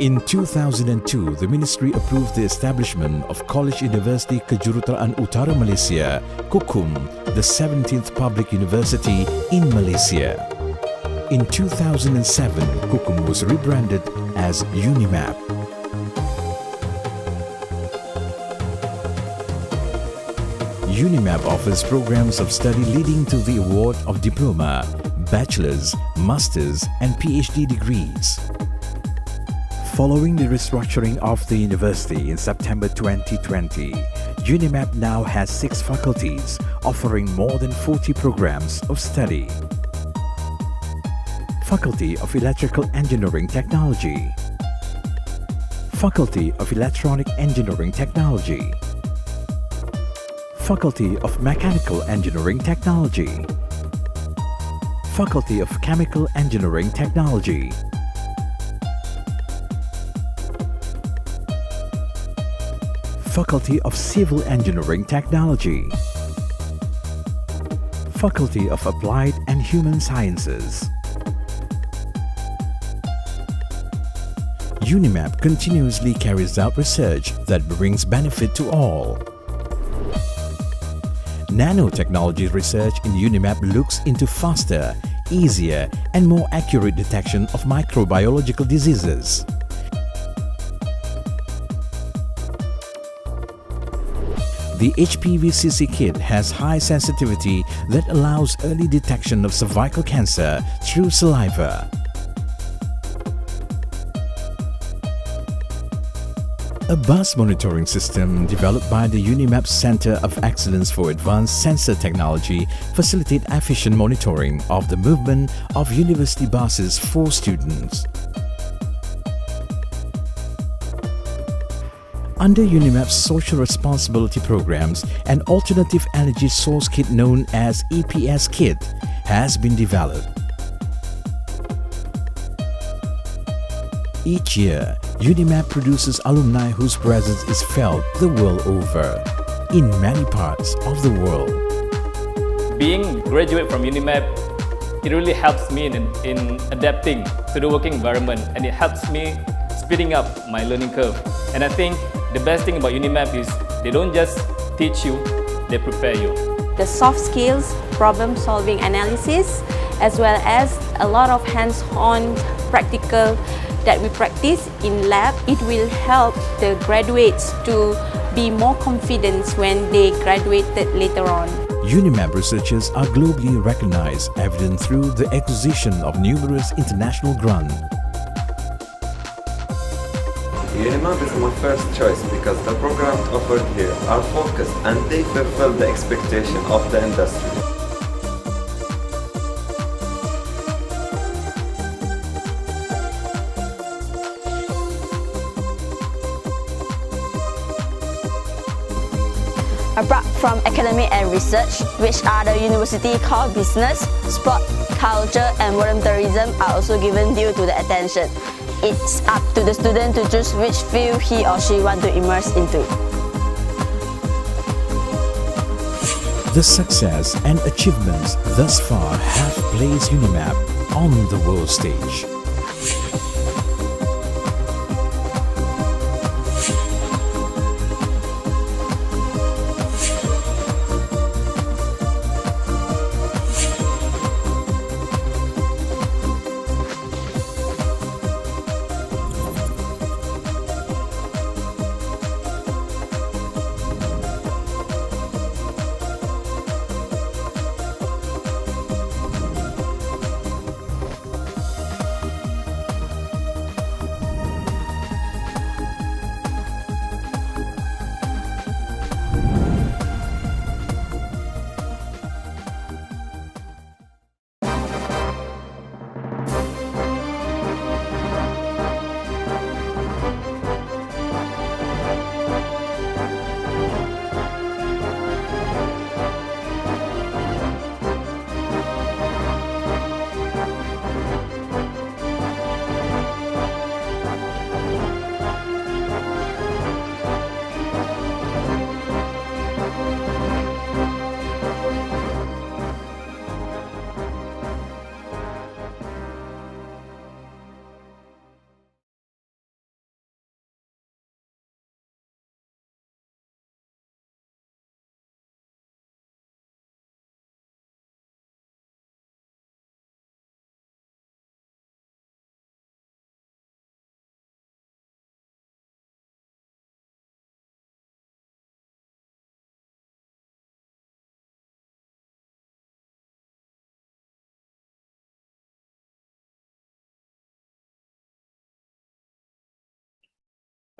In 2002, the ministry approved the establishment of College University Kejuruteraan Utara Malaysia, KUKUM, the 17th public university in Malaysia. In 2007, KUKUM was rebranded as UniMAP. UniMAP offers programs of study leading to the award of diploma, bachelor's, master's and PhD degrees. Following the restructuring of the university in September 2020, UniMAP now has 6 faculties offering more than 40 programs of study. Faculty of Electrical Engineering Technology, Faculty of Electronic Engineering Technology, Faculty of Mechanical Engineering Technology, Faculty of Chemical Engineering Technology, Faculty of Civil Engineering Technology, Faculty of Applied and Human Sciences. UniMAP continuously carries out research that brings benefit to all. Nanotechnology research in UniMAP looks into faster, easier, and more accurate detection of microbiological diseases. The HPV-CC kit has high sensitivity that allows early detection of cervical cancer through saliva. A bus monitoring system developed by the UniMAP Center of Excellence for Advanced Sensor Technology facilitates efficient monitoring of the movement of university buses for students. Under UniMAP's social responsibility programs, an alternative energy source kit known as EPS kit has been developed. Each year, UniMAP produces alumni whose presence is felt the world over, in many parts of the world. Being graduate from UniMAP, it really helps me in adapting to the working environment, and it helps me speeding up my learning curve. And I think the best thing about UniMAP is they don't just teach you, they prepare you. The soft skills, problem-solving analysis, as well as a lot of hands-on practical that we practice in lab, it will help the graduates to be more confident when they graduated later on. UniMAP researchers are globally recognized, evident through the acquisition of numerous international grants. UniMAP is my first choice because the programs offered here are focused and they fulfill the expectation of the industry. Apart from academic and research, which are the university core business, sport, culture and volunteerism are also given due to the attention. It's up to the student to choose which field he or she wants to immerse into. The success and achievements thus far have placed UniMAP on the world stage.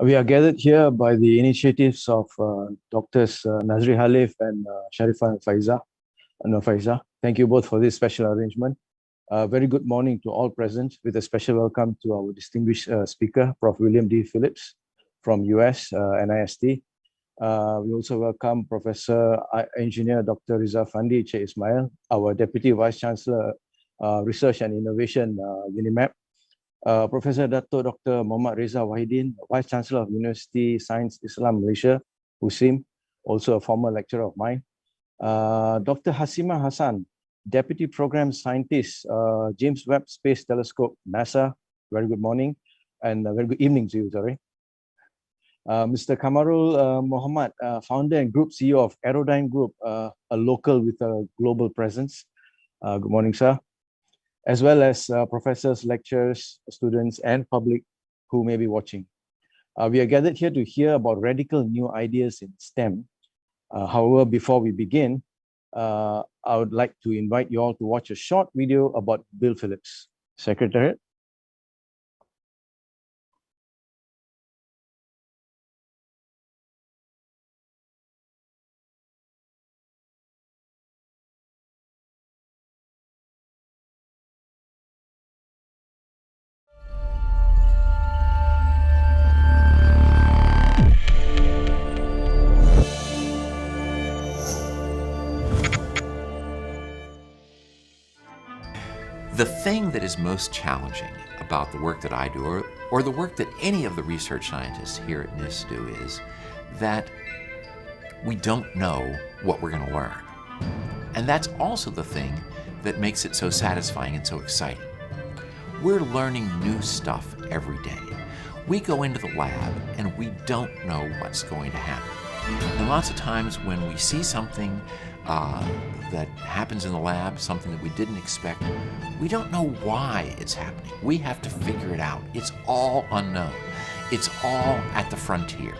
We are gathered here by the initiatives of Doctors Nazri Halif and Sharifah Faiza. Thank you both for this special arrangement. Very good morning to all present, with a special welcome to our distinguished speaker, Prof. William D. Phillips from US, NIST. We also welcome Professor Engineer Dr. Riza Fandi Che Ismail, our Deputy Vice Chancellor, Research and Innovation, UniMAP. Professor Dato Dr. Muhammad Reza Wahidin, Vice Chancellor of University Science Islam Malaysia, USIM, also a former lecturer of mine. Dr. Hasima Hassan, Deputy Program Scientist, James Webb Space Telescope, NASA. Very good morning and very good evening to you, sorry. Mr. Kamarul Muhammad, Founder and Group CEO of Aerodyne Group, a local with a global presence. Good morning, sir. As well as professors, lecturers, students, and public who may be watching. We are gathered here to hear about radical new ideas in STEM. However, before we begin, I would like to invite you all to watch a short video about Bill Phillips. Secretariat. The thing that is most challenging about the work that I do, or the work that any of the research scientists here at NIST do, is that we don't know what we're going to learn. And that's also the thing that makes it so satisfying and so exciting. We're learning new stuff every day. We go into the lab and we don't know what's going to happen. And lots of times when we see something that happens in the lab, something that we didn't expect, we don't know why it's happening. We have to figure it out. It's all unknown. It's all at the frontier.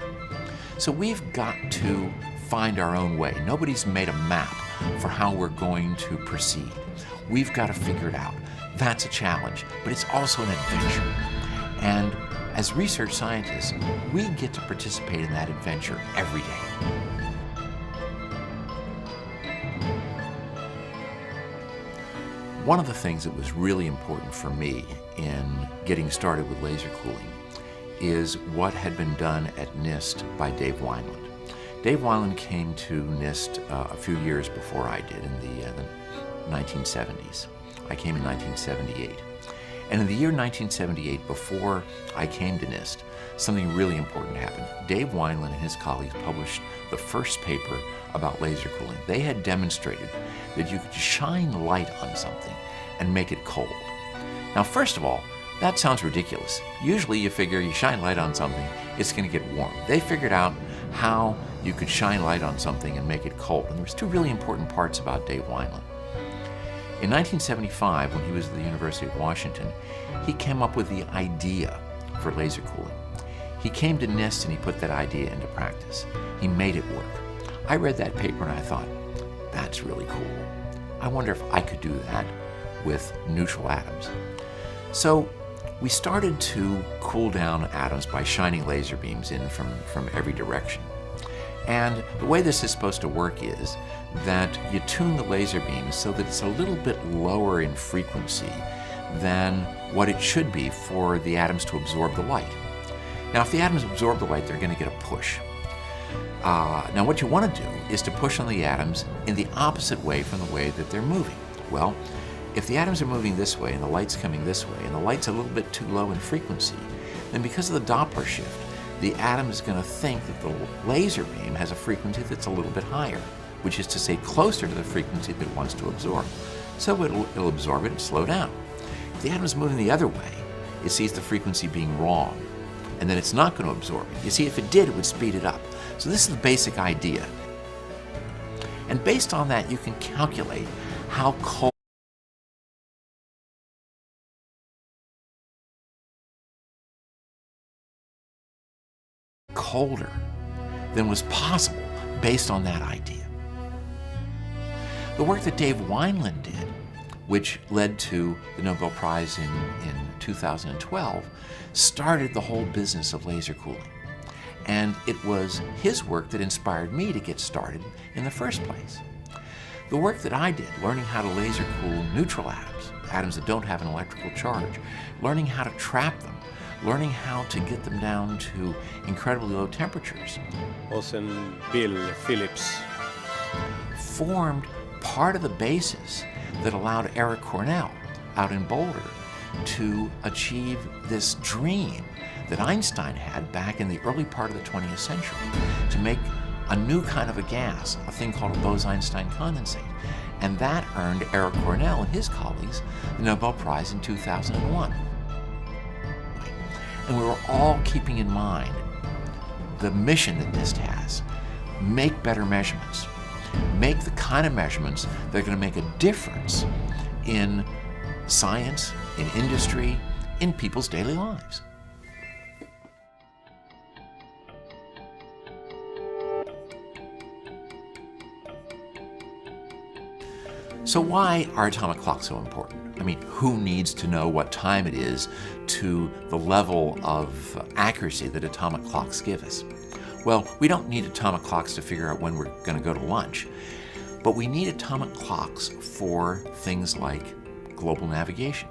So we've got to find our own way. Nobody's made a map for how we're going to proceed. We've got to figure it out. That's a challenge, but it's also an adventure. And as research scientists, we get to participate in that adventure every day. One of the things that was really important for me in getting started with laser cooling is what had been done at NIST by Dave Wineland. Dave Wineland came to NIST a few years before I did, in the 1970s. I came in 1978. And in the year 1978, before I came to NIST, something really important happened. Dave Wineland and his colleagues published the first paper about laser cooling. They had demonstrated that you could shine light on something and make it cold. Now, first of all, that sounds ridiculous. Usually you figure you shine light on something, it's going to get warm. They figured out how you could shine light on something and make it cold. And there was two really important parts about Dave Wineland. In 1975, when he was at the University of Washington, he came up with the idea for laser cooling. He came to NIST and he put that idea into practice. He made it work. I read that paper and I thought, that's really cool. I wonder if I could do that with neutral atoms. So we started to cool down atoms by shining laser beams in from every direction. And the way this is supposed to work is that you tune the laser beam so that it's a little bit lower in frequency than what it should be for the atoms to absorb the light. Now, if the atoms absorb the light, they're going to get a push. Now, what you want to do is to push on the atoms in the opposite way from the way that they're moving. Well, if the atoms are moving this way and the light's coming this way, and the light's a little bit too low in frequency, then because of the Doppler shift, the atom is going to think that the laser beam has a frequency that's a little bit higher, which is to say closer to the frequency that it wants to absorb. So it'll absorb it and slow down. If the atom is moving the other way, it sees the frequency being wrong, and then it's not going to absorb it. You see, if it did, it would speed it up. So this is the basic idea. And based on that, you can calculate how colder than was possible based on that idea. The work that Dave Wineland did, which led to the Nobel Prize in 2012, started the whole business of laser cooling. And it was his work that inspired me to get started in the first place. The work that I did, learning how to laser cool neutral atoms, atoms that don't have an electrical charge, learning how to trap them, learning how to get them down to incredibly low temperatures, Och sen Bill Phillips. formed part of the basis that allowed Eric Cornell out in Boulder to achieve this dream that Einstein had back in the early part of the 20th century to make a new kind of a gas, a thing called a Bose-Einstein condensate. And that earned Eric Cornell and his colleagues the Nobel Prize in 2001. And we were all keeping in mind the mission that NIST has: make better measurements, make the kind of measurements that are going to make a difference in science, in industry, in people's daily lives. So why are atomic clocks so important? I mean, who needs to know what time it is to the level of accuracy that atomic clocks give us? Well, we don't need atomic clocks to figure out when we're going to go to lunch, but we need atomic clocks for things like global navigation.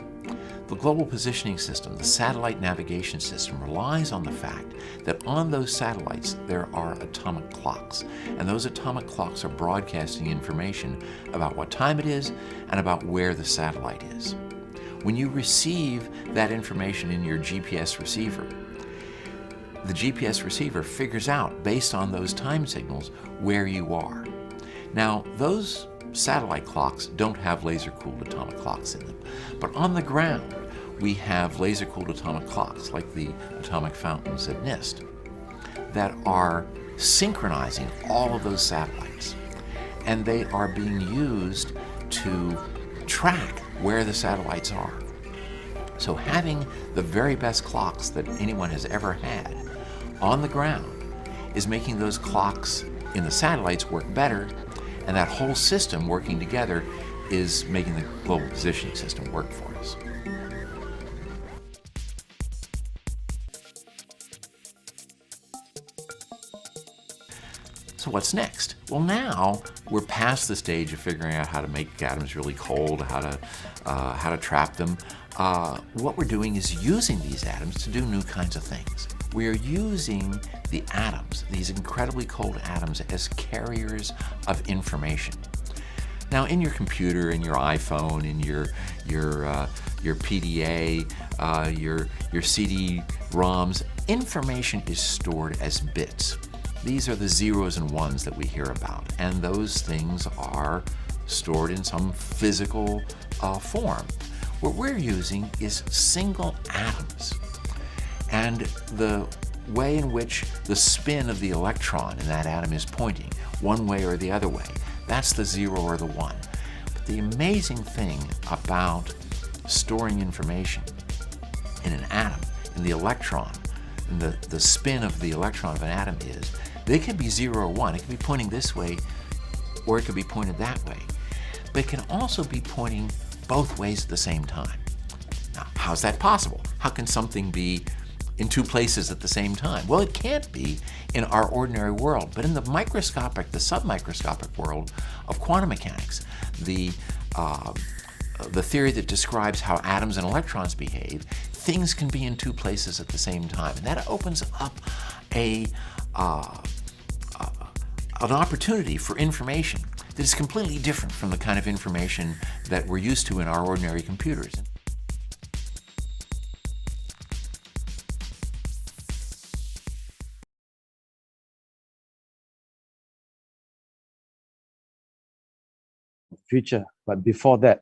The Global Positioning System, the satellite navigation system, relies on the fact that on those satellites there are atomic clocks, and those atomic clocks are broadcasting information about what time it is and about where the satellite is. When you receive that information in your GPS receiver, the GPS receiver figures out, based on those time signals, where you are. Now, those satellite clocks don't have laser-cooled atomic clocks in them, but on the ground we have laser-cooled atomic clocks, like the atomic fountains at NIST, that are synchronizing all of those satellites, and they are being used to track where the satellites are. So having the very best clocks that anyone has ever had on the ground is making those clocks in the satellites work better, and that whole system working together is making the global positioning system work for us. So what's next? Well, now we're past the stage of figuring out how to make atoms really cold, how to trap them. What we're doing is using these atoms to do new kinds of things. We are using the atoms, these incredibly cold atoms, as carriers of information. Now, in your computer, in your iPhone, in your PDA, your CD-ROMs, information is stored as bits. These are the zeros and ones that we hear about, and those things are stored in some physical form. What we're using is single atoms, and the way in which the spin of the electron in that atom is pointing one way or the other way, that's the 0 or the 1. But the amazing thing about storing information in an atom, in the electron, and the spin of the electron of an atom is, they can be 0 or 1. It can be pointing this way, or it could be pointed that way. But it can also be pointing both ways at the same time. Now, how's that possible? How can something be in two places at the same time? Well, it can't be in our ordinary world, but in the microscopic, the submicroscopic world of quantum mechanics, the theory that describes how atoms and electrons behave, things can be in two places at the same time. And that opens up an opportunity for information that is completely different from the kind of information that we're used to in our ordinary computers. Future, but before that,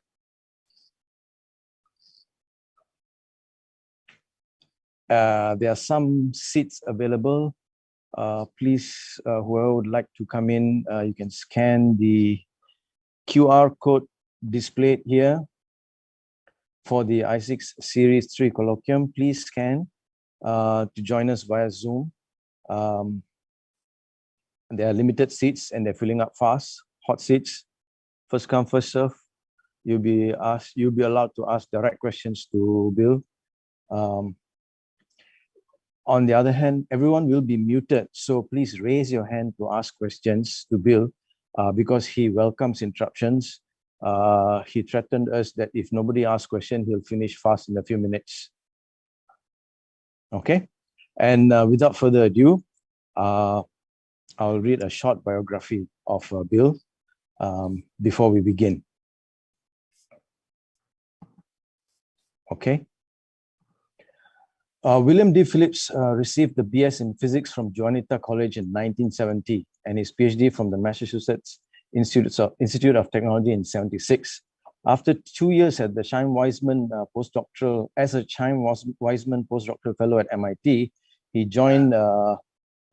there are some seats available. Please, whoever would like to come in, you can scan the QR code displayed here for the ISICS Series 3 colloquium. Please scan to join us via Zoom. There are limited seats and they're filling up fast, hot seats. First come, first serve. You'll be allowed to ask direct questions to Bill. On the other hand, everyone will be muted, so please raise your hand to ask questions to Bill because he welcomes interruptions. He threatened us that if nobody asks questions, he'll finish fast in a few minutes. Okay, and without further ado, I'll read a short biography of Bill before we begin. Okay. William D. Phillips received the BS in Physics from Juanita College in 1970 and his PhD from the Massachusetts Institute of Technology in 76. After 2 years at the Chaim Weizmann postdoctoral fellow at MIT, he joined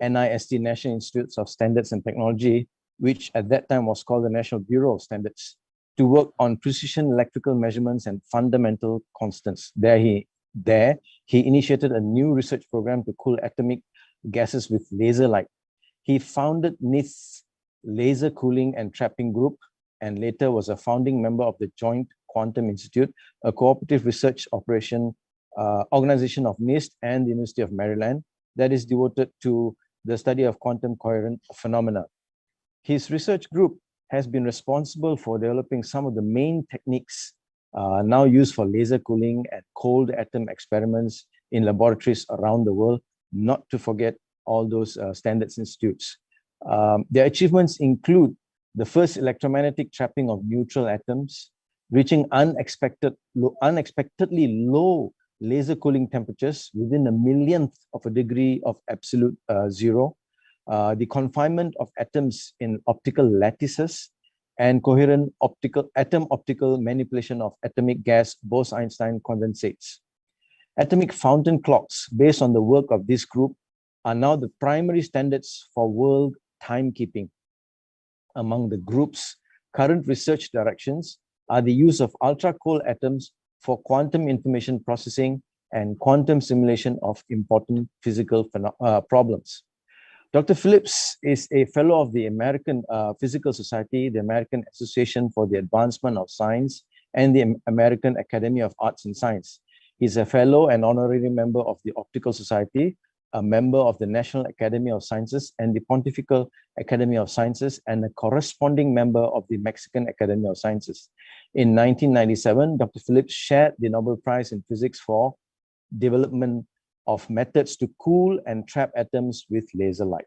NIST, National Institutes of Standards and Technology, which at that time was called the National Bureau of Standards, to work on precision electrical measurements and fundamental constants. There he initiated a new research program to cool atomic gases with laser light. He founded NIST's Laser Cooling and Trapping Group, and later was a founding member of the Joint Quantum Institute, a cooperative research organization of NIST and the University of Maryland that is devoted to the study of quantum coherent phenomena. His research group has been responsible for developing some of the main techniques now used for laser cooling and cold atom experiments in laboratories around the world, not to forget all those standards institutes. Their achievements include the first electromagnetic trapping of neutral atoms, reaching unexpectedly low laser cooling temperatures within a millionth of a degree of absolute zero, the confinement of atoms in optical lattices, and coherent optical manipulation of atomic gas Bose-Einstein condensates. Atomic fountain clocks, based on the work of this group, are now the primary standards for world timekeeping. Among the group's current research directions are the use of ultra-cold atoms for quantum information processing and quantum simulation of important physical problems. Dr. Phillips is a fellow of the American Physical Society, the American Association for the Advancement of Science, and the American Academy of Arts and Science. He's a fellow and honorary member of the Optical Society, a member of the National Academy of Sciences and the Pontifical Academy of Sciences, and a corresponding member of the Mexican Academy of Sciences. In 1997, Dr. Phillips shared the Nobel Prize in Physics for development of methods to cool and trap atoms with laser light.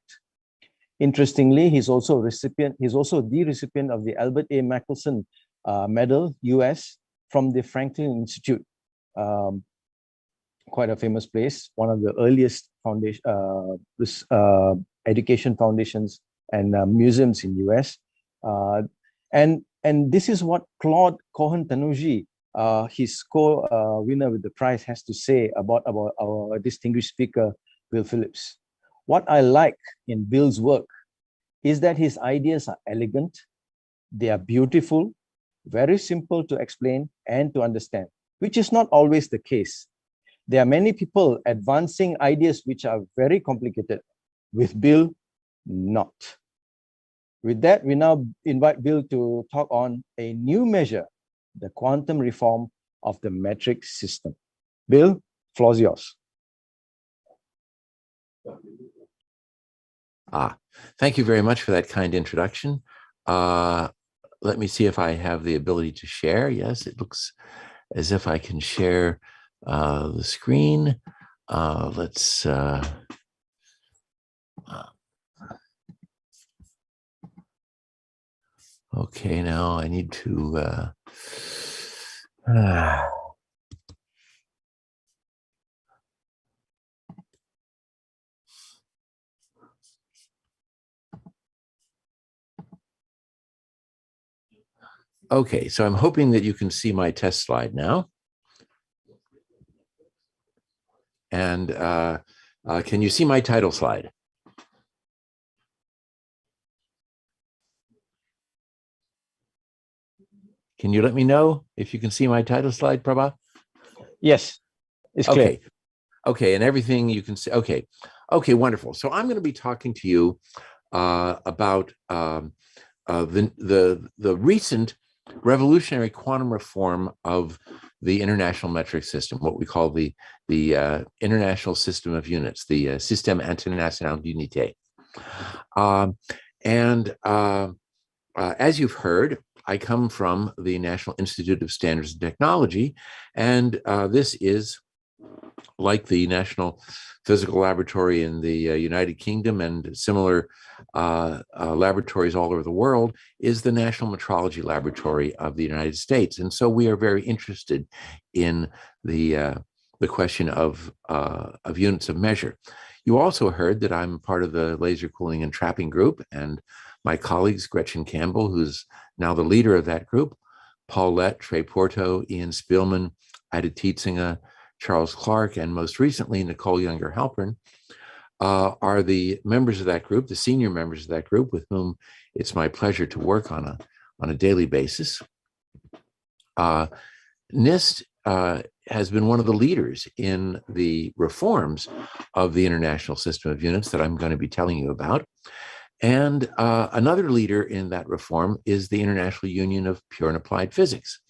Interestingly, he's also the recipient of the Albert A. Michelson Medal, US, from the Franklin Institute, quite a famous place, one of the earliest education foundations and museums in US. And this is what Claude Cohen-Tannoudji, his co-winner with the prize, has to say about our distinguished speaker, Bill Phillips. What I like in Bill's work is that his ideas are elegant, they are beautiful, very simple to explain and to understand, which is not always the case. There are many people advancing ideas which are very complicated. With Bill, not. With that, we now invite Bill to talk on a new measure, the quantum reform of the metric system. Bill, floor's yours. Thank you very much for that kind introduction. Let me see if I have the ability to share. Yes, it looks as if I can share the screen. Let's okay, now I need to okay, so I'm hoping that you can see my test slide now. And can you see my title slide? Can you let me know if you can see my title slide, Prabha? Yes, it's clear. Okay. Okay, and everything you can see. Okay. Okay, wonderful. So I'm going to be talking to you about the recent revolutionary quantum reform of the international metric system, what we call the international system of units, the Système International d'Unité. As you've heard, I come from the National Institute of Standards and Technology, and this is, like the National Physical Laboratory in the United Kingdom and similar laboratories all over the world, is the National Metrology Laboratory of the United States. And so we are very interested in the question of units of measure. You also heard that I'm part of the Laser Cooling and Trapping Group, and my colleagues, Gretchen Campbell, who's now the leader of that group, Paul Lett, Trey Porto, Ian Spielman, Ida Tietzinga, Charles Clark, and most recently, Nicole Younger-Halpern, are the members of that group, the senior members of that group, with whom it's my pleasure to work on a daily basis. NIST has been one of the leaders in the reforms of the International System of Units that I'm going to be telling you about. And another leader in that reform is the International Union of Pure and Applied Physics.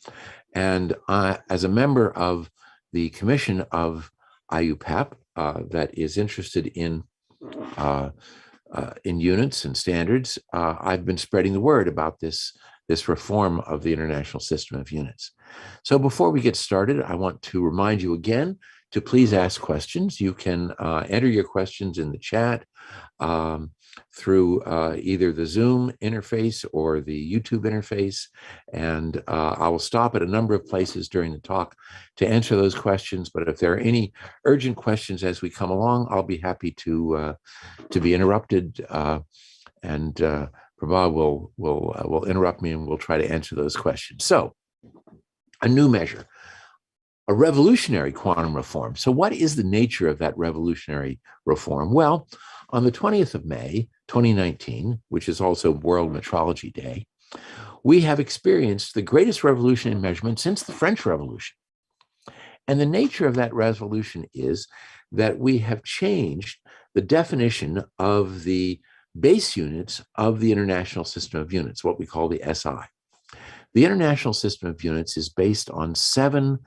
And as a member of the commission of IUPAP that is interested in units and standards, I've been spreading the word about this reform of the International System of Units. So before we get started, I want to remind you again to please ask questions. You can enter your questions in the chat through either the Zoom interface or the YouTube interface. And I will stop at a number of places during the talk to answer those questions. But if there are any urgent questions as we come along, I'll be happy to be interrupted. And Prabha will interrupt me and we'll try to answer those questions. So, a new measure, a revolutionary quantum reform. So what is the nature of that revolutionary reform? Well, on the 20th of May, 2019, which is also World Metrology Day, we have experienced the greatest revolution in measurement since the French Revolution. And the nature of that revolution is that we have changed the definition of the base units of the International System of Units, what we call the SI. The International System of Units is based on 7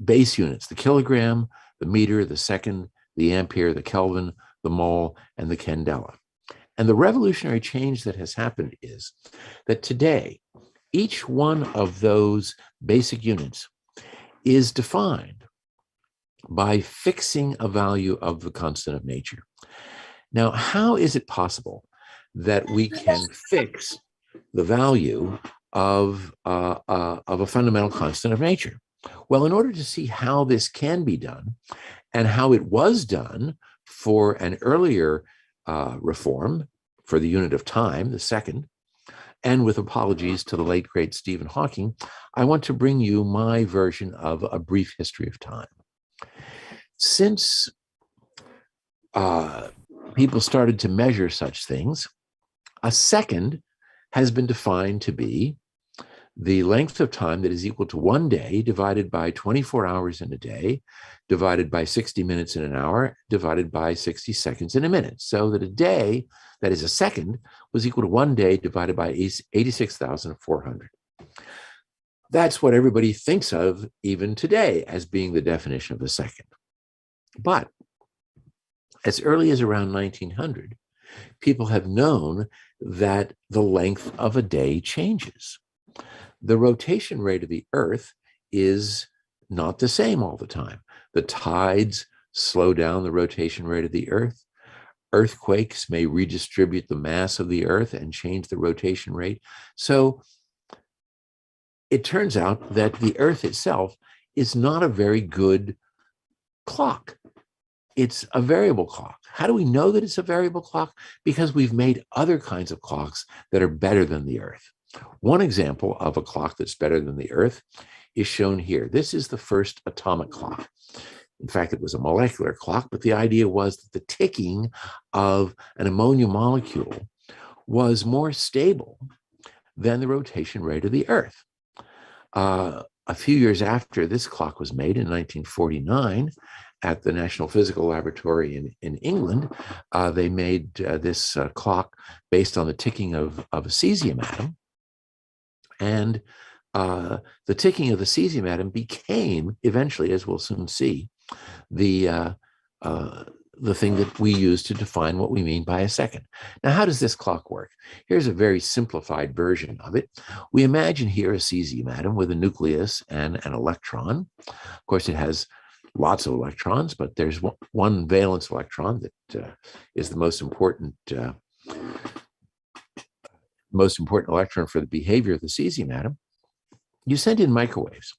base units: the kilogram, the meter, the second, the ampere, the Kelvin, the mole, and the candela. And the revolutionary change that has happened is that today, each one of those basic units is defined by fixing a value of the constant of nature. Now, how is it possible that we can fix the value of a fundamental constant of nature? Well, in order to see how this can be done and how it was done for an earlier reform for the unit of time, the second, and with apologies to the late, great Stephen Hawking, I want to bring you my version of a brief history of time. Since people started to measure such things, a second has been defined to be the length of time that is equal to 1 day divided by 24 hours in a day, divided by 60 minutes in an hour, divided by 60 seconds in a minute. So that a day, that is a second, was equal to 1 day divided by 86,400. That's what everybody thinks of even today as being the definition of a second. But as early as around 1900, people have known that the length of a day changes. The rotation rate of the Earth is not the same all the time. The tides slow down the rotation rate of the Earth. Earthquakes may redistribute the mass of the Earth and change the rotation rate. So it turns out that the Earth itself is not a very good clock. It's a variable clock. How do we know that it's a variable clock? Because we've made other kinds of clocks that are better than the Earth. One example of a clock that's better than the Earth is shown here. This is the first atomic clock. In fact, it was a molecular clock, but the idea was that the ticking of an ammonia molecule was more stable than the rotation rate of the Earth. A few years after this clock was made, in 1949, at the National Physical Laboratory in England, they made this clock based on the ticking of a cesium atom. And the ticking of the cesium atom became eventually, as we'll soon see, the thing that we use to define what we mean by a second. Now, how does this clock work? Here's a very simplified version of it. We imagine here a cesium atom with a nucleus and an electron. Of course, it has lots of electrons, but there's one valence electron that is the most important electron for the behavior of the cesium atom. You send in microwaves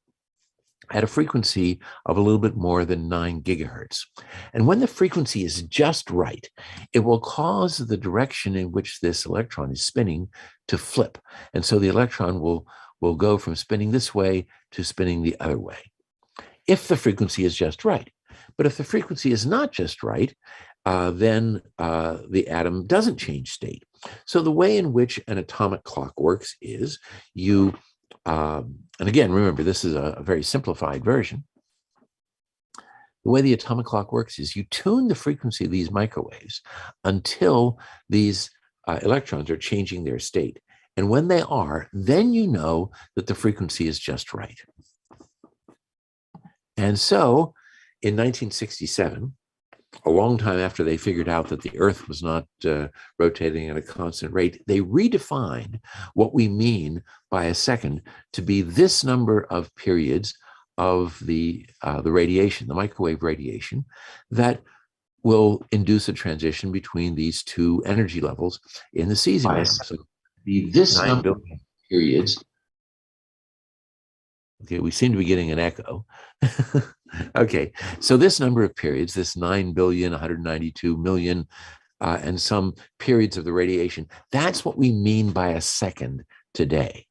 at a frequency of a little bit more than 9 gigahertz. And when the frequency is just right, it will cause the direction in which this electron is spinning to flip. And so the electron will go from spinning this way to spinning the other way, if the frequency is just right. But if the frequency is not just right, then the atom doesn't change state. So the way in which an atomic clock works is you, and again, remember, this is a very simplified version. The way the atomic clock works is you tune the frequency of these microwaves until these electrons are changing their state. And when they are, then you know that the frequency is just right. And so in 1967, a long time after they figured out that the Earth was not rotating at a constant rate, they redefined what we mean by a second to be this number of periods of the radiation, the microwave radiation, that will induce a transition between these two energy levels in the cesium atom. So be this number of periods. Okay, we seem to be getting an echo. Okay, so this number of periods, this 9 billion, 192 million, and some periods of the radiation, that's what we mean by a second today.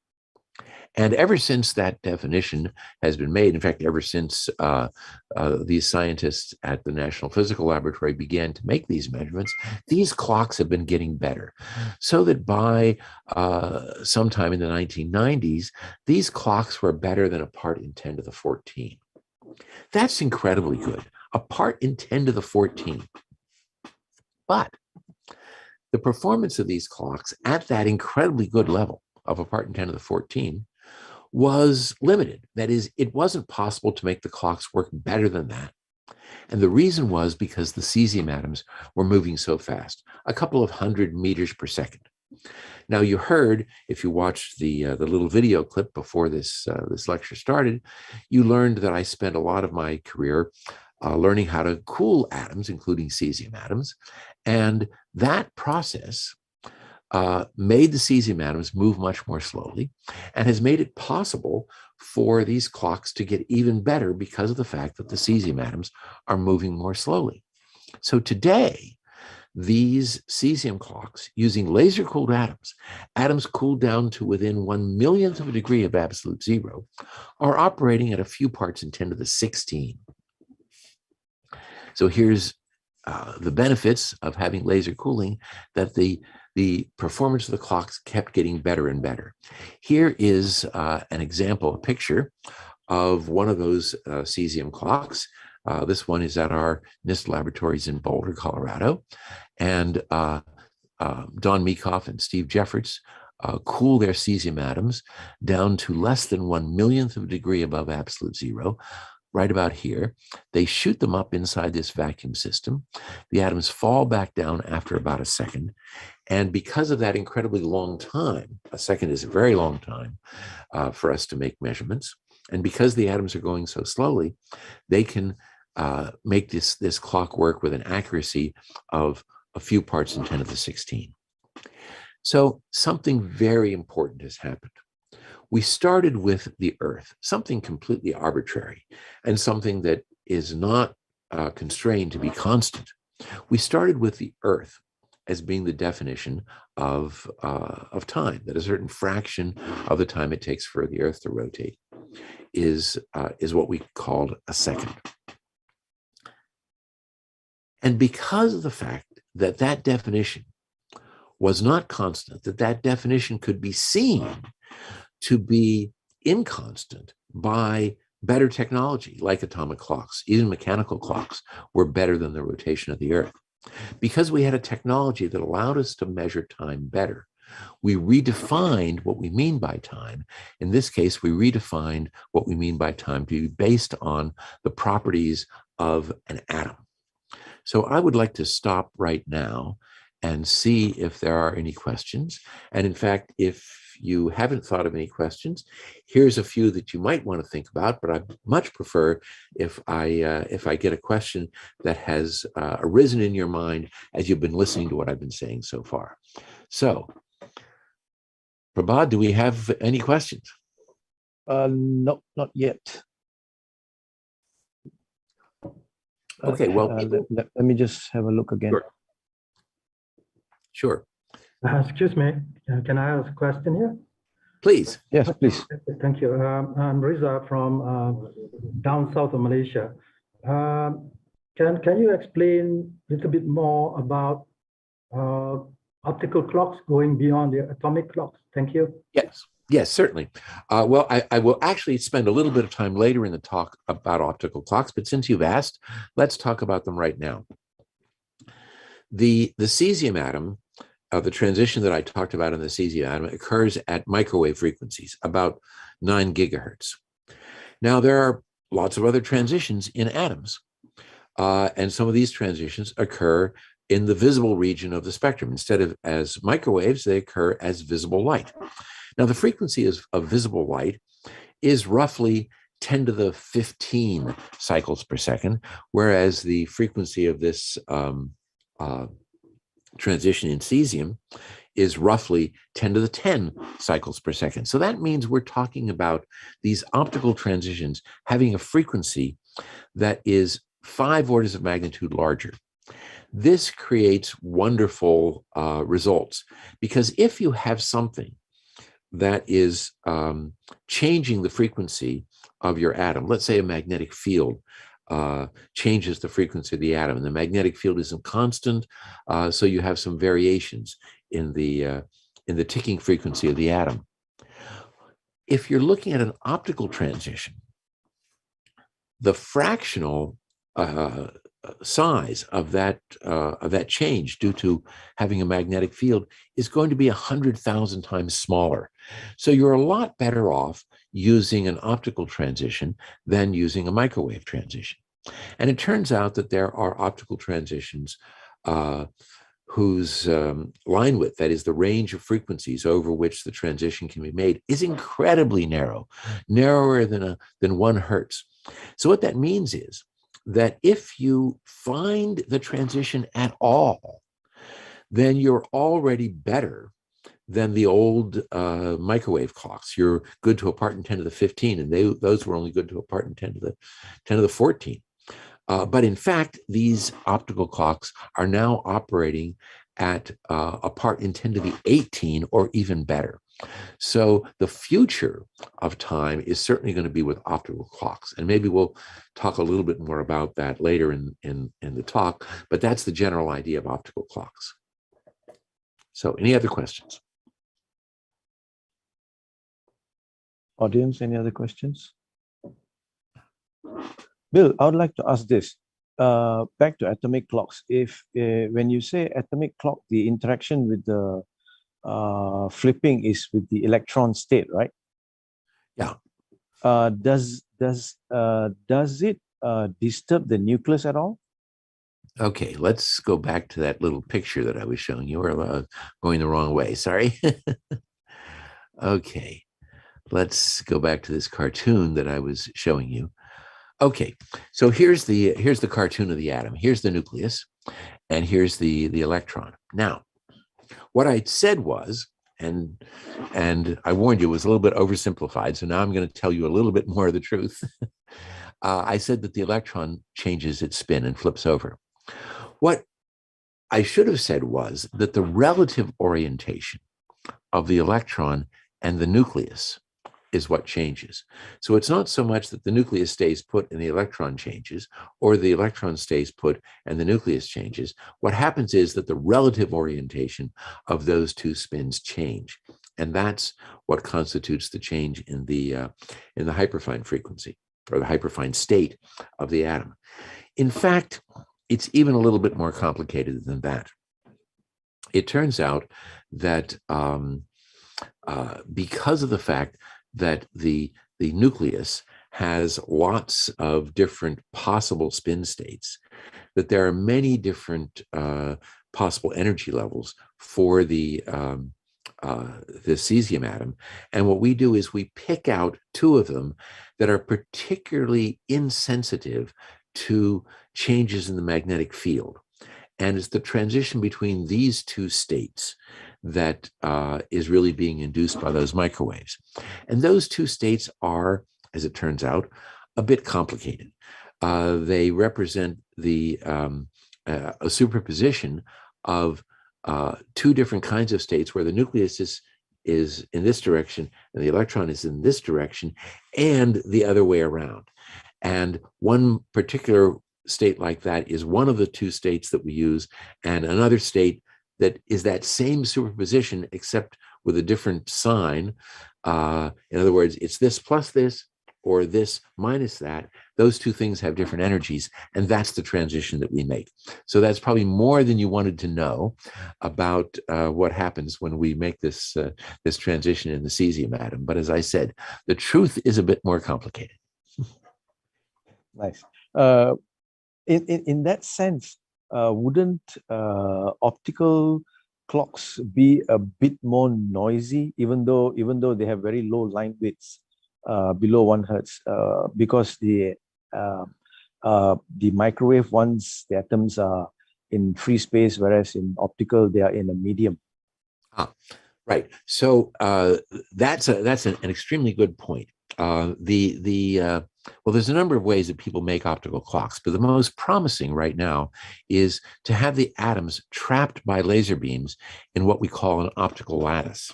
And ever since that definition has been made, in fact, ever since these scientists at the National Physical Laboratory began to make these measurements, these clocks have been getting better. So that by sometime in the 1990s, these clocks were better than a part in 10 to the 14. That's incredibly good, a part in 10 to the 14. But the performance of these clocks at that incredibly good level of a part in 10 to the 14 was limited. That is, it wasn't possible to make the clocks work better than that. And the reason was because the cesium atoms were moving so fast, a couple of 100 meters per second. Now, you heard, if you watched the little video clip before this lecture started, you learned that I spent a lot of my career learning how to cool atoms, including cesium atoms. And that process made the cesium atoms move much more slowly and has made it possible for these clocks to get even better because of the fact that the cesium atoms are moving more slowly. So today, these cesium clocks, using laser-cooled atoms, atoms cooled down to within 1/1,000,000th of a degree of absolute zero, are operating at a few parts in 10 to the 16. So here's the benefits of having laser cooling, that the performance of the clocks kept getting better and better. Here is an example, a picture of one of those cesium clocks. This one is at our NIST laboratories in Boulder, Colorado. And Don Meekoff and Steve Jeffords cool their cesium atoms down to less than 1/1,000,000th of a degree above absolute zero, right about here. They shoot them up inside this vacuum system. The atoms fall back down after about a second. And because of that incredibly long time, a second is a very long time for us to make measurements. And because the atoms are going so slowly, they can make this clock work with an accuracy of a few parts in 10 to the 16. So something very important has happened. We started with the Earth, something completely arbitrary and something that is not constrained to be constant. We started with the Earth as being the definition of time, that a certain fraction of the time it takes for the Earth to rotate is what we called a second. And because of the fact that that definition was not constant, that definition could be seen to be inconstant by better technology like atomic clocks. Even mechanical clocks were better than the rotation of the Earth. Because we had a technology that allowed us to measure time better, We redefined what we mean by time. In this case, we redefined what we mean by time to be based on the properties of an atom. So I would like to stop right now and see if there are any questions. And in fact, if you haven't thought of any questions, here's a few that you might want to think about, but I much prefer if I get a question that has arisen in your mind as you've been listening to what I've been saying so far. So, Prabha, do we have any questions? No, not yet. Okay, well, let me just have a look again. Sure. Sure. Excuse me, can I ask a question here? Please. Yes, please. Thank you. I'm Riza from down south of Malaysia. Can you explain a little bit more about optical clocks going beyond the atomic clocks? Thank you. Yes. Yes, certainly. Well, I will actually spend a little bit of time later in the talk about optical clocks, but since you've asked, let's talk about them right now. The cesium atom, the transition that I talked about in the cesium atom, occurs at microwave frequencies, about 9 gigahertz. Now, there are lots of other transitions in atoms, and some of these transitions occur in the visible region of the spectrum. Instead of as microwaves, they occur as visible light. Now, the frequency of visible light is roughly 10 to the 15 cycles per second, whereas the frequency of this transition in cesium is roughly 10 to the 10 cycles per second. So that means we're talking about these optical transitions having a frequency that is 5 orders of magnitude larger. This creates wonderful results, because if you have something that is changing the frequency of your atom, let's say a magnetic field changes the frequency of the atom, and the magnetic field isn't constant, so you have some variations in the ticking frequency of the atom. If you're looking at an optical transition, the fractional size of that change due to having a magnetic field is going to be 100,000 times smaller. So you're a lot better off using an optical transition than using a microwave transition. And it turns out that there are optical transitions whose line width, that is the range of frequencies over which the transition can be made, is incredibly narrow, narrower than 1 hertz. So what that means is that if you find the transition at all, then you're already better than the old microwave clocks. You're good to a part in 10 to the 15, and those were only good to a part in 10 to the 14. But in fact, these optical clocks are now operating at a part in 10 to the 18 or even better. So the future of time is certainly going to be with optical clocks. And maybe we'll talk a little bit more about that later in the talk, but that's the general idea of optical clocks. So any other questions? Audience, any other questions? Bill, I would like to ask this. Back to atomic clocks. If when you say atomic clock, the interaction with the flipping is with the electron state, right? Yeah. Does it disturb the nucleus at all? Okay, let's go back to that little picture that I was showing you. We're going the wrong way, sorry. Okay, let's go back to this cartoon that I was showing you. Okay, so here's the cartoon of the atom. Here's the nucleus, and here's the electron. Now, what I said was, and I warned you, it was a little bit oversimplified, so now I'm going to tell you a little bit more of the truth. I said that the electron changes its spin and flips over. What I should have said was that the relative orientation of the electron and the nucleus is what changes. So it's not so much that the nucleus stays put and the electron changes, or the electron stays put and the nucleus changes. What happens is that the relative orientation of those two spins change. And that's what constitutes the change in the hyperfine frequency, or the hyperfine state of the atom. In fact, it's even a little bit more complicated than that. it turns out that because of the fact that the nucleus has lots of different possible spin states, that there are many different possible energy levels for the cesium atom. And what we do is we pick out two of them that are particularly insensitive to changes in the magnetic field. And it's the transition between these two states that is really being induced by those microwaves. And those two states are, as it turns out, a bit complicated. They represent a superposition of two different kinds of states where the nucleus is in this direction and the electron is in this direction, and the other way around. And one particular state like that is one of the two states that we use, and another state that is that same superposition except with a different sign. In other words, it's this plus this or this minus that. Those two things have different energies, and that's the transition that we make. So that's probably more than you wanted to know about what happens when we make this this transition in the cesium atom. But as I said, the truth is a bit more complicated. Nice. In that sense, wouldn't optical clocks be a bit more noisy, even though they have very low line widths, below 1 hertz, because the microwave ones, the atoms are in free space, whereas in optical they are in a medium. Right. So that's an extremely good point. Well, there's a number of ways that people make optical clocks, but the most promising right now is to have the atoms trapped by laser beams in what we call an optical lattice.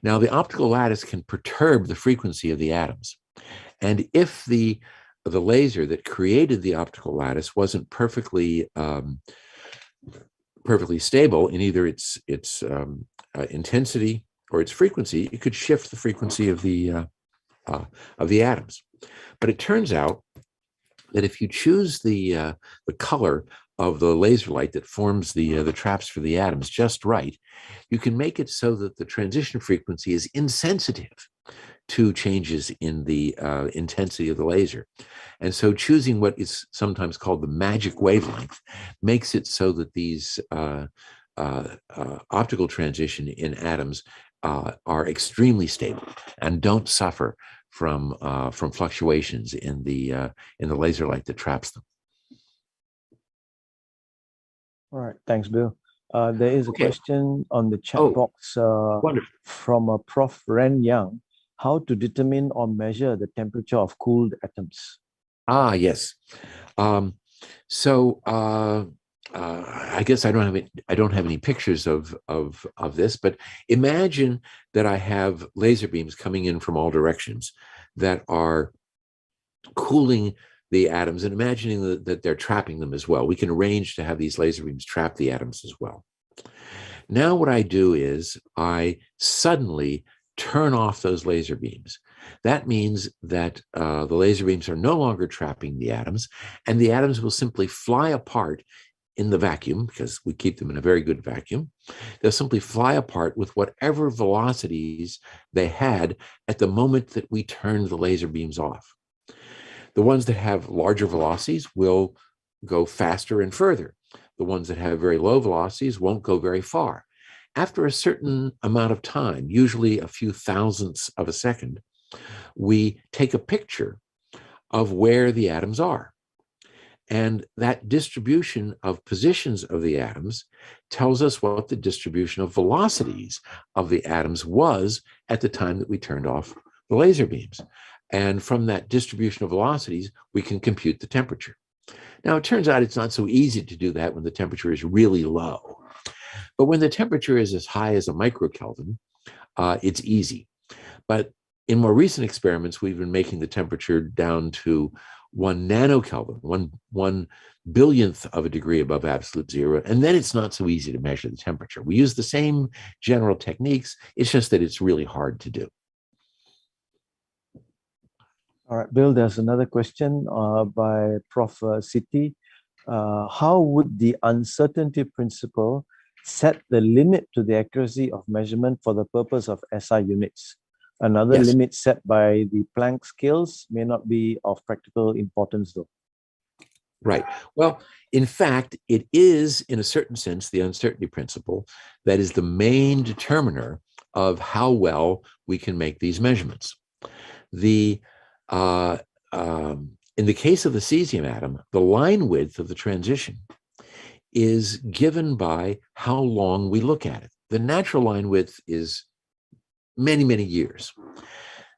Now, the optical lattice can perturb the frequency of the atoms. And if the laser that created the optical lattice wasn't perfectly stable in either its intensity or its frequency, it could shift the frequency of the atoms. But it turns out that if you choose the color of the laser light that forms the traps for the atoms just right, you can make it so that the transition frequency is insensitive to changes in the intensity of the laser. And so choosing what is sometimes called the magic wavelength makes it so that these optical transition in atoms are extremely stable and don't suffer from fluctuations in the laser light that traps them. All right, thanks, Bill. There is a question on the chat box from a Prof. Ren Yang. How to determine or measure the temperature of cooled atoms? Yes. I guess I don't have any pictures of this, but imagine that I have laser beams coming in from all directions that are cooling the atoms, and imagining that they're trapping them as well. We can arrange to have these laser beams trap the atoms as well. Now what I do is I suddenly turn off those laser beams. That means that the laser beams are no longer trapping the atoms, and the atoms will simply fly apart in the vacuum, because we keep them in a very good vacuum. They'll simply fly apart with whatever velocities they had at the moment that we turned the laser beams off. The ones that have larger velocities will go faster and further. The ones that have very low velocities won't go very far. After a certain amount of time, usually a few thousandths of a second, we take a picture of where the atoms are. And that distribution of positions of the atoms tells us what the distribution of velocities of the atoms was at the time that we turned off the laser beams. And from that distribution of velocities, we can compute the temperature. Now, it turns out it's not so easy to do that when the temperature is really low. But when the temperature is as high as a microkelvin, it's easy. But in more recent experiments, we've been making the temperature down to 1 nanokelvin, one billionth of a degree above absolute zero. And then it's not so easy to measure the temperature. We use the same general techniques. It's just that it's really hard to do. All right, Bill, there's another question by Prof. Siti. How would the uncertainty principle set the limit to the accuracy of measurement for the purpose of SI units. Another Yes. limit set by the Planck scales may not be of practical importance though. Right. Well, in fact, it is, in a certain sense, the uncertainty principle that is the main determiner of how well we can make these measurements. In the case of the cesium atom, the line width of the transition is given by how long we look at it. The natural line width is many, many years.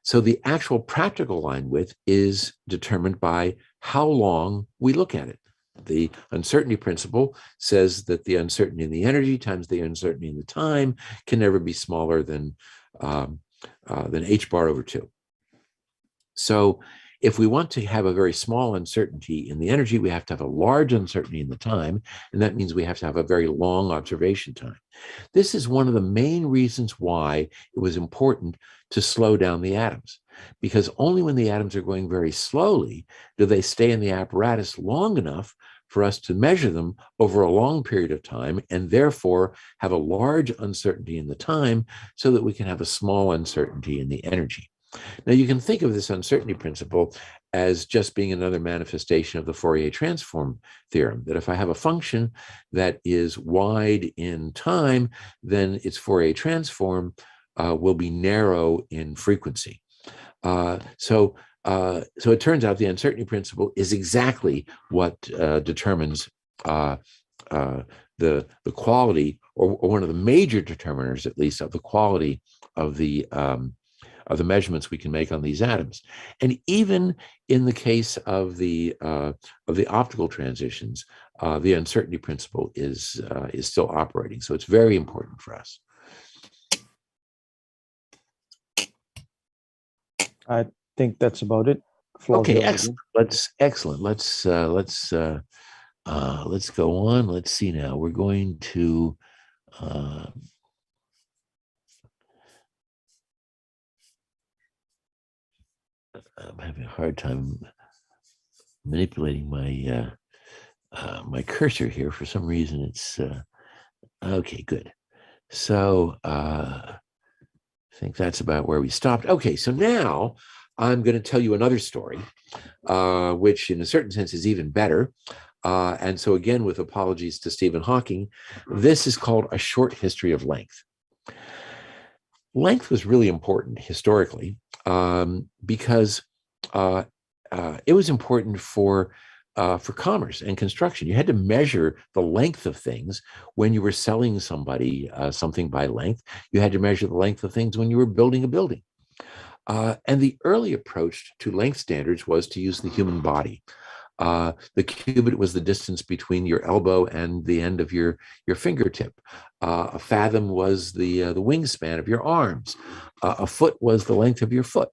So the actual practical line width is determined by how long we look at it. The uncertainty principle says that the uncertainty in the energy times the uncertainty in the time can never be smaller than h bar over 2. So if we want to have a very small uncertainty in the energy, we have to have a large uncertainty in the time, and that means we have to have a very long observation time. This is one of the main reasons why it was important to slow down the atoms, because only when the atoms are going very slowly do they stay in the apparatus long enough for us to measure them over a long period of time, and therefore have a large uncertainty in the time so that we can have a small uncertainty in the energy. Now, you can think of this uncertainty principle as just being another manifestation of the Fourier transform theorem, that if I have a function that is wide in time, then its Fourier transform will be narrow in frequency. So it turns out the uncertainty principle is exactly what determines the quality, or one of the major determiners, at least, of the quality of the measurements we can make on these atoms. And even in the case of the optical transitions, the uncertainty principle is still operating. So it's very important for us. I think that's about it. Floor Okay, yours excellent. Let's go on. Let's see now. We're going to I'm having a hard time manipulating my my cursor here. For some reason, it's okay. Good. So I think that's about where we stopped. Okay, so now I'm going to tell you another story, which in a certain sense is even better. And so again, with apologies to Stephen Hawking, this is called A Short History of Length. Length was really important historically because it was important for commerce and construction. You had to measure the length of things when you were selling somebody something by length. You had to measure the length of things when you were building a building. And the early approach to length standards was to use the human body. The cubit was the distance between your elbow and the end of your fingertip. A fathom was the wingspan of your arms. A foot was the length of your foot.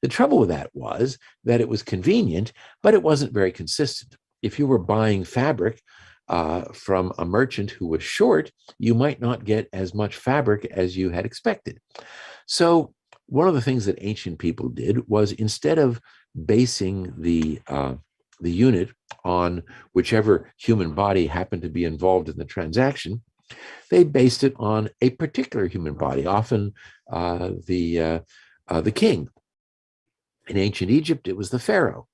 The trouble with that was that it was convenient, but it wasn't very consistent. If you were buying fabric from a merchant who was short, you might not get as much fabric as you had expected. So one of the things that ancient people did was, instead of basing the unit on whichever human body happened to be involved in the transaction, they based it on a particular human body, often the king. In ancient Egypt, it was the pharaoh.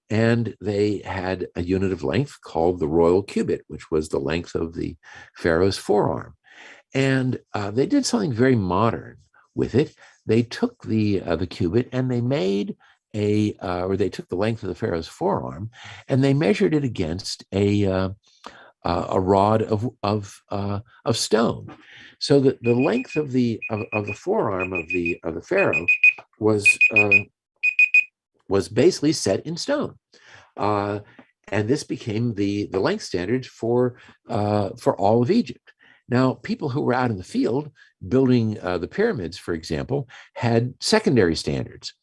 And they had a unit of length called the royal cubit, which was the length of the pharaoh's forearm. And they did something very modern with it. They took the cubit and they made they took the length of the pharaoh's forearm and they measured it against a rod of stone, so that the length of the forearm of the pharaoh was basically set in stone, and this became the length standard for all of Egypt. Now, people who were out in the field building the pyramids, for example, had secondary standards.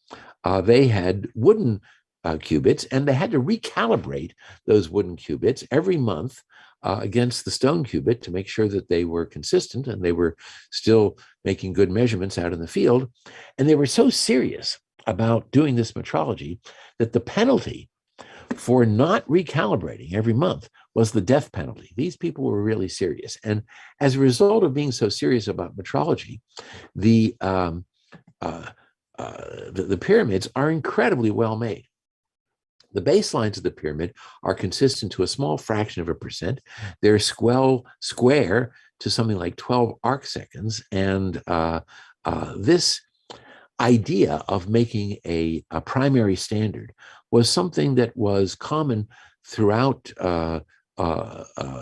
They had wooden cubits, and they had to recalibrate those wooden cubits every month against the stone cubit to make sure that they were consistent and they were still making good measurements out in the field. And they were so serious about doing this metrology that the penalty for not recalibrating every month was the death penalty. These people were really serious. And as a result of being so serious about metrology, the pyramids are incredibly well made. The baselines of the pyramid are consistent to a small fraction of a percent. They're square to something like 12 arcseconds. And this idea of making a primary standard was something that was common throughout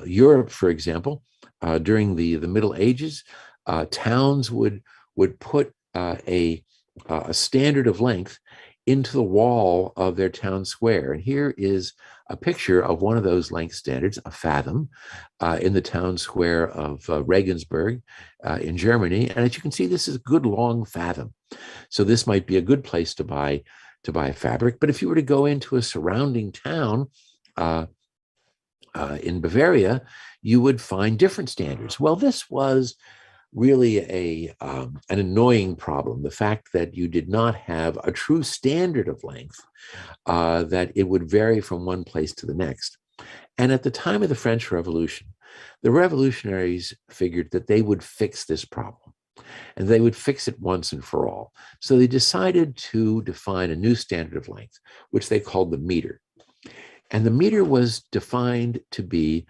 Europe, for example. During the Middle Ages, towns would put a standard of length into the wall of their town square. And here is a picture of one of those length standards, a fathom, in the town square of Regensburg in Germany. And as you can see, this is a good long fathom. So this might be a good place to buy fabric. But if you were to go into a surrounding town in Bavaria, you would find different standards. Well, this was really an annoying problem, the fact that you did not have a true standard of length, that it would vary from one place to the next. And at the time of the French Revolution, the revolutionaries figured that they would fix this problem, and they would fix it once and for all. So they decided to define a new standard of length, which they called the meter. And the meter was defined to be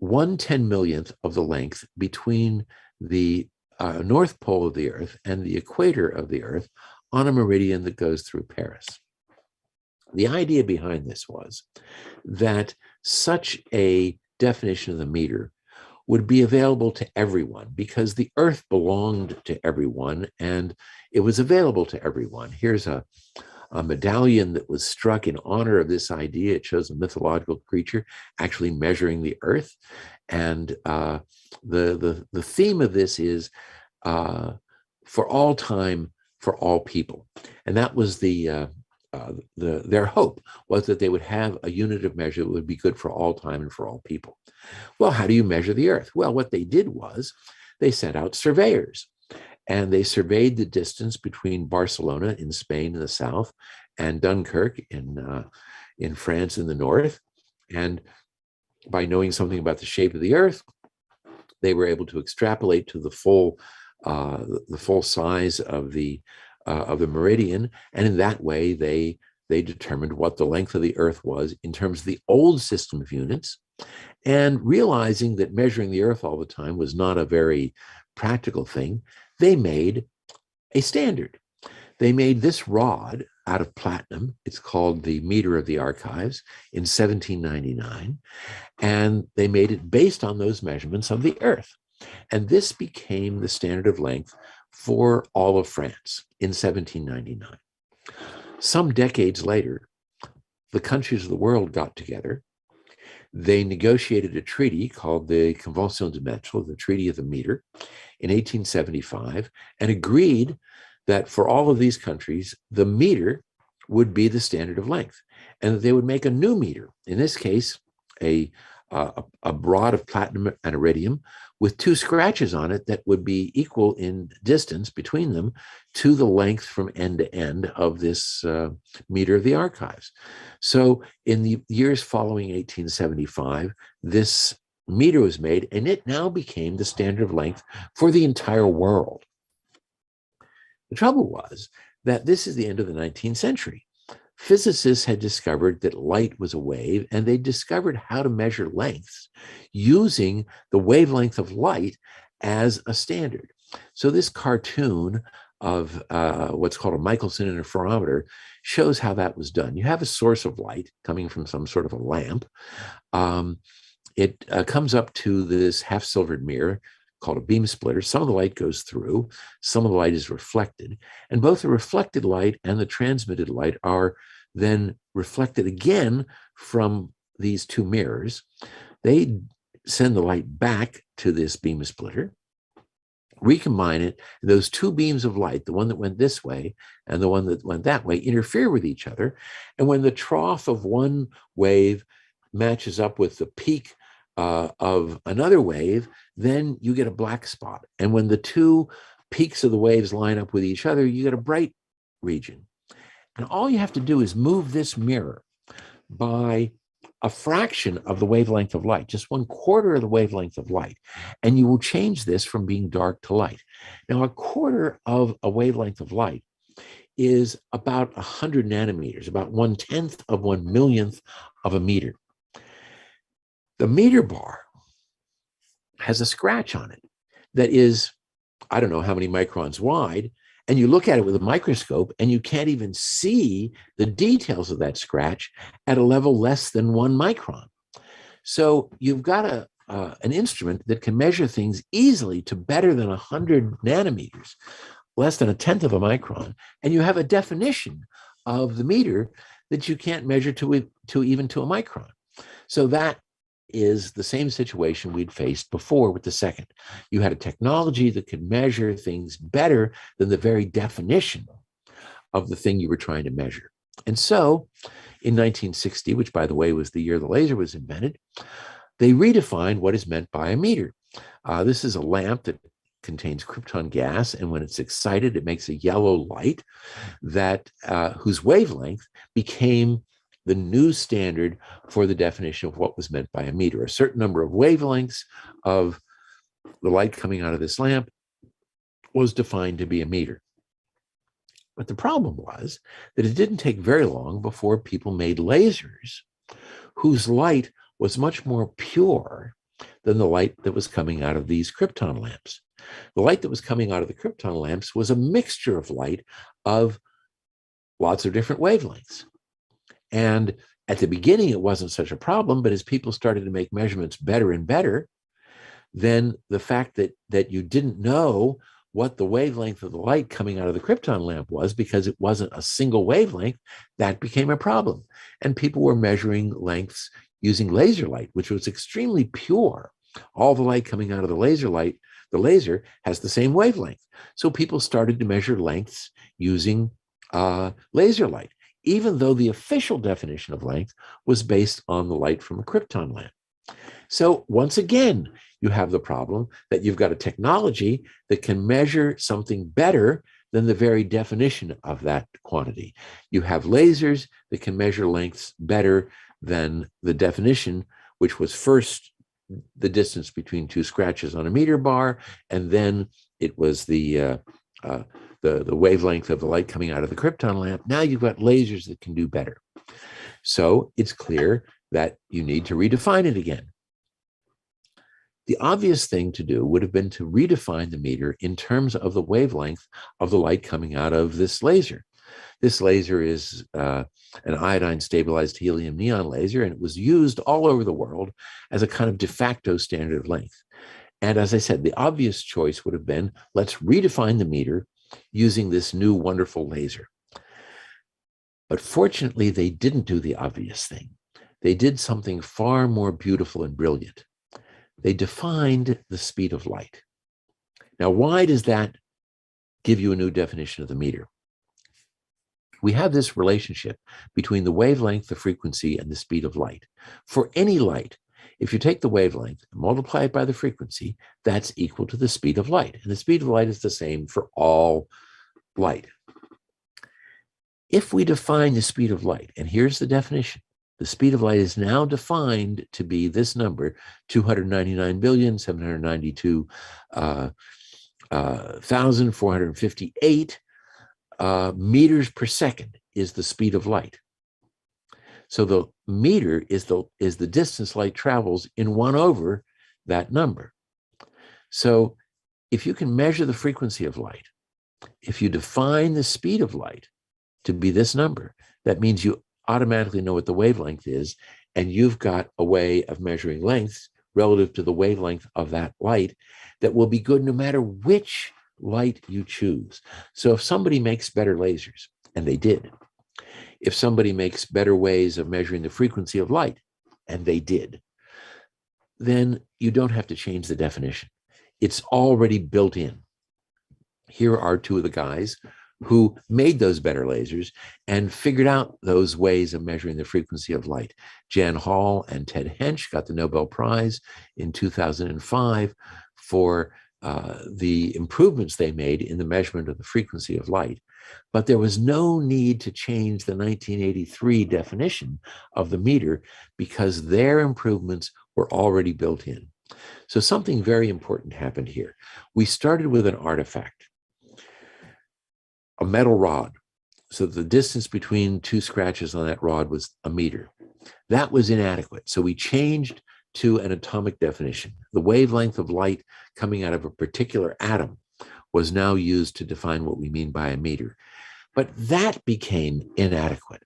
1/10,000,000th of the length between the North Pole of the Earth and the equator of the Earth on a meridian that goes through Paris. The idea behind this was that such a definition of the meter would be available to everyone because the Earth belonged to everyone and it was available to everyone. Here's a medallion that was struck in honor of this idea. It shows a mythological creature actually measuring the Earth. And the theme of this is for all time, for all people. And that was their hope, was that they would have a unit of measure that would be good for all time and for all people. Well, how do you measure the Earth? Well, what they did was they sent out surveyors, and they surveyed the distance between Barcelona in Spain in the south and Dunkirk in France in the north. And by knowing something about the shape of the Earth, they were able to extrapolate to the full size of the meridian, and in that way they determined what the length of the Earth was in terms of the old system of units. And realizing that measuring the Earth all the time was not a very practical thing, they made a standard. They made this rod out of platinum. It's called the Meter of the Archives in 1799. And they made it based on those measurements of the Earth. And this became the standard of length for all of France in 1799. Some decades later, the countries of the world got together. They negotiated a treaty called the Convention de Mètre, the Treaty of the Meter, in 1875, and agreed that for all of these countries, the meter would be the standard of length, and that they would make a new meter, in this case, a rod of platinum and iridium with two scratches on it that would be equal in distance between them to the length from end to end of this Meter of the Archives. So in the years following 1875, this meter was made, and it now became the standard of length for the entire world. The trouble was that this is the end of the 19th century. Physicists had discovered that light was a wave, and they discovered how to measure lengths using the wavelength of light as a standard. So this cartoon of what's called a Michelson interferometer shows how that was done. You have a source of light coming from some sort of a lamp. It comes up to this half-silvered mirror called a beam splitter. Some of the light goes through, some of the light is reflected, and both the reflected light and the transmitted light are then reflected again from these two mirrors. They send the light back to this beam splitter, recombine it, and those two beams of light, the one that went this way and the one that went that way, interfere with each other. And when the trough of one wave matches up with the peak of another wave, then you get a black spot. And when the two peaks of the waves line up with each other, you get a bright region. And all you have to do is move this mirror by a fraction of the wavelength of light, just 1/4 of the wavelength of light, and you will change this from being dark to light. Now, 1/4 of a wavelength of light is about 100 nanometers, about 1/10 of 1/1,000,000th of a meter. The meter bar has a scratch on it that is, I don't know how many microns wide, and you look at it with a microscope and you can't even see the details of that scratch at a level less than 1 micron. So you've got an instrument that can measure things easily to better than 100 nanometers, less than 1/10 of a micron, and you have a definition of the meter that you can't measure to even to a micron. So that is the same situation we'd faced before with the second. You had a technology that could measure things better than the very definition of the thing you were trying to measure. And so in 1960, which by the way was the year the laser was invented, they redefined what is meant by a meter. This is a lamp that contains krypton gas, and when it's excited, it makes a yellow light that whose wavelength became the new standard for the definition of what was meant by a meter. A certain number of wavelengths of the light coming out of this lamp was defined to be a meter. But the problem was that it didn't take very long before people made lasers whose light was much more pure than the light that was coming out of these krypton lamps. The light that was coming out of the krypton lamps was a mixture of light of lots of different wavelengths. And at the beginning, it wasn't such a problem, but as people started to make measurements better and better, then the fact that you didn't know what the wavelength of the light coming out of the krypton lamp was because it wasn't a single wavelength, that became a problem. And people were measuring lengths using laser light, which was extremely pure. All the light coming out of the laser has the same wavelength. So people started to measure lengths using laser light, even though the official definition of length was based on the light from a krypton lamp. So once again, you have the problem that you've got a technology that can measure something better than the very definition of that quantity. You have lasers that can measure lengths better than the definition, which was first the distance between two scratches on a meter bar, and then it was the wavelength of the light coming out of the krypton lamp. Now you've got lasers that can do better. So it's clear that you need to redefine it again. The obvious thing to do would have been to redefine the meter in terms of the wavelength of the light coming out of this laser. This laser is an iodine stabilized helium neon laser, and it was used all over the world as a kind of de facto standard of length. And as I said, the obvious choice would have been, let's redefine the meter using this new wonderful laser. But fortunately, they didn't do the obvious thing. They did something far more beautiful and brilliant. They defined the speed of light. Now, why does that give you a new definition of the meter? We have this relationship between the wavelength, the frequency, and the speed of light. For any light, if you take the wavelength and multiply it by the frequency, that's equal to the speed of light. And the speed of light is the same for all light. If we define the speed of light, and here's the definition, the speed of light is now defined to be this number, 299,792,458 meters per second is the speed of light. So the meter is the distance light travels in 1/over that number. So if you can measure the frequency of light, if you define the speed of light to be this number, that means you automatically know what the wavelength is, and you've got a way of measuring lengths relative to the wavelength of that light that will be good no matter which light you choose. So if somebody makes better lasers, and they did, if somebody makes better ways of measuring the frequency of light, and they did, then you don't have to change the definition. It's already built in. Here are two of the guys who made those better lasers and figured out those ways of measuring the frequency of light. Jan Hall and Ted Hench got the Nobel Prize in 2005 for the improvements they made in the measurement of the frequency of light, but there was no need to change the 1983 definition of the meter because their improvements were already built in. So something very important happened here. We started with an artifact, a metal rod. So the distance between two scratches on that rod was a meter. That was inadequate. So we changed to an atomic definition. The wavelength of light coming out of a particular atom was now used to define what we mean by a meter. But that became inadequate.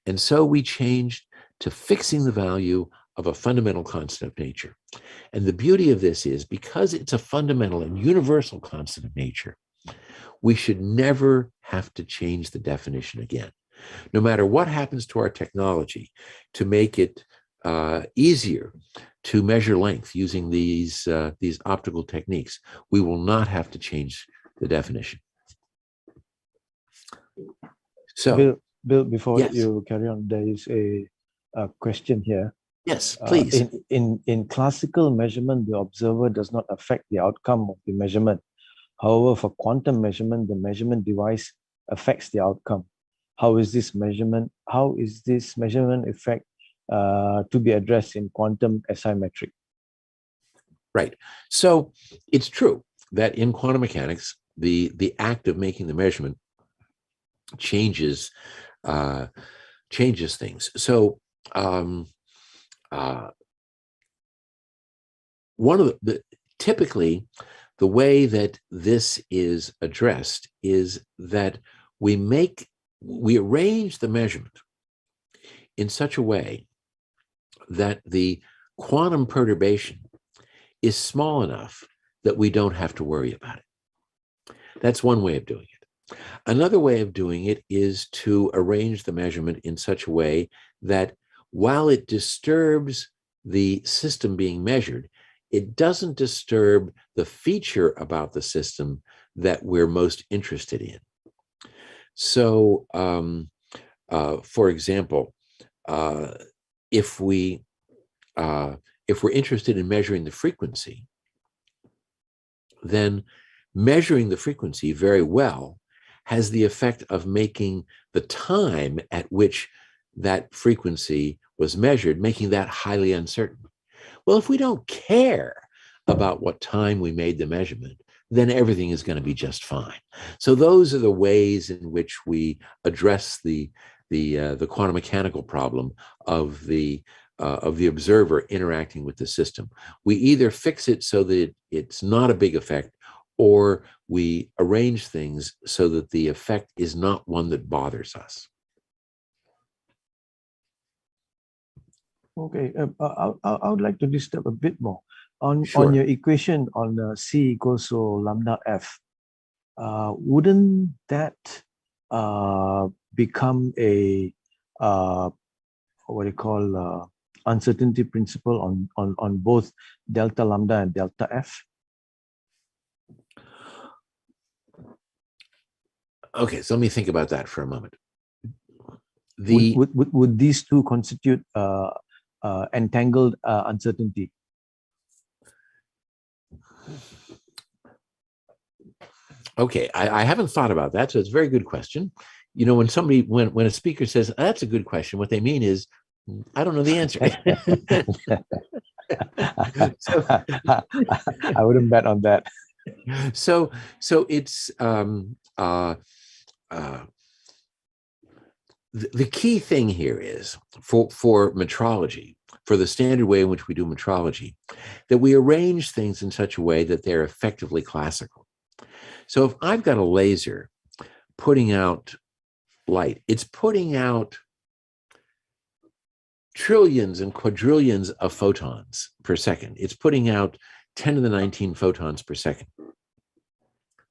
And so we changed to fixing the value of a fundamental constant of nature. And the beauty of this is because it's a fundamental and universal constant of nature, we should never have to change the definition again. No matter what happens to our technology to make it easier to measure length using these optical techniques, we will not have to change the definition. So, Bill, before yes. you carry on, there is a question here. Yes, please. In classical measurement, the observer does not affect the outcome of the measurement. However, for quantum measurement, the measurement device affects the outcome. How is this measurement effect to be addressed in quantum SI metric? Right. So it's true that in quantum mechanics, the act of making the measurement changes things. So one of typically the way that this is addressed is that we arrange the measurement in such a way that the quantum perturbation is small enough that we don't have to worry about it. That's one way of doing it. Another way of doing it is to arrange the measurement in such a way that while it disturbs the system being measured, it doesn't disturb the feature about the system that we're most interested in. So, for example, if we're interested in measuring the frequency, then measuring the frequency very well has the effect of making the time at which that frequency was measured, making that highly uncertain. Well, if we don't care about what time we made the measurement, then everything is going to be just fine. So those are the ways in which we address the quantum mechanical problem of the observer interacting with the system. We either fix it so that it's not a big effect, or we arrange things so that the effect is not one that bothers us. Okay, I would like to disturb a bit more on Sure. your equation on C equals to lambda F. Wouldn't that become a what do you call uncertainty principle on both delta lambda and delta F? Okay, so let me think about that for a moment. Would these two constitute entangled uncertainty? Okay, I haven't thought about that, so it's a very good question. You know, when a speaker says, that's a good question, what they mean is, I don't know the answer. I wouldn't bet on that. So it's the key thing here is for metrology, for the standard way in which we do metrology, that we arrange things in such a way that they're effectively classical. So if I've got a laser putting out light, it's putting out trillions and quadrillions of photons per second. It's putting out 10 to the 19 photons per second.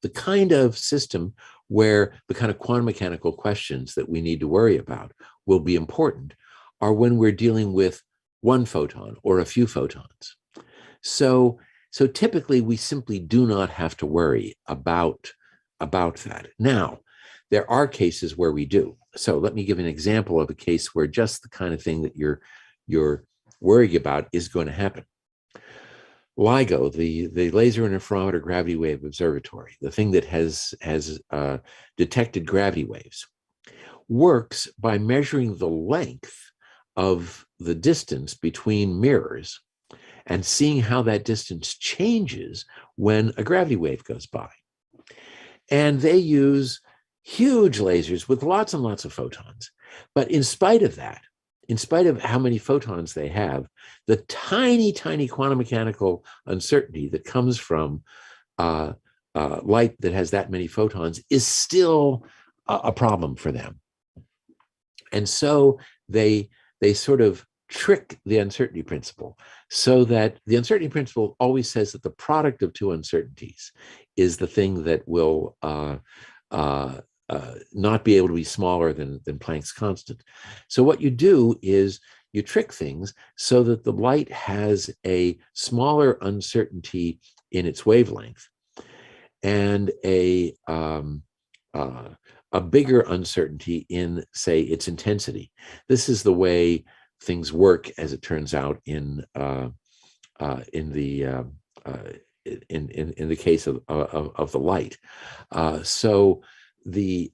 The kind of system where the kind of quantum mechanical questions that we need to worry about will be important are when we're dealing with one photon or a few photons. So typically we simply do not have to worry about that. Now, there are cases where we do. So let me give an example of a case where just the kind of thing that you're worrying about is going to happen. LIGO, the Laser Interferometer Gravity Wave Observatory, the thing that has detected gravity waves, works by measuring the length of the distance between mirrors and seeing how that distance changes when a gravity wave goes by. And they use huge lasers with lots and lots of photons. But in spite of that, in spite of how many photons they have, the tiny, tiny quantum mechanical uncertainty that comes from light that has that many photons is still a problem for them. And so they sort of trick the uncertainty principle, so that the uncertainty principle always says that the product of two uncertainties is the thing that will not be able to be smaller than Planck's constant. So what you do is you trick things so that the light has a smaller uncertainty in its wavelength and a bigger uncertainty in, say, its intensity. This is the way things work, as it turns out, in the case of the light. So it'd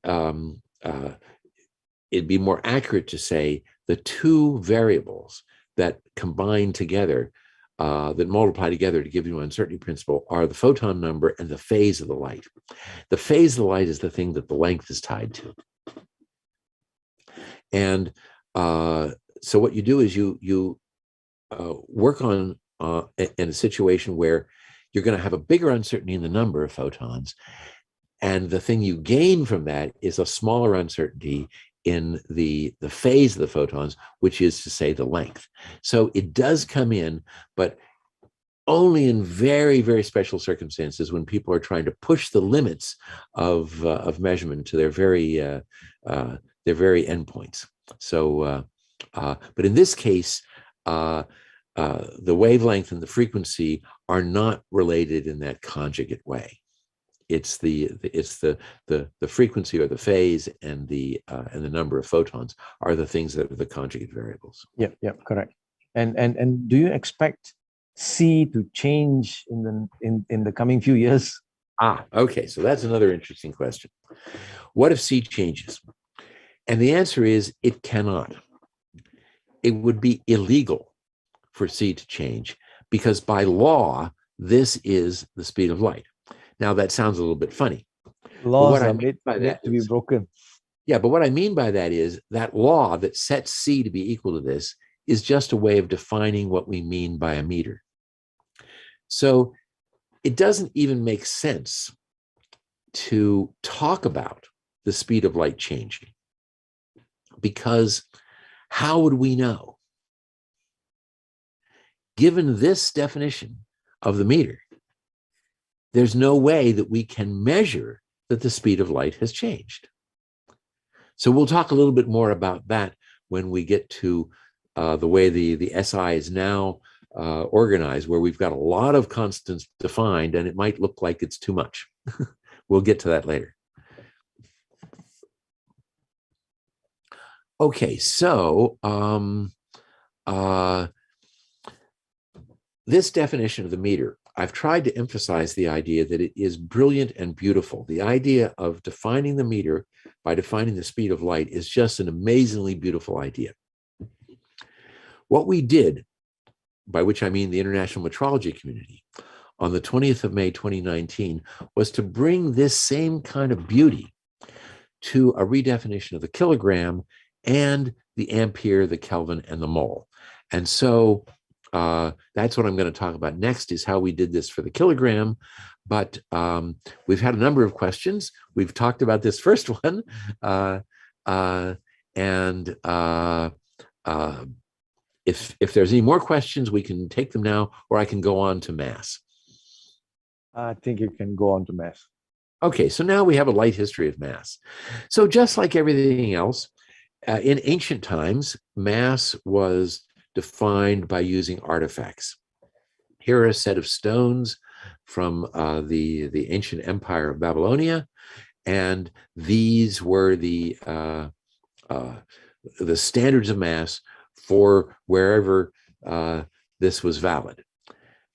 be more accurate to say the two variables that combine together, that multiply together to give you an uncertainty principle, are the photon number and the phase of the light. The phase of the light is the thing that the length is tied to. And so what you do is you work on in a situation where you're going to have a bigger uncertainty in the number of photons, and the thing you gain from that is a smaller uncertainty in the phase of the photons, which is to say the length. So it does come in, but only in very, very special circumstances, when people are trying to push the limits of measurement to their very endpoints. So, but in this case, the wavelength and the frequency are not related in that conjugate way. It's the frequency or the phase and the number of photons are the things that are the conjugate variables. Yeah, correct. And do you expect C to change in the coming few years? Okay, so that's another interesting question. What if C changes? And the answer is it cannot. It would be illegal for C to change, because by law, this is the speed of light. Now, that sounds a little bit funny. Laws are made to be broken. Yeah, but what I mean by that is that law that sets C to be equal to this is just a way of defining what we mean by a meter. So it doesn't even make sense to talk about the speed of light changing, because how would we know? Given this definition of the meter, there's no way that we can measure that the speed of light has changed. So we'll talk a little bit more about that when we get to the way the SI is now organized, where we've got a lot of constants defined, and it might look like it's too much. We'll get to that later. Okay, so this definition of the meter, I've tried to emphasize the idea that it is brilliant and beautiful. The idea of defining the meter by defining the speed of light is just an amazingly beautiful idea. What we did, by which I mean the international metrology community, on the 20th of May, 2019, was to bring this same kind of beauty to a redefinition of the kilogram and the ampere, the Kelvin, and the mole. And so that's what I'm going to talk about next, is how we did this for the kilogram. But we've had a number of questions. We've talked about this first one. If there's any more questions, we can take them now, or I can go on to mass. I think you can go on to mass. Okay, so now we have a light history of mass. So just like everything else, in ancient times, mass was defined by using artifacts. Here are a set of stones from the ancient empire of Babylonia, and these were the standards of mass for wherever this was valid.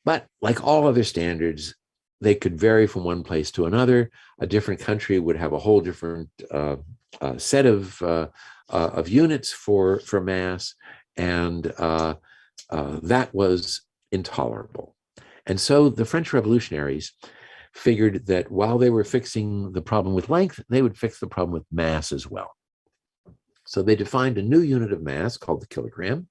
But like all other standards, they could vary from one place to another. A different country would have a whole different set of units for mass, and that was intolerable. And so the French revolutionaries figured that while they were fixing the problem with length, they would fix the problem with mass as well. So they defined a new unit of mass called the kilogram,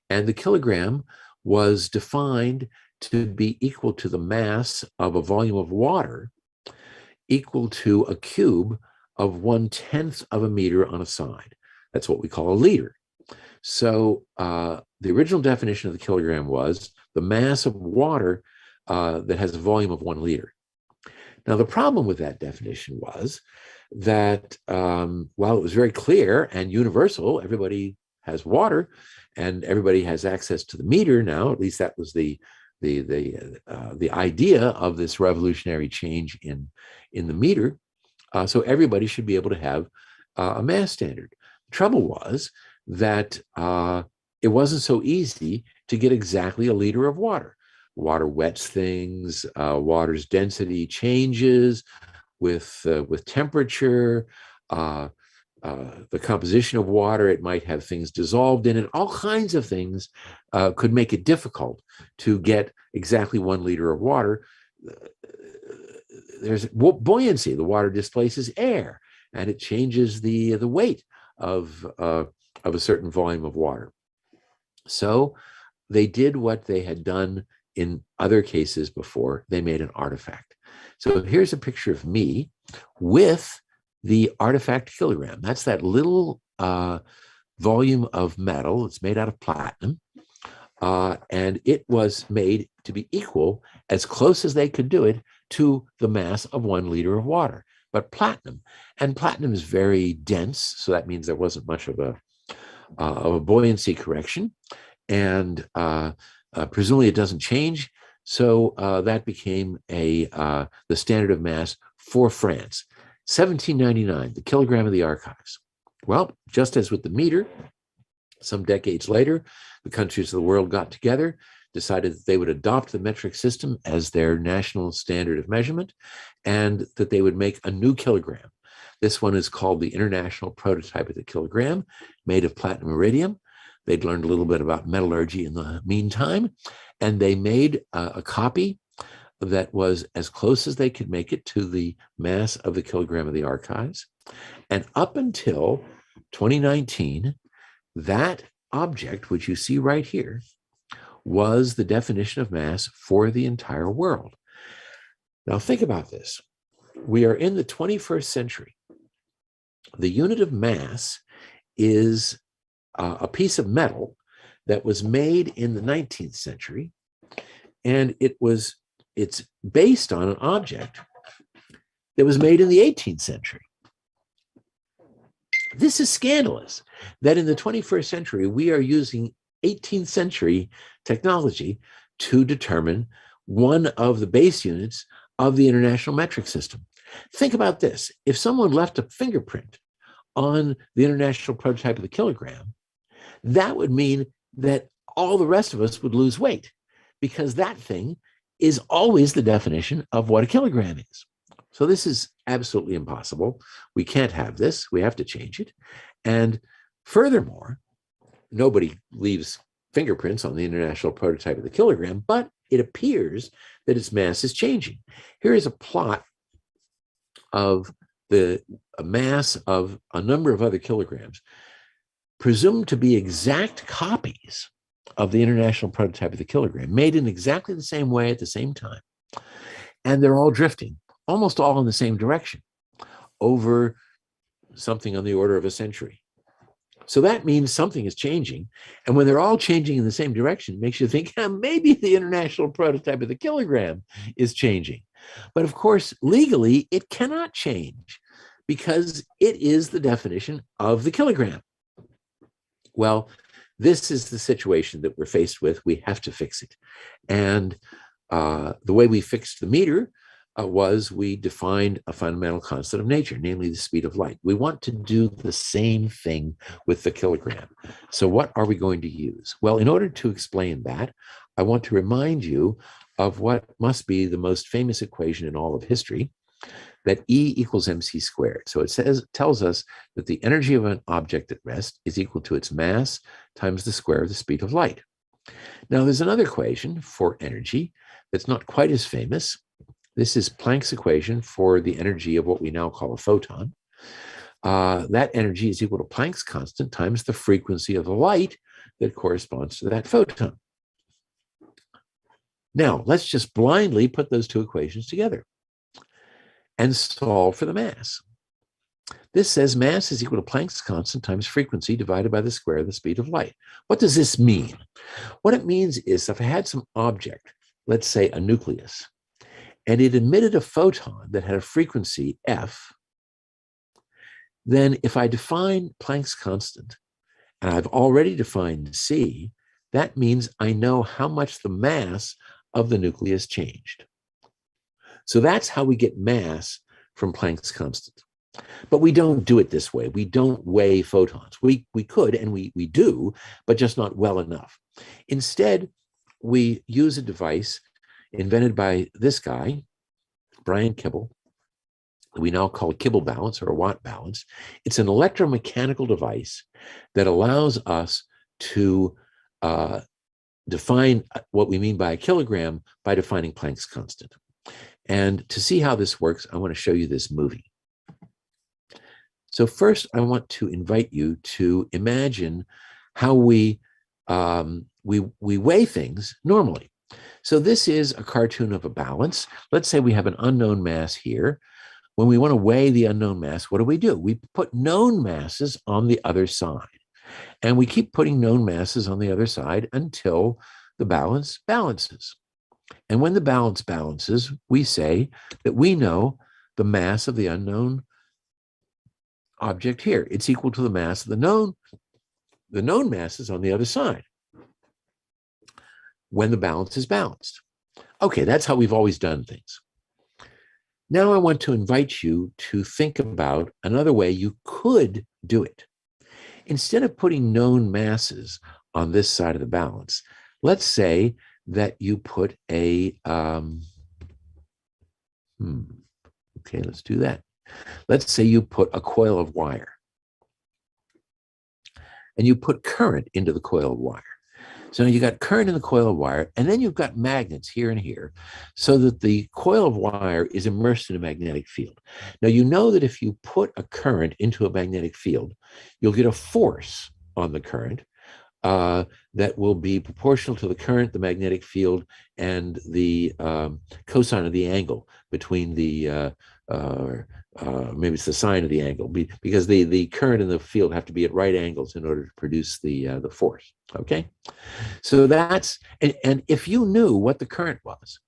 and the kilogram was defined to be equal to the mass of a volume of water equal to a cube of 1/10 of a meter on a side. That's what we call a liter. So the original definition of the kilogram was the mass of water that has a volume of 1 liter. Now, the problem with that definition was that while it was very clear and universal, everybody has water and everybody has access to the meter now, at least that was the idea of this revolutionary change in the meter. So everybody should be able to have a mass standard. The trouble was that it wasn't so easy to get exactly a liter of water. Water wets things, water's density changes with temperature, the composition of water, it might have things dissolved in it, all kinds of things could make it difficult to get exactly 1 liter of water. There's buoyancy, the water displaces air, and it changes the weight of a certain volume of water. So they did what they had done in other cases before. They made an artifact. So here's a picture of me with the artifact kilogram. That's that little volume of metal. It's made out of platinum. And it was made to be equal, as close as they could do it, to the mass of 1 liter of water. But platinum, and platinum is very dense, so that means there wasn't much of a buoyancy correction. And presumably it doesn't change. So that became the standard of mass for France. 1799, the kilogram of the archives. Well, just as with the meter, some decades later, the countries of the world got together, decided that they would adopt the metric system as their national standard of measurement, and that they would make a new kilogram. This one is called the International Prototype of the Kilogram, made of platinum iridium. They'd learned a little bit about metallurgy in the meantime, and they made a copy that was as close as they could make it to the mass of the kilogram of the archives. And up until 2019, that object, which you see right here, was the definition of mass for the entire world. Now think about this. We are in the 21st century. The unit of mass is a piece of metal that was made in the 19th century, and it's based on an object that was made in the 18th century. This is scandalous that in the 21st century, we are using 18th century technology to determine one of the base units of the international metric system. Think about this. If someone left a fingerprint on the international prototype of the kilogram, that would mean that all the rest of us would lose weight, because that thing is always the definition of what a kilogram is. So this is absolutely impossible. We can't have this. We have to change it. And furthermore, nobody leaves fingerprints on the international prototype of the kilogram, but it appears that its mass is changing. Here is a plot of the mass of a number of other kilograms, presumed to be exact copies of the international prototype of the kilogram, made in exactly the same way at the same time. And they're all drifting, almost all in the same direction, over something on the order of a century. So that means something is changing. And when they're all changing in the same direction, it makes you think, maybe the international prototype of the kilogram is changing. But of course, legally, it cannot change because it is the definition of the kilogram. Well, this is the situation that we're faced with. We have to fix it. And the way we fixed the meter was we defined a fundamental constant of nature, namely the speed of light. We want to do the same thing with the kilogram. So what are we going to use? Well, in order to explain that, I want to remind you of what must be the most famous equation in all of history, that E equals mc squared. So it tells us that the energy of an object at rest is equal to its mass times the square of the speed of light. Now, there's another equation for energy that's not quite as famous. This is Planck's equation for the energy of what we now call a photon. That energy is equal to Planck's constant times the frequency of the light that corresponds to that photon. Now, let's just blindly put those two equations together and solve for the mass. This says mass is equal to Planck's constant times frequency divided by the square of the speed of light. What does this mean? What it means is if I had some object, let's say a nucleus, and it emitted a photon that had a frequency f, then if I define Planck's constant, and I've already defined c, that means I know how much the mass of the nucleus changed. So that's how we get mass from Planck's constant. But we don't do it this way. We don't weigh photons. We could, and we do, but just not well enough. Instead, we use a device invented by this guy, Brian Kibble, we now call a Kibble balance or a Watt balance. It's an electromechanical device that allows us to define what we mean by a kilogram by defining Planck's constant. And to see how this works, I want to show you this movie. So first, I want to invite you to imagine how we weigh things normally. So this is a cartoon of a balance. Let's say we have an unknown mass here. When we want to weigh the unknown mass, what do? We put known masses on the other side. And we keep putting known masses on the other side until the balance balances. And when the balance balances, we say that we know the mass of the unknown object here. It's equal to the mass of the known masses on the other side when the balance is balanced. Okay, that's how we've always done things. Now I want to invite you to think about another way you could do it. Instead of putting known masses on this side of the balance, let's say that you put a, okay, let's do that. Let's say you put a coil of wire and you put current into the coil of wire. So you got current in the coil of wire, and then you've got magnets here and here, so that the coil of wire is immersed in a magnetic field. Now, you know that if you put a current into a magnetic field, you'll get a force on the current that will be proportional to the current, the magnetic field, and the cosine of the angle between the maybe it's the sine of the angle, because the current and the field have to be at right angles in order to produce the force. Okay, so that's and if you knew what the current was,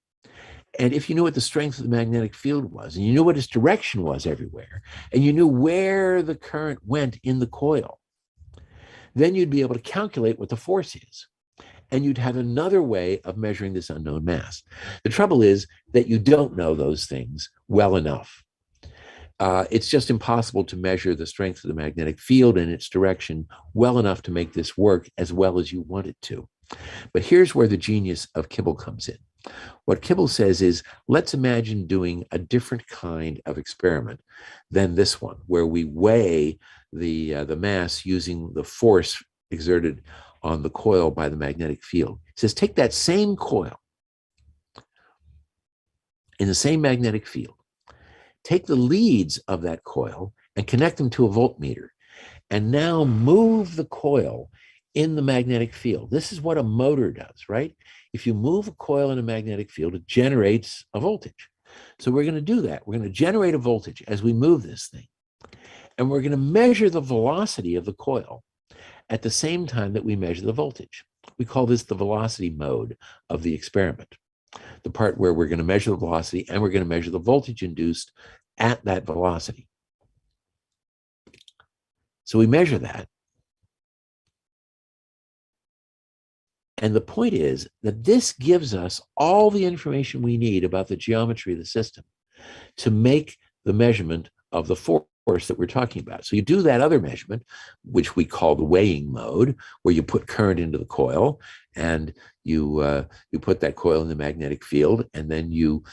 and if you knew what the strength of the magnetic field was, and you knew what its direction was everywhere, and you knew where the current went in the coil, then you'd be able to calculate what the force is. And you'd have another way of measuring this unknown mass. The trouble is that you don't know those things well enough. It's just impossible to measure the strength of the magnetic field and its direction well enough to make this work as well as you want it to. But here's where the genius of Kibble comes in. What Kibble says is, let's imagine doing a different kind of experiment than this one, where we weigh the mass using the force exerted on the coil by the magnetic field. It says, take that same coil in the same magnetic field, take the leads of that coil and connect them to a voltmeter, and now move the coil in the magnetic field. This is what a motor does, right? If you move a coil in a magnetic field, it generates a voltage. So we're going to do that. We're going to generate a voltage as we move this thing. And we're going to measure the velocity of the coil at the same time that we measure the voltage. We call this the velocity mode of the experiment. The part where we're going to measure the velocity and we're going to measure the voltage induced at that velocity. So we measure that. And the point is that this gives us all the information we need about the geometry of the system to make the measurement of the force force that we're talking about. So you do that other measurement, which we call the weighing mode, where you put current into the coil and you put that coil in the magnetic field, and then you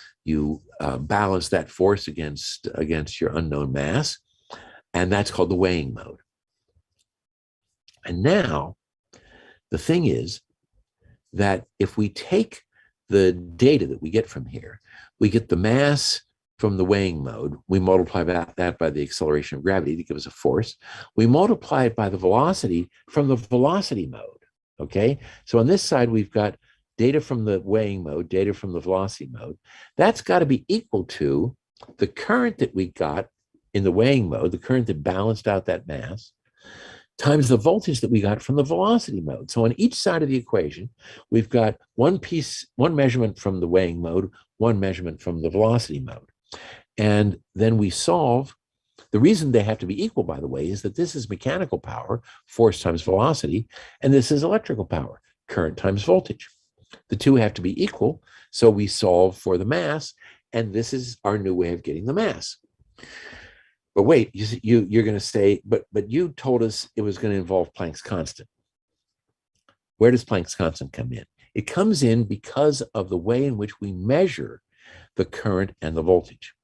balance that force against your unknown mass, and that's called the weighing mode. And now the thing is that if we take the data that we get from here, we get the mass from the weighing mode, we multiply that by the acceleration of gravity to give us a force. We multiply it by the velocity from the velocity mode, okay? So on this side, we've got data from the weighing mode, data from the velocity mode. That's got to be equal to the current that we got in the weighing mode, the current that balanced out that mass, times the voltage that we got from the velocity mode. So on each side of the equation, we've got one measurement from the weighing mode, one measurement from the velocity mode. And then we solve. The reason they have to be equal, by the way, is that this is mechanical power, force times velocity, and this is electrical power, current times voltage. The two have to be equal, so we solve for the mass, and this is our new way of getting the mass. But wait, you're going to say, but you told us it was going to involve Planck's constant. Where does Planck's constant come in? It comes in because of the way in which we measure the current and the voltage.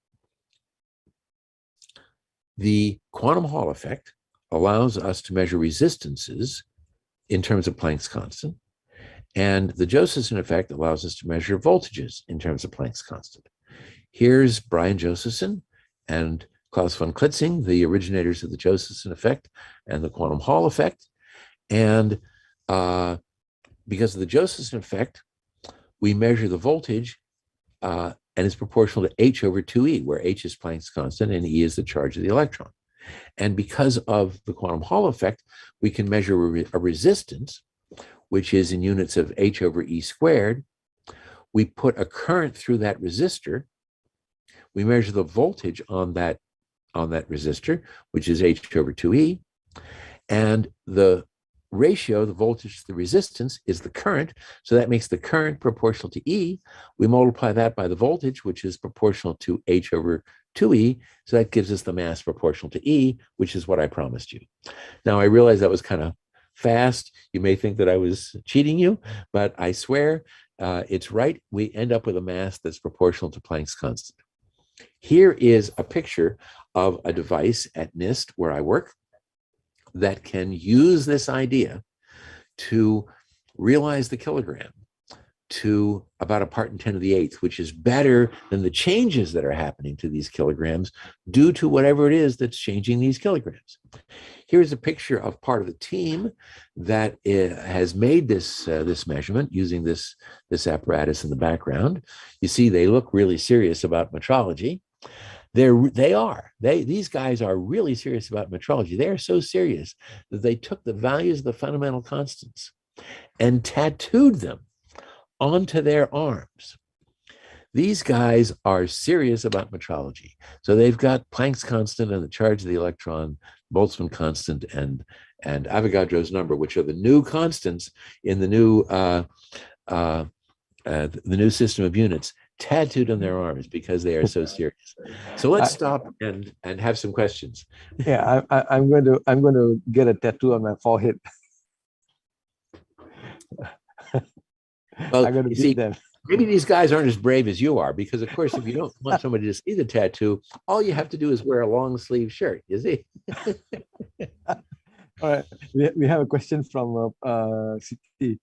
The quantum Hall effect allows us to measure resistances in terms of Planck's constant, and the Josephson effect allows us to measure voltages in terms of Planck's constant. Here's Brian Josephson and Klaus von Klitzing, the originators of the Josephson effect and the quantum Hall effect. And because of the Josephson effect, we measure the voltage and it's proportional to h over 2e, where h is Planck's constant and e is the charge of the electron. And because of the quantum Hall effect, we can measure a resistance, which is in units of h over e squared. We put a current through that resistor. We measure the voltage on that resistor, which is h over 2e. And the ratio, the voltage to the resistance, is the current. So that makes the current proportional to E. We multiply that by the voltage, which is proportional to h over 2e. So that gives us the mass proportional to E, which is what I promised you. Now, I realize that was kind of fast. You may think that I was cheating you, but I swear it's right. We end up with a mass that's proportional to Planck's constant. Here is a picture of a device at NIST where I work that can use this idea to realize the kilogram to about a part in 10 to the eighth, which is better than the changes that are happening to these kilograms due to whatever it is that's changing these kilograms. Here's a picture of part of the team that has made this measurement using this apparatus in the background. You see, they look really serious about metrology. These guys are really serious about metrology. They are so serious that they took the values of the fundamental constants and tattooed them onto their arms. These guys are serious about metrology. So they've got Planck's constant and the charge of the electron, Boltzmann constant, and Avogadro's number, which are the new constants in the new system of units, tattooed on their arms because they are so serious. So let's stop and have some questions. Yeah, I'm going to get a tattoo on my forehead. Well, I'm going to beat them. Maybe these guys aren't as brave as you are, because of course, if you don't want somebody to see the tattoo, all you have to do is wear a long sleeve shirt, you see? All right, we have a question from Siti.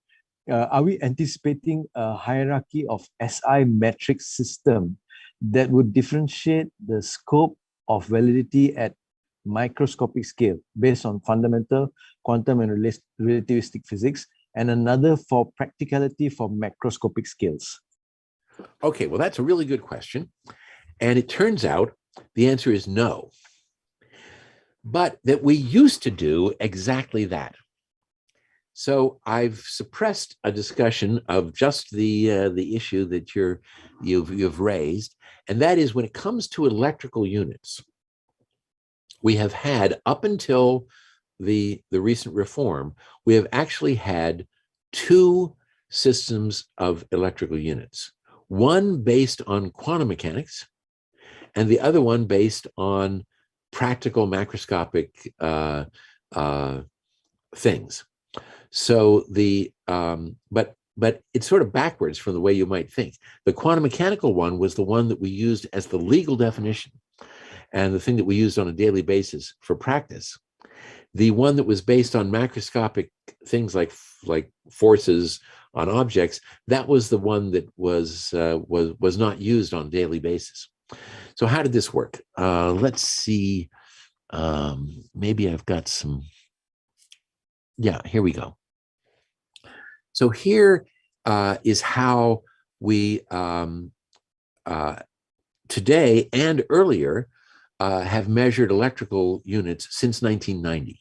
Are we anticipating a hierarchy of SI matrix system that would differentiate the scope of validity at microscopic scale based on fundamental quantum and relativistic physics, and another for practicality for macroscopic scales? Okay, well, that's a really good question. And it turns out the answer is no. But that we used to do exactly that. So I've suppressed a discussion of just the issue that you've raised, and that is when it comes to electrical units, we have had, up until the recent reform, we have actually had two systems of electrical units, one based on quantum mechanics and the other one based on practical macroscopic things. So but it's sort of backwards from the way you might think. The quantum mechanical one was the one that we used as the legal definition and the thing that we used on a daily basis for practice. The one that was based on macroscopic things like forces on objects, that was the one that was not used on a daily basis. So how did this work? Let's see. Maybe I've got some. Yeah, here we go. So here is how we today and earlier have measured electrical units since 1990.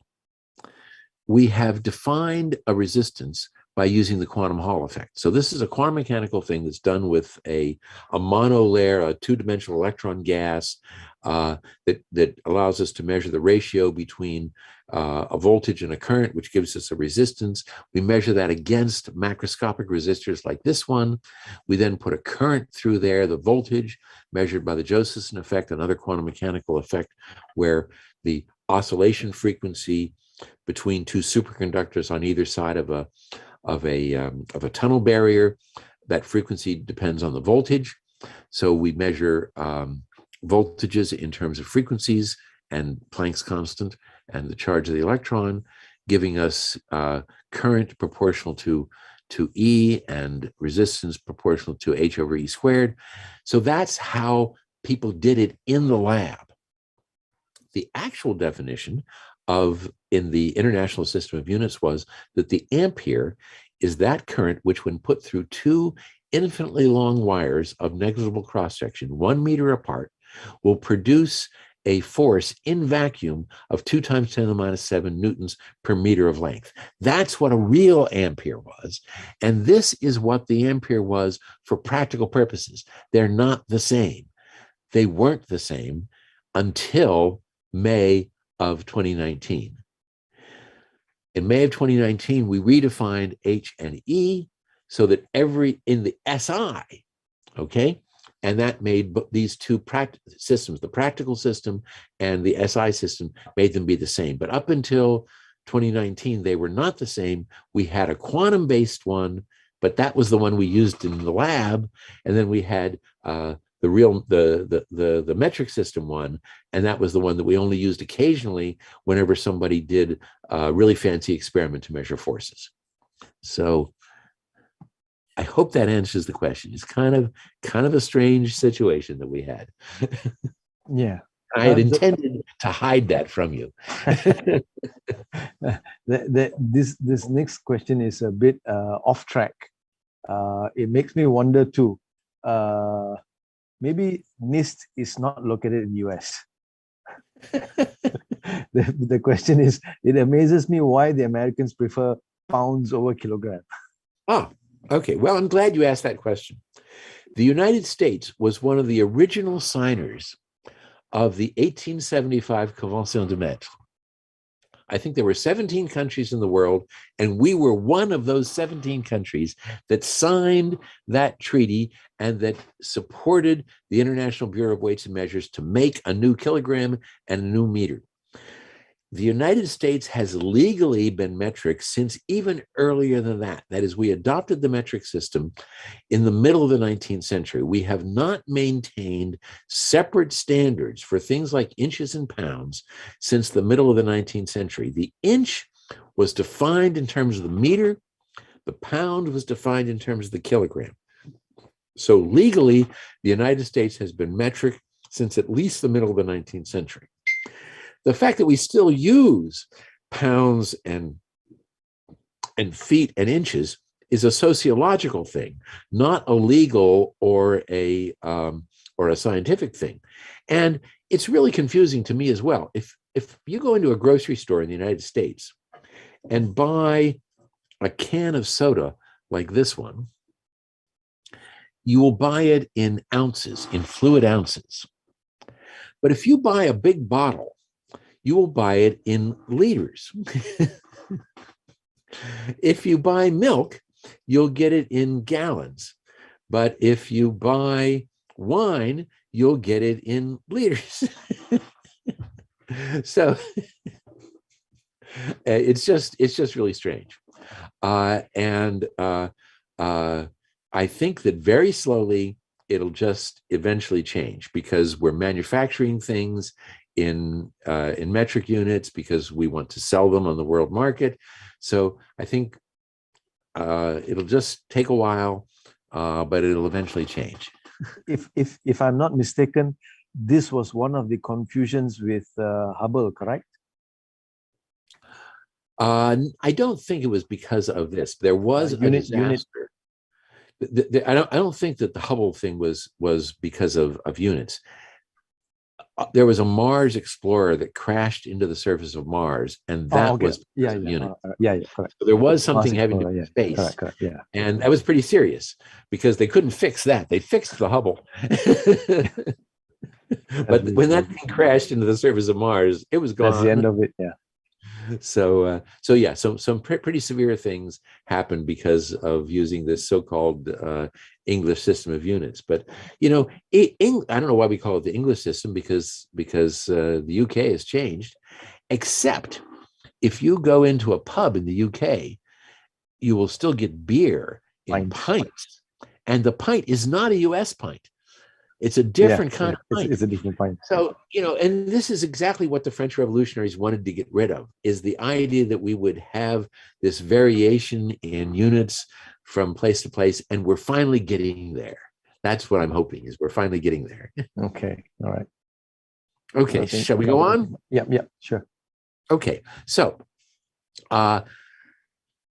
We have defined a resistance by using the quantum Hall effect. So this is a quantum mechanical thing that's done with a monolayer, a two-dimensional electron gas that allows us to measure the ratio between a voltage and a current, which gives us a resistance. We measure that against macroscopic resistors like this one. We then put a current through there, the voltage measured by the Josephson effect, another quantum mechanical effect where the oscillation frequency between two superconductors on either side of a tunnel barrier, that frequency depends on the voltage. So we measure voltages in terms of frequencies and Planck's constant and the charge of the electron, giving us current proportional to E and resistance proportional to H over E squared. So that's how people did it in the lab. The actual definition in the International System of Units was that the ampere is that current which, when put through two infinitely long wires of negligible cross-section, 1 meter apart, will produce a force in vacuum of 2 × 10⁻⁷ newtons per meter of length. That's what a real ampere was. And this is what the ampere was for practical purposes. They're not the same. They weren't the same until May of 2019. In May of 2019, we redefined H and E so that in the SI, okay, and that made these two systems, the practical system and the SI system, made them be the same. But up until 2019, they were not the same. We had a quantum-based one, but that was the one we used in the lab, and then we had the metric system one, and that was the one that we only used occasionally whenever somebody did a really fancy experiment to measure forces. So I hope that answers the question. It's kind of a strange situation that we had. Yeah. I had intended to hide that from you. This next question is a bit off track. It makes me wonder too. Maybe NIST is not located in US. The question is, it amazes me why the Americans prefer pounds over kilogram. Oh, okay. Well, I'm glad you asked that question. The United States was one of the original signers of the 1875 Convention de Mètres. I think there were 17 countries in the world, and we were one of those 17 countries that signed that treaty and that supported the International Bureau of Weights and Measures to make a new kilogram and a new meter. The United States has legally been metric since even earlier than that. That is, we adopted the metric system in the middle of the 19th century. We have not maintained separate standards for things like inches and pounds since the middle of the 19th century. The inch was defined in terms of the meter. The pound was defined in terms of the kilogram. So legally, the United States has been metric since at least the middle of the 19th century. The fact that we still use pounds and feet and inches is a sociological thing, not a legal or a scientific thing. And it's really confusing to me as well. If you go into a grocery store in the United States and buy a can of soda like this one, you will buy it in ounces, in fluid ounces. But if you buy a big bottle, you will buy it in liters. If you buy milk, you'll get it in gallons. But if you buy wine, you'll get it in liters. So it's just really strange. And I think that very slowly it'll just eventually change, because we're manufacturing things in metric units because we want to sell them on the world market. So I think it'll just take a while, but it'll eventually change. If I'm not mistaken, this was one of the confusions with Hubble, correct? I don't think it was because of this. There was a disaster. I don't think that the Hubble thing was because of units. There was a Mars explorer that crashed into the surface of Mars, and that was units. Correct. So there was something having to do with space, correct, and that was pretty serious because they couldn't fix that. They fixed the Hubble, but when that thing crashed into the surface of Mars, it was gone. That's the end of it. Yeah. So some pretty severe things happened because of using this so-called English system of units. But I don't know why we call it the English system, because the UK has changed. Except if you go into a pub in the UK, you will still get beer in pints, and the pint is not a US pint. It's a different kind of pint. It's a different pint. So, and this is exactly what the French revolutionaries wanted to get rid of, is the idea that we would have this variation in units from place to place, and we're finally getting there. That's what I'm hoping, is we're finally getting there. Okay, all right. Okay, shall we go on? Yeah, sure. Okay, so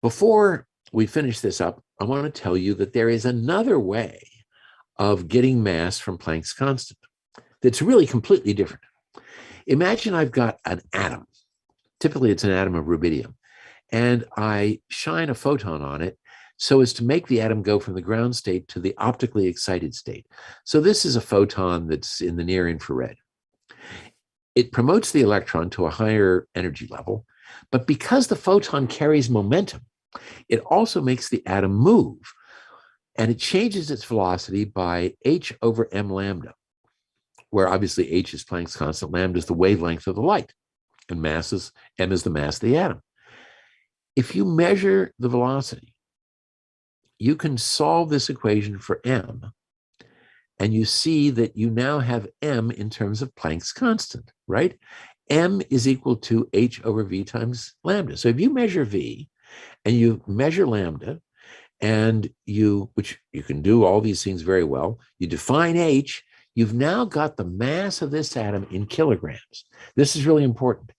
before we finish this up, I want to tell you that there is another way of getting mass from Planck's constant that's really completely different. Imagine I've got an atom. Typically, it's an atom of rubidium, and I shine a photon on it so as to make the atom go from the ground state to the optically excited state. So this is a photon that's in the near infrared. It promotes the electron to a higher energy level, but because the photon carries momentum, it also makes the atom move, and it changes its velocity by h over m lambda, where obviously h is Planck's constant, lambda is the wavelength of the light, and m is the mass of the atom. If you measure the velocity, you can solve this equation for m, and you see that you now have m in terms of Planck's constant, right? M is equal to h over v times lambda. So if you measure v and you measure lambda, and which you can do all these things very well, you define h, you've now got the mass of this atom in kilograms. This is really important.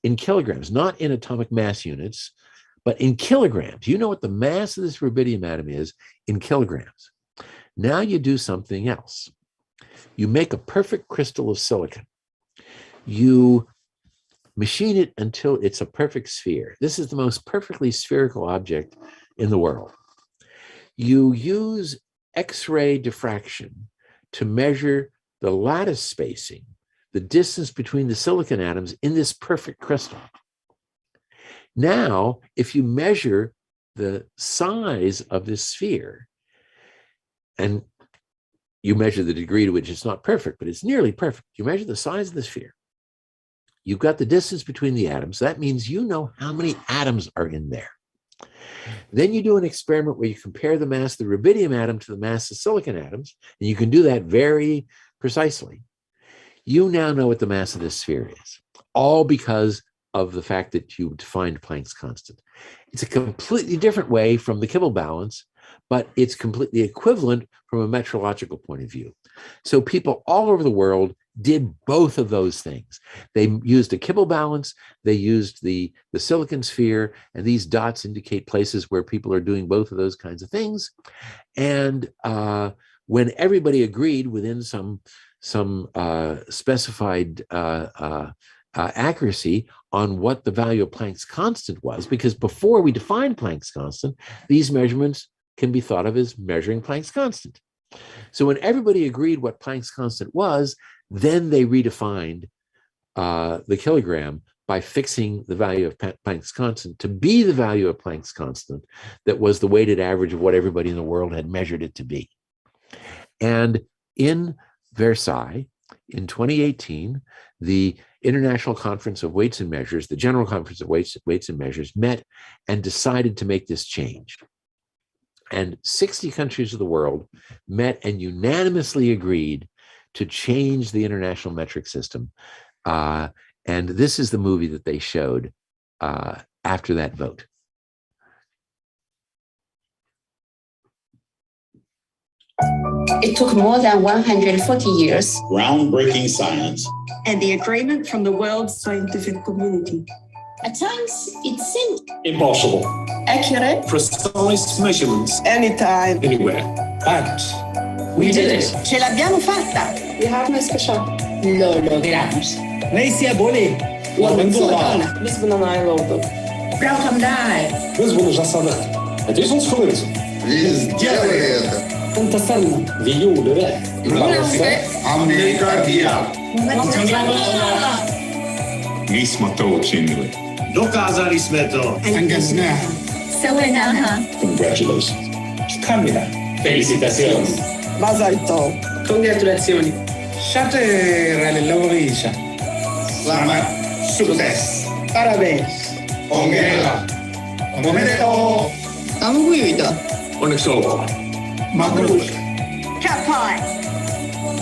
In kilograms, not in atomic mass units, but in kilograms. You know what the mass of this rubidium atom is in kilograms. Now you do something else. You make a perfect crystal of silicon. You machine it until it's a perfect sphere. This is the most perfectly spherical object in the world. You use X-ray diffraction to measure the lattice spacing, the distance between the silicon atoms in this perfect crystal. Now, if you measure the size of this sphere, and you measure the degree to which it's not perfect, but it's nearly perfect, you measure the size of the sphere, you've got the distance between the atoms. That means you know how many atoms are in there. Then you do an experiment where you compare the mass of the rubidium atom to the mass of silicon atoms, and you can do that very precisely. You now know what the mass of this sphere is, all because of the fact that you defined Planck's constant. It's a completely different way from the Kibble balance, but it's completely equivalent from a metrological point of view. So people all over the world did both of those things. They used a Kibble balance, they used the silicon sphere, and these dots indicate places where people are doing both of those kinds of things. And when everybody agreed within some specified accuracy on what the value of Planck's constant was, because before we defined Planck's constant, these measurements can be thought of as measuring Planck's constant. So when everybody agreed what Planck's constant was, then they redefined the kilogram by fixing the value of Planck's constant to be the value of Planck's constant that was the weighted average of what everybody in the world had measured it to be. And in Versailles, in 2018, the International Conference of Weights and Measures, the General Conference of Weights and Measures, met and decided to make this change. And 60 countries of the world met and unanimously agreed to change the international metric system. And this is the movie that they showed after that vote. It took more than 140 years. Groundbreaking science. And the agreement from the world scientific community. At times, it seemed impossible. Accurate. Precise measurements. Anytime. Anywhere. But we did it. Ce l'abbiamo fatta. We have no special. Lo logramos. Neyse abone. Biz buna nail olduk. Welcome die. Biz bunu жасадық. Het is ons gelukt. We сделали это. انتصرنا. Vi gjorde det. Amerika dia. Mi smo to učinili. Dokazali sme to. Angažnaha. سويناها. Congratulations. 축하합니다. Felicitaciones. Mazal tov. Congratulazioni. Shate ralleloriša. Selamat sukses. Parabéns. Ongela. Omedetou. 감사합니다. Onneksi olkoon. Mabruk. Kapai.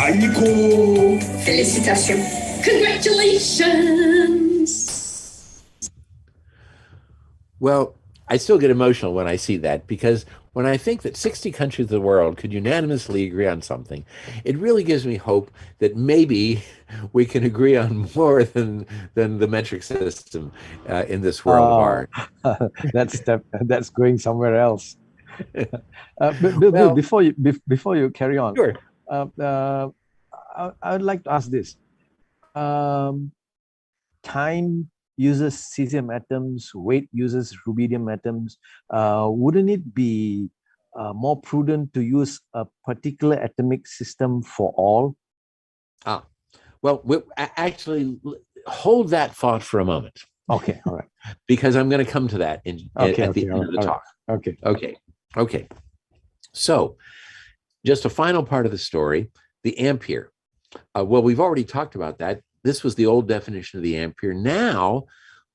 Aiko. Félicitations. Congratulations. Well, I still get emotional when I see that, because when I think that 60 countries of the world could unanimously agree on something, it really gives me hope that maybe we can agree on more than the metric system in this world of art. That's going somewhere else. Bill, before you carry on, sure. I would like to ask this. Time uses cesium atoms, weight uses rubidium atoms. Wouldn't it be more prudent to use a particular atomic system for all? Well, actually, hold that thought for a moment. Okay, all right. Because I'm going to come to that at the end of the talk. Okay. Okay. So, just a final part of the story, the ampere. Well, we've already talked about that. This was the old definition of the ampere. Now,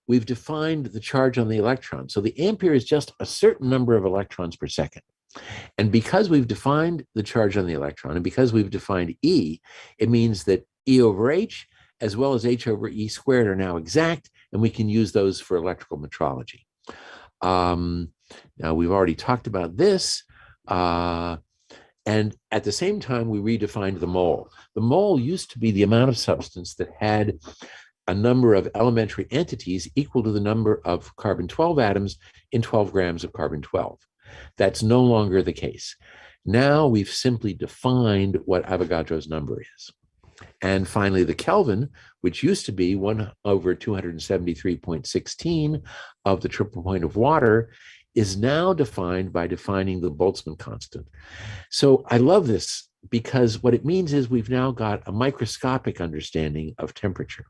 we've defined the charge on the electron. So the ampere is just a certain number of electrons per second. And because we've defined the charge on the electron, and because we've defined E, it means that E over H, as well as H over E squared, are now exact, and we can use those for electrical metrology. Now, we've already talked about this. And at the same time, we redefined the mole. The mole used to be the amount of substance that had a number of elementary entities equal to the number of carbon-12 atoms in 12 grams of carbon-12. That's no longer the case. Now we've simply defined what Avogadro's number is. And finally, the Kelvin, which used to be 1 over 273.16 of the triple point of water, is now defined by defining the Boltzmann constant. So I love this because what it means is we've now got a microscopic understanding of temperature.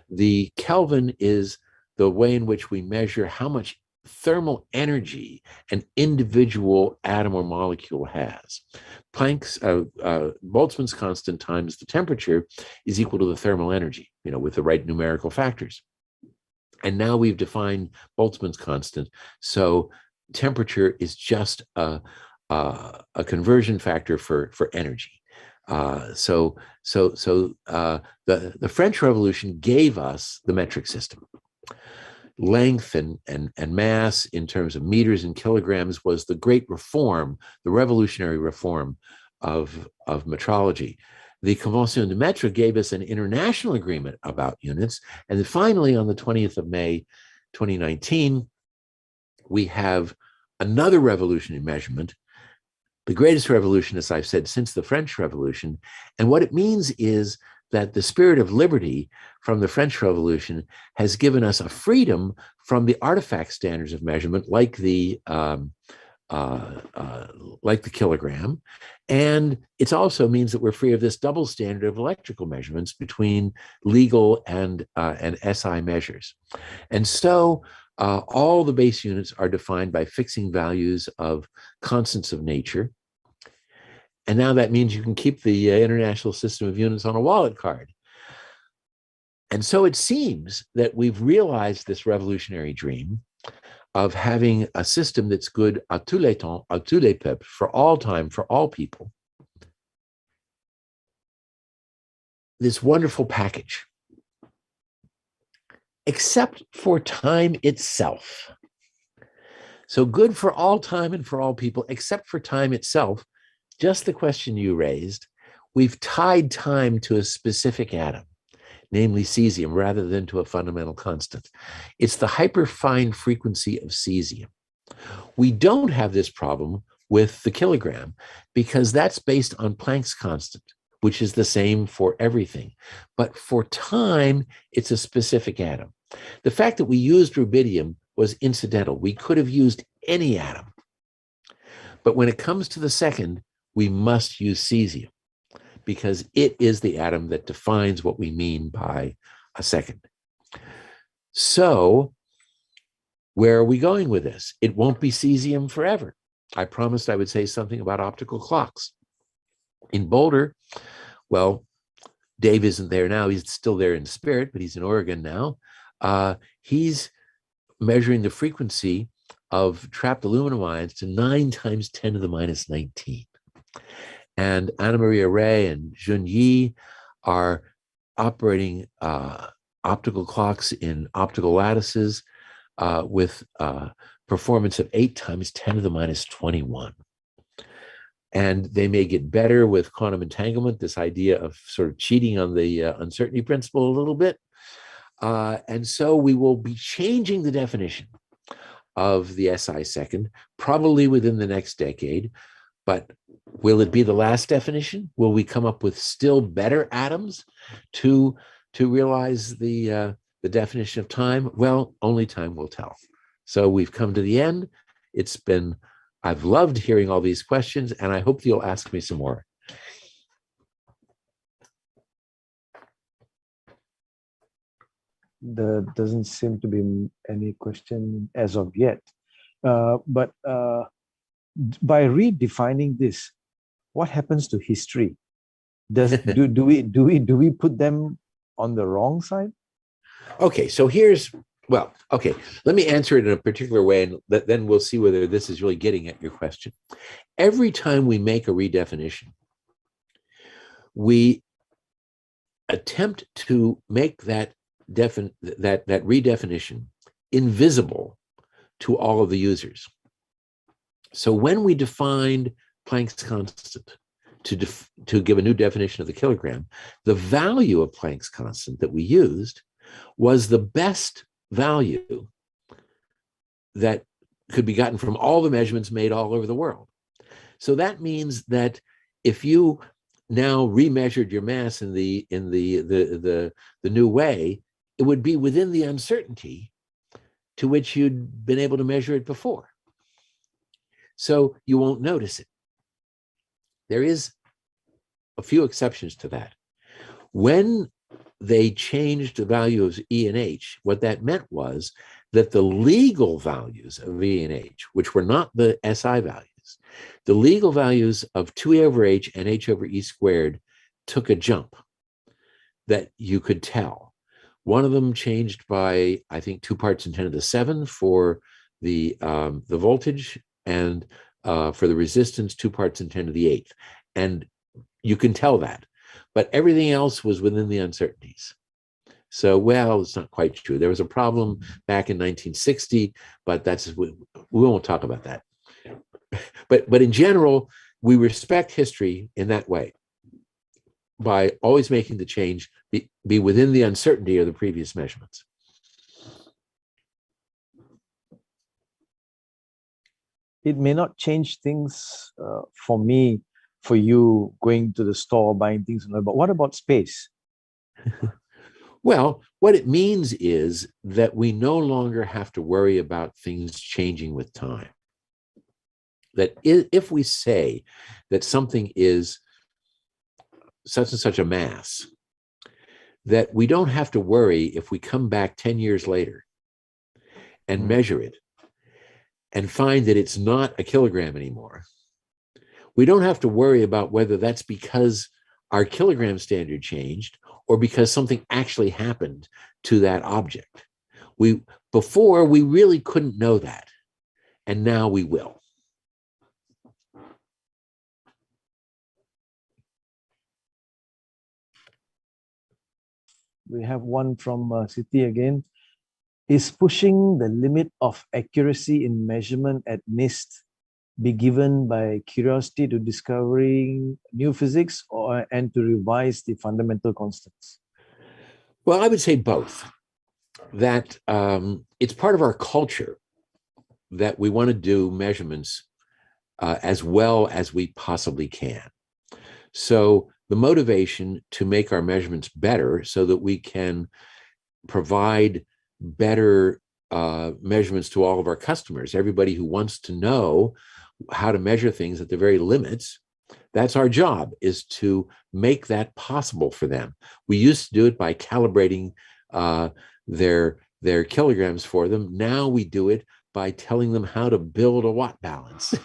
The Kelvin is the way in which we measure how much thermal energy an individual atom or molecule has. Planck's Boltzmann's constant times the temperature is equal to the thermal energy, with the right numerical factors. And now we've defined Boltzmann's constant. So temperature is just a conversion factor for energy. So the French Revolution gave us the metric system. Length and mass in terms of meters and kilograms was the great reform, the revolutionary reform of metrology. The Convention de Mètre gave us an international agreement about units. And then finally, on the 20th of May, 2019, we have another revolution in measurement, the greatest revolution, as I've said, since the French Revolution. And what it means is that the spirit of liberty from the French Revolution has given us a freedom from the artifact standards of measurement, like the kilogram. And it also means that we're free of this double standard of electrical measurements between legal and SI measures. And so all the base units are defined by fixing values of constants of nature. And now that means you can keep the International System of Units on a wallet card. And so it seems that we've realized this revolutionary dream of having a system that's good à tous les temps, à tous les peuples, for all time, for all people. This wonderful package, except for time itself. So good for all time and for all people, except for time itself. Just the question you raised, we've tied time to a specific atom, namely cesium, rather than to a fundamental constant. It's the hyperfine frequency of cesium. We don't have this problem with the kilogram because that's based on Planck's constant, which is the same for everything. But for time, it's a specific atom. The fact that we used rubidium was incidental. We could have used any atom. But when it comes to the second, we must use cesium because it is the atom that defines what we mean by a second. So where are we going with this? It won't be cesium forever. I promised I would say something about optical clocks. In Boulder, well, Dave isn't there now. He's still there in spirit, but he's in Oregon now. He's measuring the frequency of trapped aluminum ions to 9 times 10 to the minus 19. And Anna Maria Ray and Jun Yi are operating optical clocks in optical lattices with performance of 8 times 10 to the minus 21. And they may get better with quantum entanglement, this idea of sort of cheating on the uncertainty principle a little bit. And so we will be changing the definition of the SI second, probably within the next decade. But will it be the last definition? Will we come up with still better atoms to realize the definition of time? Well, only time will tell. So we've come to the end. I've loved hearing all these questions, and I hope you'll ask me some more. There doesn't seem to be any question as of yet. But by redefining this, what happens to history? Do we put them on the wrong side? Okay, so let me answer it in a particular way, and then we'll see whether this is really getting at your question. Every time we make a redefinition, we attempt to make that redefinition invisible to all of the users. So when we defined Planck's constant to give a new definition of the kilogram, the value of Planck's constant that we used was the best value that could be gotten from all the measurements made all over the world. So that means that if you now remeasured your mass in the new way, it would be within the uncertainty to which you'd been able to measure it before. So you won't notice it. There is a few exceptions to that. When they changed the value of E and H, what that meant was that the legal values of E and H, which were not the SI values, the legal values of 2E over H and H over E squared took a jump that you could tell. One of them changed by, I think, 2 parts in 10 to the 7 for the voltage, and for the resistance, 2 parts in 10 to the 8th. And you can tell that. But everything else was within the uncertainties. So, well, it's not quite true. There was a problem back in 1960, but we won't talk about that. But in general, we respect history in that way, by always making the change be within the uncertainty of the previous measurements. It may not change things for me, for you going to the store, buying things, but what about space? Well, what it means is that we no longer have to worry about things changing with time. That if we say that something is such and such a mass, that we don't have to worry if we come back 10 years later and measure it and find that it's not a kilogram anymore. We don't have to worry about whether that's because our kilogram standard changed or because something actually happened to that object. Before, we really couldn't know that, and now we will. We have one from Siti again. Is pushing the limit of accuracy in measurement at NIST be given by curiosity to discovering new physics and to revise the fundamental constants? Well, I would say both. That it's part of our culture that we want to do measurements as well as we possibly can. So the motivation to make our measurements better so that we can provide better measurements to all of our customers, everybody who wants to know how to measure things at the very limits, that's our job, is to make that possible for them. We used to do it by calibrating their kilograms for them. Now we do it by telling them how to build a watt balance.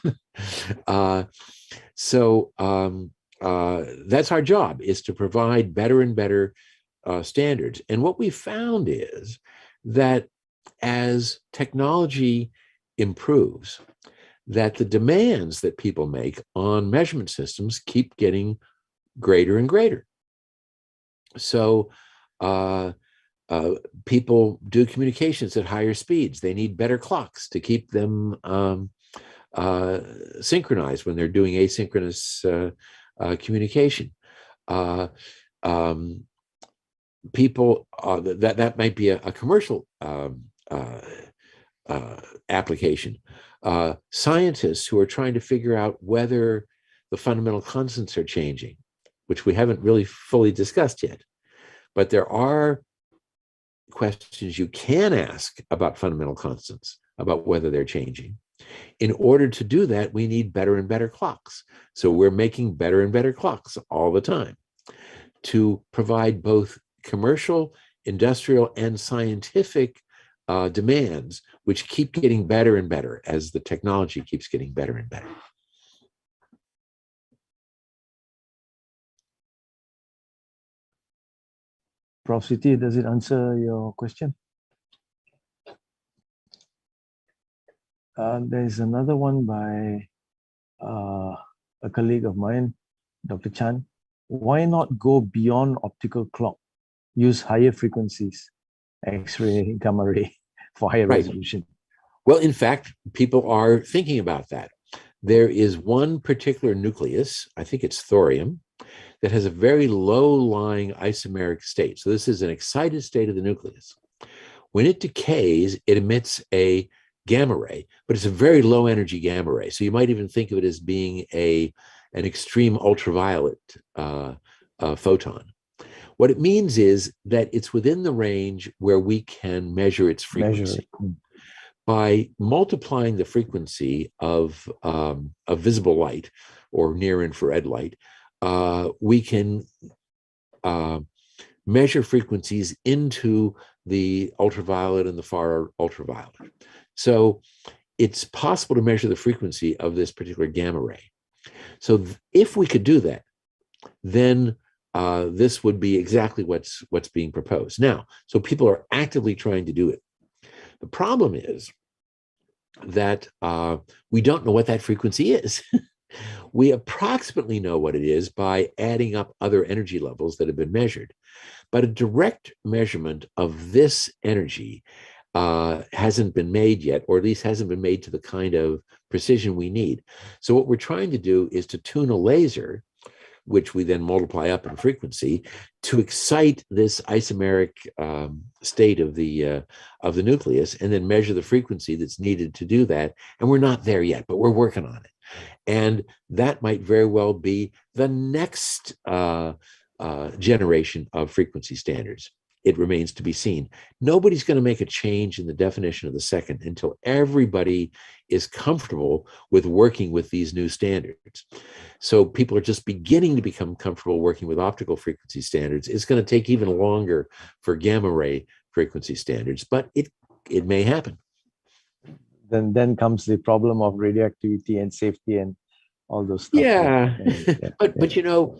That's our job, is to provide better and better standards. And what we found is that as technology improves, that the demands that people make on measurement systems keep getting greater and greater. So people do communications at higher speeds. They need better clocks to keep them synchronized when they're doing asynchronous communication. People that might be a commercial application. Scientists who are trying to figure out whether the fundamental constants are changing, which we haven't really fully discussed yet. But there are questions you can ask about fundamental constants, about whether they're changing. In order to do that, we need better and better clocks. So we're making better and better clocks all the time to provide both commercial, industrial, and scientific demands, which keep getting better and better as the technology keeps getting better and better. Prof. Siti, does it answer your question? There's another one by a colleague of mine, Dr. Chan. Why not go beyond optical clock? Use higher frequencies, X-ray, gamma ray, for higher resolution. Well, in fact, people are thinking about that. There is one particular nucleus, I think it's thorium, that has a very low-lying isomeric state. So this is an excited state of the nucleus. When it decays, it emits a gamma ray, but it's a very low energy gamma ray. So you might even think of it as being an extreme ultraviolet photon. What it means is that it's within the range where we can measure its frequency. By multiplying the frequency of visible light or near infrared light, we can measure frequencies into the ultraviolet and the far ultraviolet. So it's possible to measure the frequency of this particular gamma ray. So if we could do that, then this would be exactly what's being proposed now. So people are actively trying to do it. The problem is that we don't know what that frequency is. We approximately know what it is by adding up other energy levels that have been measured. But a direct measurement of this energy hasn't been made yet, or at least hasn't been made to the kind of precision we need. So what we're trying to do is to tune a laser, which we then multiply up in frequency, to excite this isomeric state of the nucleus, and then measure the frequency that's needed to do that. And we're not there yet, but we're working on it. And that might very well be the next generation of frequency standards. It remains to be seen. Nobody's going to make a change in the definition of the second until everybody is comfortable with working with these new standards. So people are just beginning to become comfortable working with optical frequency standards. It's going to take even longer for gamma ray frequency standards, but it may happen. Then comes the problem of radioactivity and safety and all those stuff. Yeah, but you know,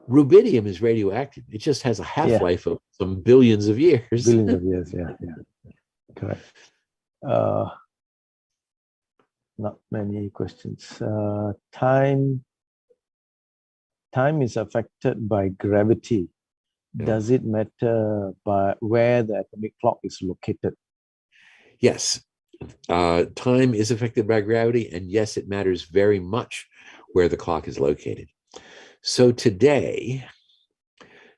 rubidium is radioactive. It just has a half-life of some billions of years. Billions of years, yeah. Correct. Not many questions. Time is affected by gravity. Does it matter by where the atomic clock is located? Yes. Time is affected by gravity, and yes, it matters very much where the clock is located. So today,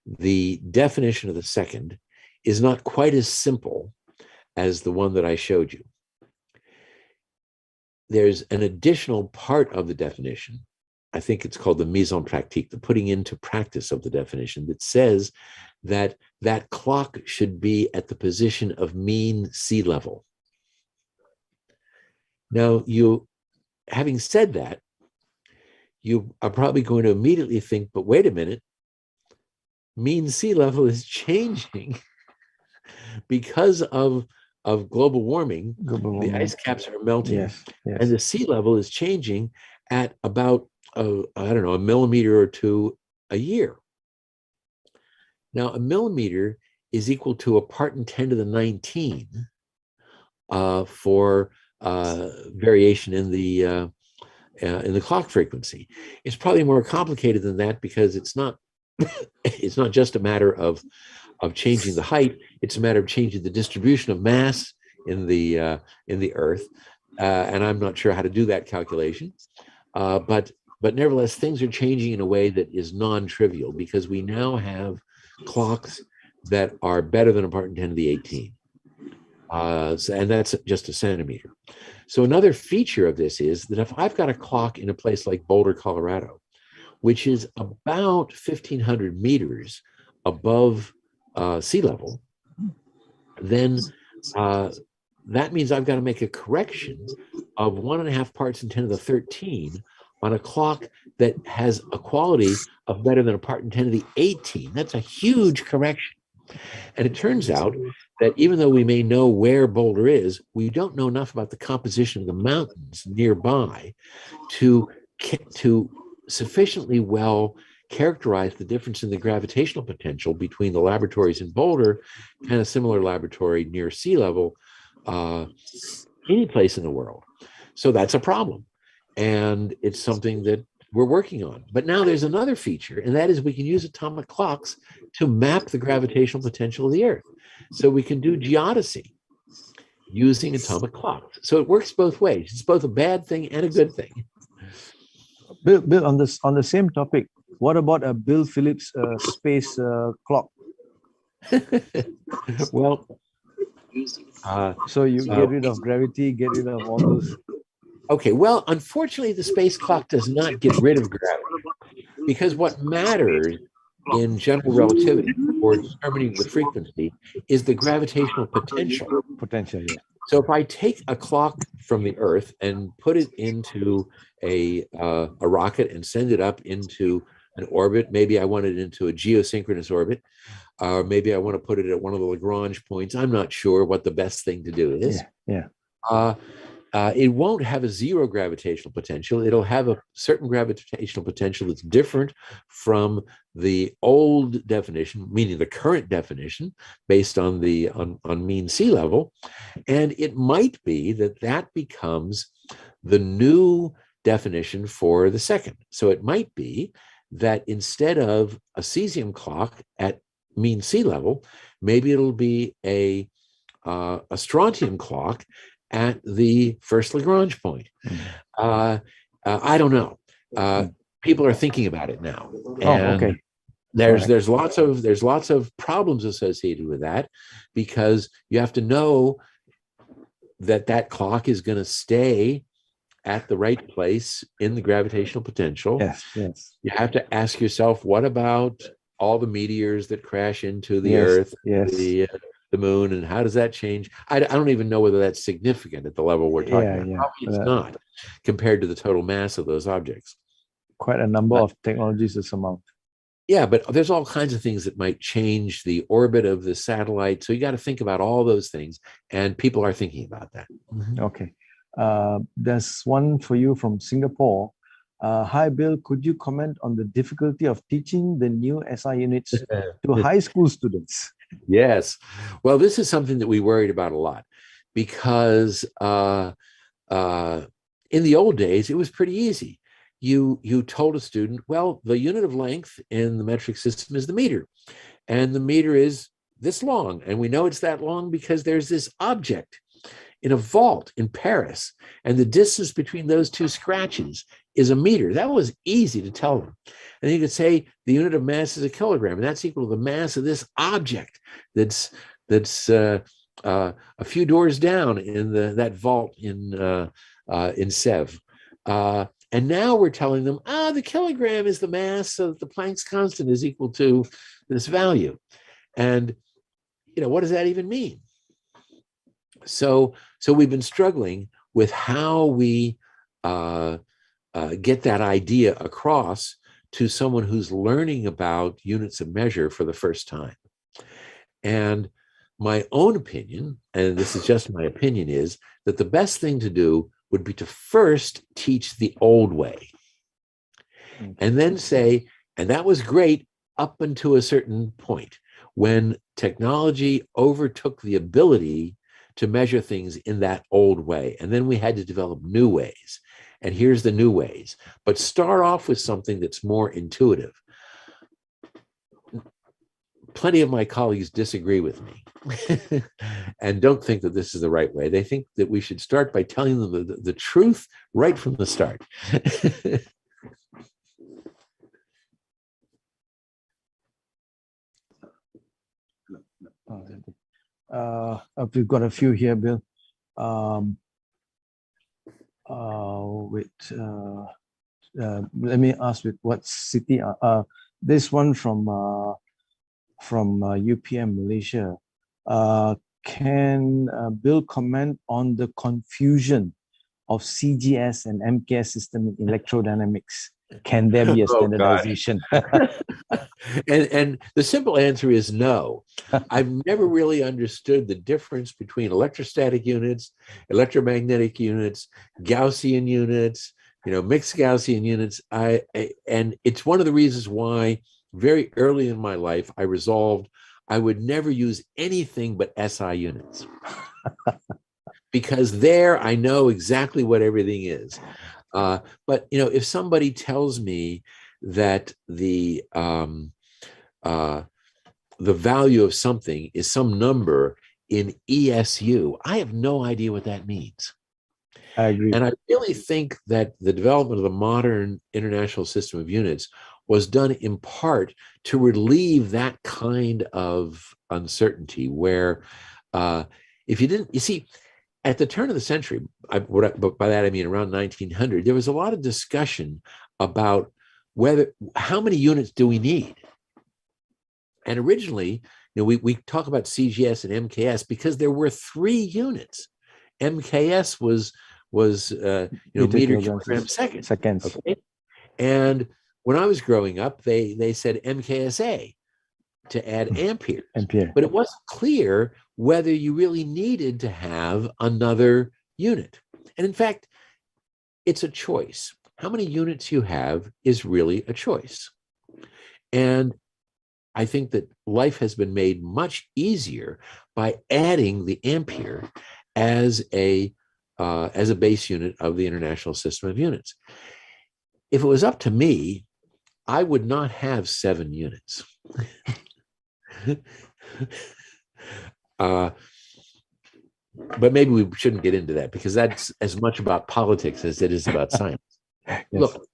the definition of the second is not quite as simple as the one that I showed you. There's an additional part of the definition. I think it's called the mise en pratique, the putting into practice of the definition, that says that that clock should be at the position of mean sea level. Now, having said that, you are probably going to immediately think, but wait a minute, mean sea level is changing because of global warming. The ice caps are melting, and the sea level is changing at about, I don't know, 1 millimeter or 2 a year. Now, 1 millimeter is equal to a part in 10 to the 19 for variation in the clock frequency. It's probably more complicated than that, because it's not it's not just a matter of changing the height. It's a matter of changing the distribution of mass in the Earth, and I'm not sure how to do that calculation. But nevertheless, things are changing in a way that is non-trivial, because we now have clocks that are better than a part in 10 to the 18. And that's just a centimeter. So another feature of this is that if I've got a clock in a place like Boulder, Colorado, which is about 1,500 meters above sea level, then that means I've got to make a correction of 1.5 parts in 10 to the 13 on a clock that has a quality of better than a part in 10 to the 18. That's a huge correction. And it turns out that even though we may know where Boulder is, we don't know enough about the composition of the mountains nearby to sufficiently well characterize the difference in the gravitational potential between the laboratories in Boulder and a similar laboratory near sea level any place in the world. So that's a problem. And it's something that we're working on. But now there's another feature, and that is we can use atomic clocks to map the gravitational potential of the Earth. So we can do geodesy using atomic clocks. So it works both ways. It's both a bad thing and a good thing. Bill, on the same topic, what about a Bill Phillips space clock? Well, so you get rid of gravity, get rid of all those. Okay, well, unfortunately, the space clock does not get rid of gravity, because what matters in general relativity for determining the frequency is the gravitational potential. Yeah. So if I take a clock from the Earth and put it into a rocket and send it up into an orbit, maybe I want it into a geosynchronous orbit, or maybe I want to put it at one of the Lagrange points. I'm not sure what the best thing to do is. It won't have a zero gravitational potential. It'll have a certain gravitational potential that's different from the old definition, meaning the current definition, based on the on mean sea level. And it might be that that becomes the new definition for the second. So it might be that instead of a cesium clock at mean sea level, maybe it'll be a strontium clock at the first Lagrange point. I don't know. People are thinking about it now, and there's lots of problems associated with that, because you have to know that that clock is going to stay at the right place in the gravitational potential. Yes. You have to ask yourself, what about all the meteors that crash into the Earth, the moon, and how does that change? I don't even know whether that's significant at the level we're talking about. Probably it's not, compared to the total mass of those objects. Quite a number of technologies to surmount. Yeah, but there's all kinds of things that might change the orbit of the satellite. So you got to think about all those things, and people are thinking about that. Okay. There's one for you from Singapore. Hi, Bill. Could you comment on the difficulty of teaching the new SI units to high school students? Yes. Well, this is something that we worried about a lot because in the old days, it was pretty easy. You told a student, well, the unit of length in the metric system is the meter, and the meter is this long. And we know it's that long because there's this object in a vault in Paris, and the distance between those two scratches is a meter. That was easy to tell them. And you could say the unit of mass is a kilogram, and that's equal to the mass of this object that's a few doors down in that vault in Sèvres. And now we're telling them, the kilogram is the mass, so that the Planck's constant is equal to this value. And what does that even mean? So we've been struggling with how we get that idea across to someone who's learning about units of measure for the first time. And my own opinion, and this is just my opinion, is that the best thing to do would be to first teach the old way and then say, and that was great up until a certain point when technology overtook the ability to measure things in that old way. And then we had to develop new ways. And here's the new ways. But start off with something that's more intuitive. Plenty of my colleagues disagree with me and don't think that this is the right way. They think that we should start by telling them the truth right from the start. We've got a few here, Bill. Let me ask with what city. This one from UPM Malaysia. Can Bill comment on the confusion of CGS and MKS system in electrodynamics? Can there be a standardization? And the simple answer is no. I've never really understood the difference between electrostatic units, electromagnetic units, Gaussian units, mixed Gaussian units. And it's one of the reasons why very early in my life, I resolved I would never use anything but SI units. Because there I know exactly what everything is. But if somebody tells me that the value of something is some number in ESU, I have no idea what that means. I agree. And I really think that the development of the modern international system of units was done in part to relieve that kind of uncertainty where if you didn't, you see, at the turn of the century, but by that I mean around 1900, there was a lot of discussion about how many units do we need? And originally, we talk about CGS and MKS because there were 3 units. MKS was meter kilogram seconds. Okay? And when I was growing up, they said MKSA to add ampere. But it wasn't clear whether you really needed to have another unit. And in fact, it's a choice. How many units you have is really a choice. And I think that life has been made much easier by adding the ampere as a base unit of the International System of Units. If it was up to me, I would not have 7 units. But maybe we shouldn't get into that because that's as much about politics as it is about science. Yes. Look,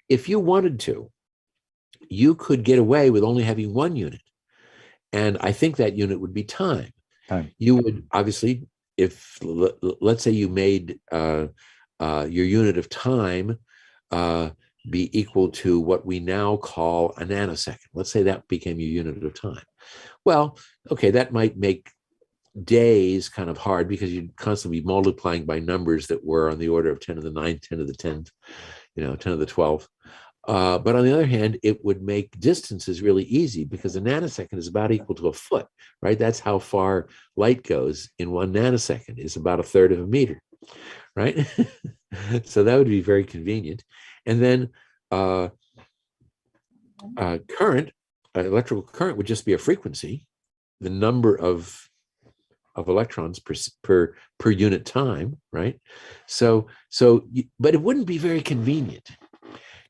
if you wanted to, you could get away with only having 1 unit. And I think that unit would be time. You would obviously, if let's say you made your unit of time be equal to what we now call a nanosecond. Let's say that became your unit of time. Well, okay, that might make days kind of hard because you'd constantly be multiplying by numbers that were on the order of 10 to the 9th, 10 to the 10th, 10 to the 12th. But on the other hand, it would make distances really easy because a nanosecond is about equal to a foot, right? That's how far light goes in 1 nanosecond, is about 1/3 of a meter, right? So that would be very convenient. And then electrical current would just be a frequency, the number of electrons per unit time, right? But it wouldn't be very convenient.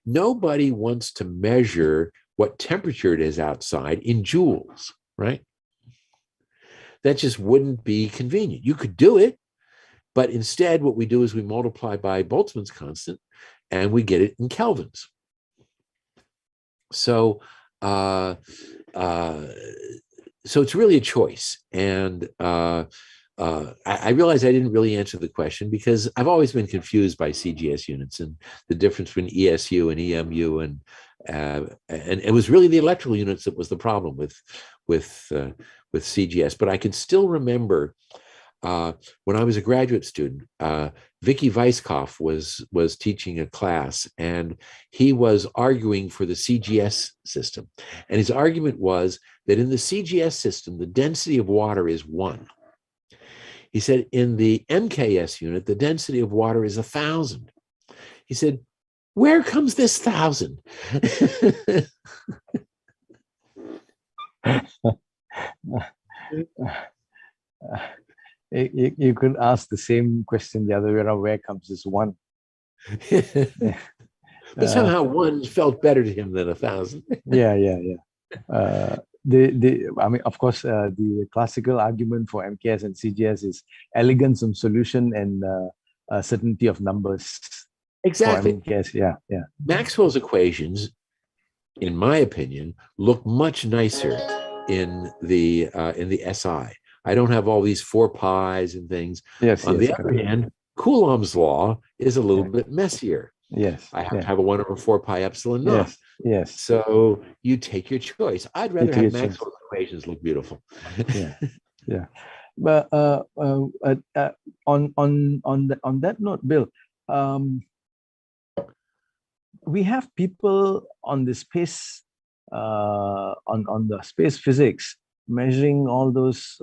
Nobody wants to measure what temperature it is outside in joules, right? That just wouldn't be convenient. You could do it, but instead what we do is we multiply by Boltzmann's constant and we get it in kelvins. So it's really a choice. And I realize I didn't really answer the question because I've always been confused by CGS units and the difference between ESU and EMU, and it was really the electrical units that was the problem with CGS. But I can still remember when I was a graduate student, Vicky Weisskopf was teaching a class, and he was arguing for the CGS system. And his argument was that in the CGS system, the density of water is 1. He said in the MKS unit, the density of water is 1,000. He said, where comes this 1,000? You could ask the same question the other way around. Where comes this 1? But somehow 1 felt better to him than 1,000. Yeah. I mean, of course, the classical argument for MKS and CGS is elegance of solution and certainty of numbers. Exactly. For MKS, yeah. Maxwell's equations, in my opinion, look much nicer in the SI. I don't have all these 4 pi's and things. Yes. On the other hand, Coulomb's law is a little bit messier. Yes. I have to have a 1/4 pi epsilon naught. Yes. So you take your choice. I'd rather have Maxwell's equations look beautiful. Yeah. But on that note, Bill, we have people on the space on the space physics measuring all those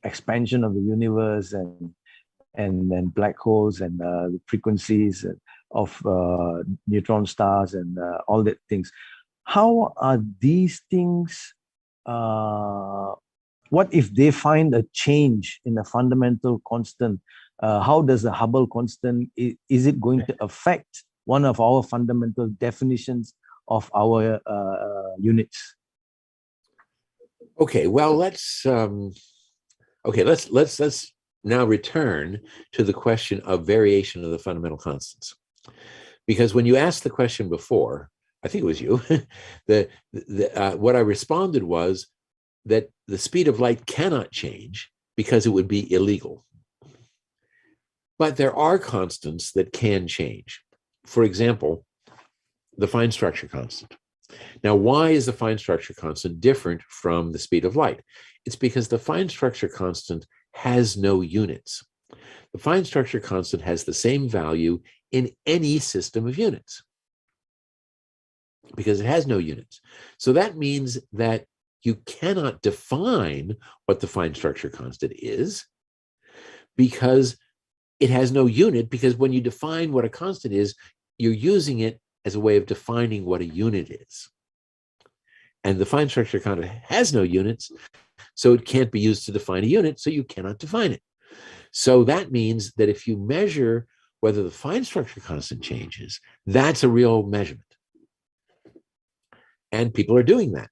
expansion of the universe and black holes and the frequencies of neutron stars and all that things. How are these things? What if they find a change in a fundamental constant? How does the Hubble constant, is it going to affect one of our fundamental definitions of our units? Okay, well, let's now return to the question of variation of the fundamental constants. Because when you asked the question before, I think it was you, what I responded was that the speed of light cannot change because it would be illegal. But there are constants that can change. For example, the fine structure constant. Now, why is the fine structure constant different from the speed of light? It's because the fine structure constant has no units. The fine structure constant has the same value in any system of units because it has no units. So that means that you cannot define what the fine structure constant is because it has no unit, because when you define what a constant is, you're using it as a way of defining what a unit is. And the fine structure constant has no units, so it can't be used to define a unit, so you cannot define it. So that means that if you measure whether the fine structure constant changes, that's a real measurement. And people are doing that,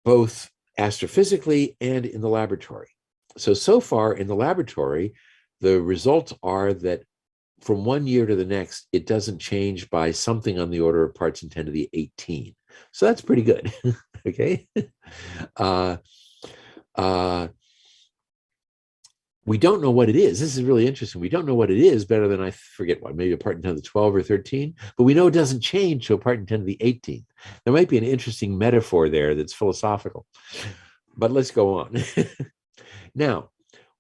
both astrophysically and in the laboratory. So far in the laboratory, the results are that from one year to the next, it doesn't change by something on the order of parts in 10 to the 18. So that's pretty good, okay? We don't know what it is. This is really interesting. We don't know what it is better than, I forget what, maybe a part in 10 to the 12 or 13, but we know it doesn't change to a part in 10 to the 18. There might be an interesting metaphor there that's philosophical, but let's go on. Now,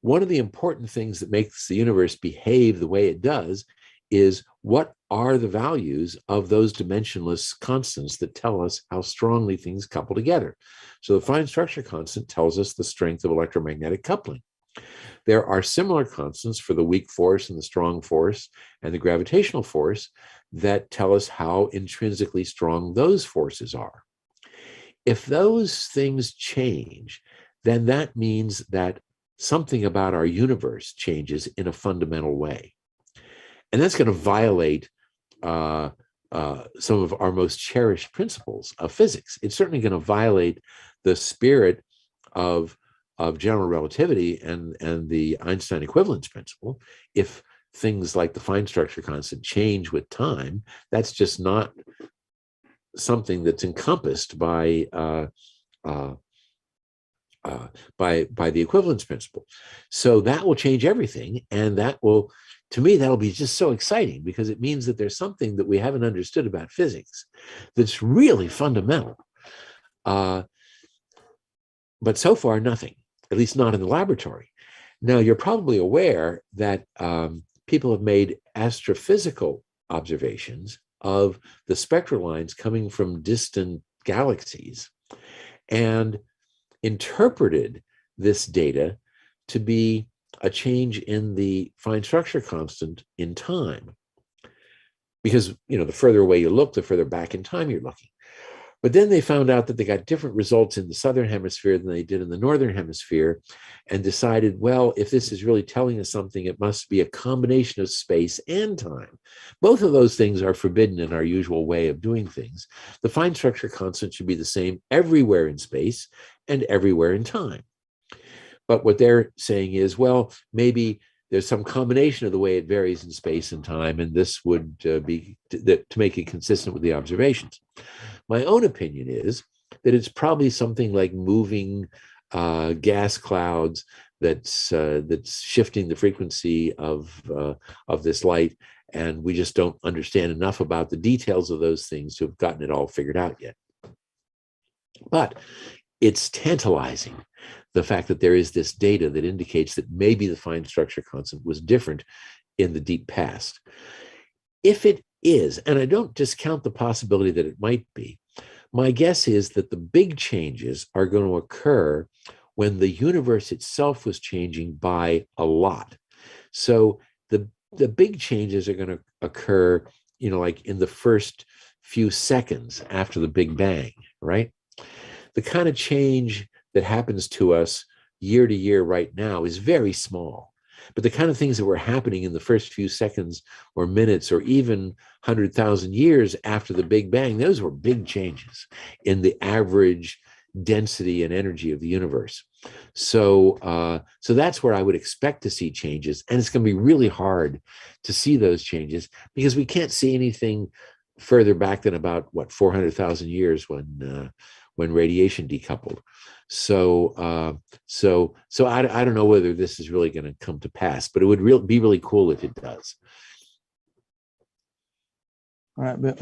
one of the important things that makes the universe behave the way it does is what are the values of those dimensionless constants that tell us how strongly things couple together. So the fine structure constant tells us the strength of electromagnetic coupling. There are similar constants for the weak force and the strong force and the gravitational force that tell us how intrinsically strong those forces are. If those things change, then that means that something about our universe changes in a fundamental way. And that's going to violate some of our most cherished principles of physics. It's certainly going to violate the spirit of general relativity and the Einstein equivalence principle. If things like the fine structure constant change with time, that's just not something that's encompassed by the equivalence principle. So that will change everything, and that will, to me, that'll be just so exciting, because it means that there's something that we haven't understood about physics that's really fundamental. But so far, nothing, at least not in the laboratory. Now, you're probably aware that people have made astrophysical observations of the spectral lines coming from distant galaxies and interpreted this data to be a change in the fine structure constant in time. Because, the further away you look, the further back in time you're looking. But then they found out that they got different results in the southern hemisphere than they did in the northern hemisphere, and decided, well, if this is really telling us something, it must be a combination of space and time. Both of those things are forbidden in our usual way of doing things. The fine structure constant should be the same everywhere in space and everywhere in time. But what they're saying is, well, maybe there's some combination of the way it varies in space and time, and this would be to make it consistent with the observations. My own opinion is that it's probably something like moving gas clouds that's shifting the frequency of this light, and we just don't understand enough about the details of those things to have gotten it all figured out yet. But it's tantalizing, the fact that there is this data that indicates that maybe the fine structure constant was different in the deep past. If it is, and I don't discount the possibility that it might be, my guess is that the big changes are going to occur when the universe itself was changing by a lot. So the big changes are going to occur, like in the first few seconds after the Big Bang, right? The kind of change that happens to us year to year right now is very small. But the kind of things that were happening in the first few seconds or minutes or even 100,000 years after the Big Bang, those were big changes in the average density and energy of the universe. So that's where I would expect to see changes. And it's going to be really hard to see those changes because we can't see anything further back than about, 400,000 years when radiation decoupled. So I don't know whether this is really going to come to pass, but it would be really cool if it does. All right, but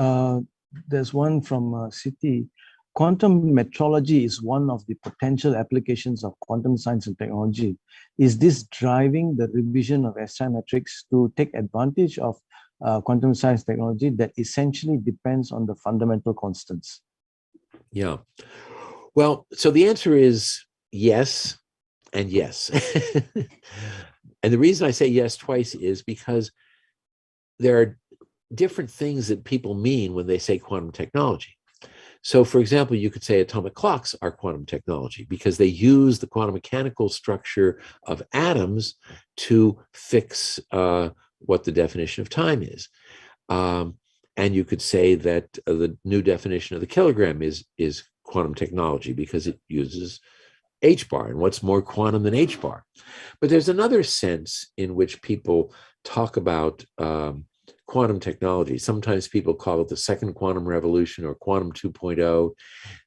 there's one from City. Quantum metrology is one of the potential applications of quantum science and technology. Is this driving the revision of SI metrics to take advantage of quantum science technology that essentially depends on the fundamental constants? Yeah. Well, so the answer is yes and yes. And the reason I say yes twice is because there are different things that people mean when they say quantum technology. So, for example, you could say atomic clocks are quantum technology because they use the quantum mechanical structure of atoms to fix what the definition of time is. And you could say that the new definition of the kilogram is quantum technology because it uses h-bar. And what's more quantum than h-bar? But there's another sense in which people talk about quantum technology. Sometimes people call it the second quantum revolution or quantum 2.0.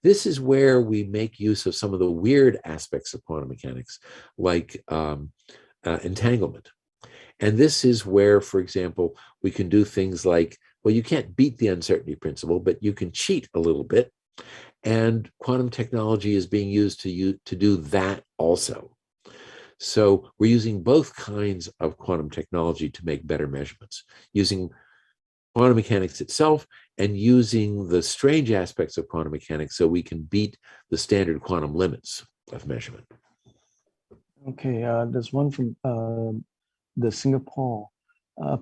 This is where we make use of some of the weird aspects of quantum mechanics, like entanglement. And this is where, for example, we can do things like, well, you can't beat the uncertainty principle, but you can cheat a little bit. And quantum technology is being used to do that also. So we're using both kinds of quantum technology to make better measurements, using quantum mechanics itself and using the strange aspects of quantum mechanics so we can beat the standard quantum limits of measurement. Okay, there's one from the Singapore.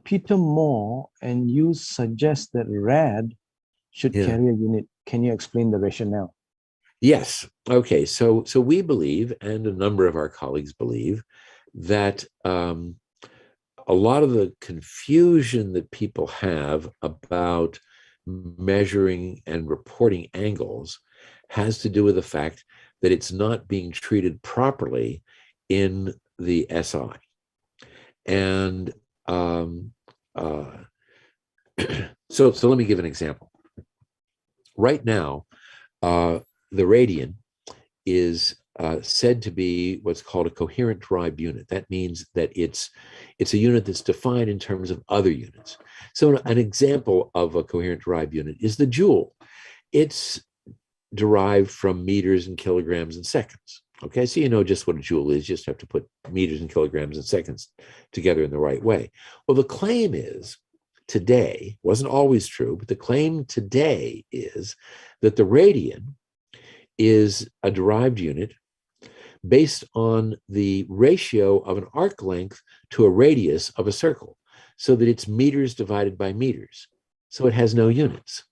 Peter Moore and you suggest that RAD should carry a unit. Can you explain the rationale? Yes. Okay. So we believe, and a number of our colleagues believe, that a lot of the confusion that people have about measuring and reporting angles has to do with the fact that it's not being treated properly in the SI. And so let me give an example. Right now, the radian is said to be what's called a coherent derived unit. That means that it's a unit that's defined in terms of other units. So an example of a coherent derived unit is the joule. It's derived from meters and kilograms and seconds. Okay, so you know just what a joule is. You just have to put meters and kilograms and seconds together in the right way. Well, the claim is today, wasn't always true, but the claim today is that the radian is a derived unit based on the ratio of an arc length to a radius of a circle, so that it's meters divided by meters. So it has no units.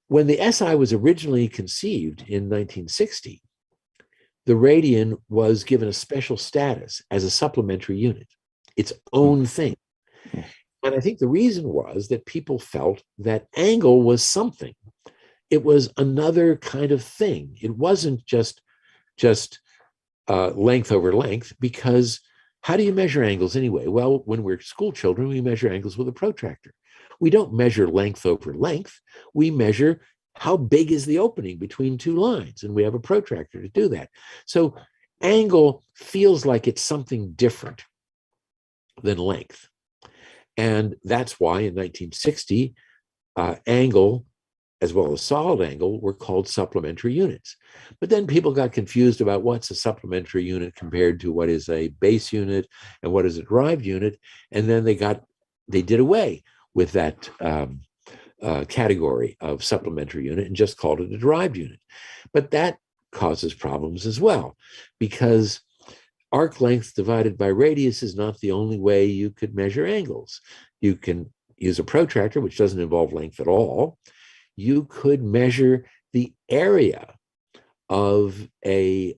When the SI was originally conceived in 1960, the radian was given a special status as a supplementary unit, its own thing. And I think the reason was that people felt that angle was something. It was another kind of thing. It wasn't just length over length, because how do you measure angles anyway? Well, when we're school children, we measure angles with a protractor. We don't measure length over length. We measure how big is the opening between two lines, and we have a protractor to do that. So angle feels like it's something different than length. And that's why in 1960, angle as well as solid angle were called supplementary units. But then people got confused about what's a supplementary unit compared to what is a base unit and what is a derived unit. And then they did away with that category of supplementary unit and just called it a derived unit. But that causes problems as well, because arc length divided by radius is not the only way you could measure angles. You can use a protractor, which doesn't involve length at all. You could measure the area of a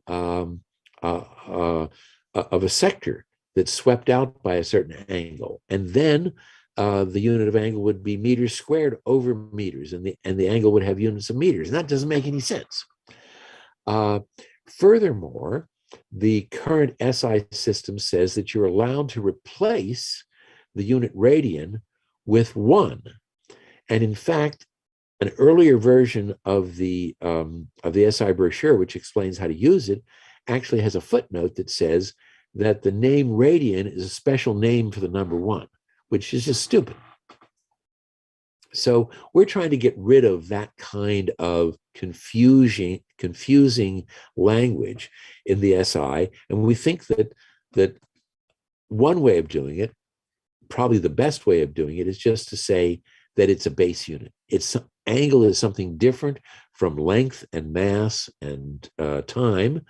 sector that's swept out by a certain angle, and then the unit of angle would be meters squared over meters, and the angle would have units of meters, and that doesn't make any sense. Furthermore, the current SI system says that you're allowed to replace the unit radian with 1, and in fact, an earlier version of the SI brochure, which explains how to use it, actually has a footnote that says that the name radian is a special name for the number 1, which is just stupid. So we're trying to get rid of that kind of confusing language in the SI, and we think that one way of doing it, probably the best way of doing it, is just to say that it's a base unit. Angle is something different from length and mass and time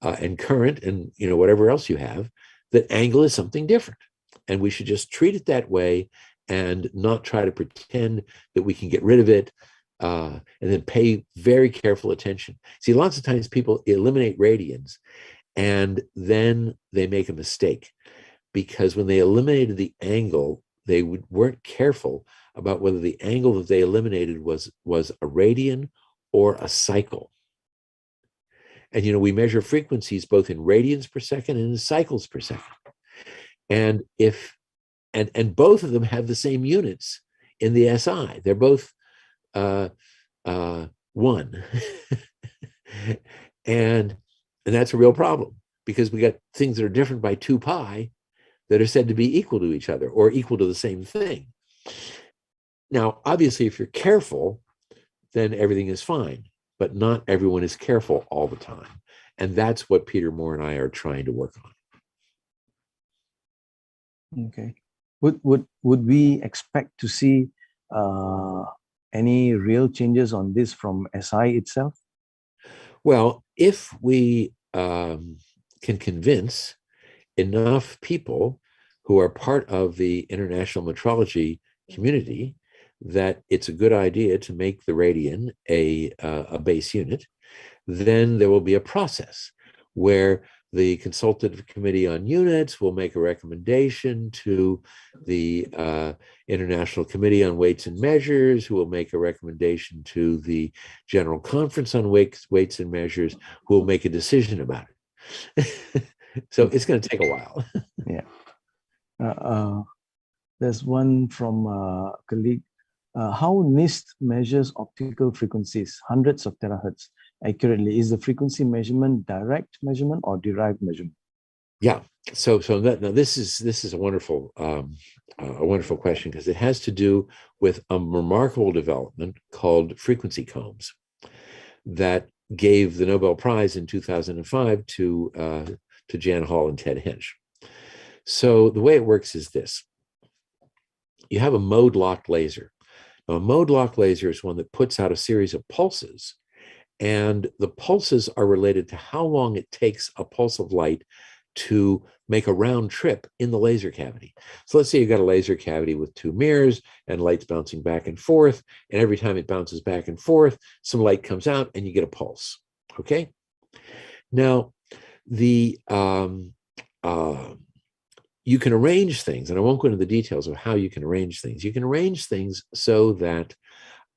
and current and whatever else you have. That angle is something different, and we should just treat it that way and not try to pretend that we can get rid of it, and then pay very careful attention. See, lots of times people eliminate radians and then they make a mistake, because when they eliminated the angle, they weren't careful about whether the angle that they eliminated was a radian or a cycle. And we measure frequencies both in radians per second and in cycles per second. And and both of them have the same units in the SI. They're both 1. and that's a real problem, because we got things that are different by 2 pi that are said to be equal to each other or equal to the same thing. Now, obviously, if you're careful, then everything is fine, but not everyone is careful all the time. And that's what Peter Moore and I are trying to work on. Okay. Would we expect to see any real changes on this from SI itself? Well, if we can convince enough people who are part of the international metrology community that it's a good idea to make the radian a base unit, then there will be a process where the consultative committee on units will make a recommendation to the International Committee on Weights and Measures, who will make a recommendation to the General Conference on Weights and Measures, who will make a decision about it. So it's going to take a while. Yeah. There's one from a colleague. How NIST measures optical frequencies, hundreds of terahertz, accurately? Is the frequency measurement direct measurement or derived measurement? Yeah. So now this is a wonderful question, because it has to do with a remarkable development called frequency combs that gave the Nobel Prize in 2005 to Jan Hall and Ted Hench. So the way it works is this: you have a mode-locked laser. Now, a mode-locked laser is one that puts out a series of pulses, and the pulses are related to how long it takes a pulse of light to make a round trip in the laser cavity. So let's say you've got a laser cavity with two mirrors and light's bouncing back and forth, and every time it bounces back and forth, some light comes out and you get a pulse, okay? Now, you can arrange things, and I won't go into the details of how you can arrange things. You can arrange things so that,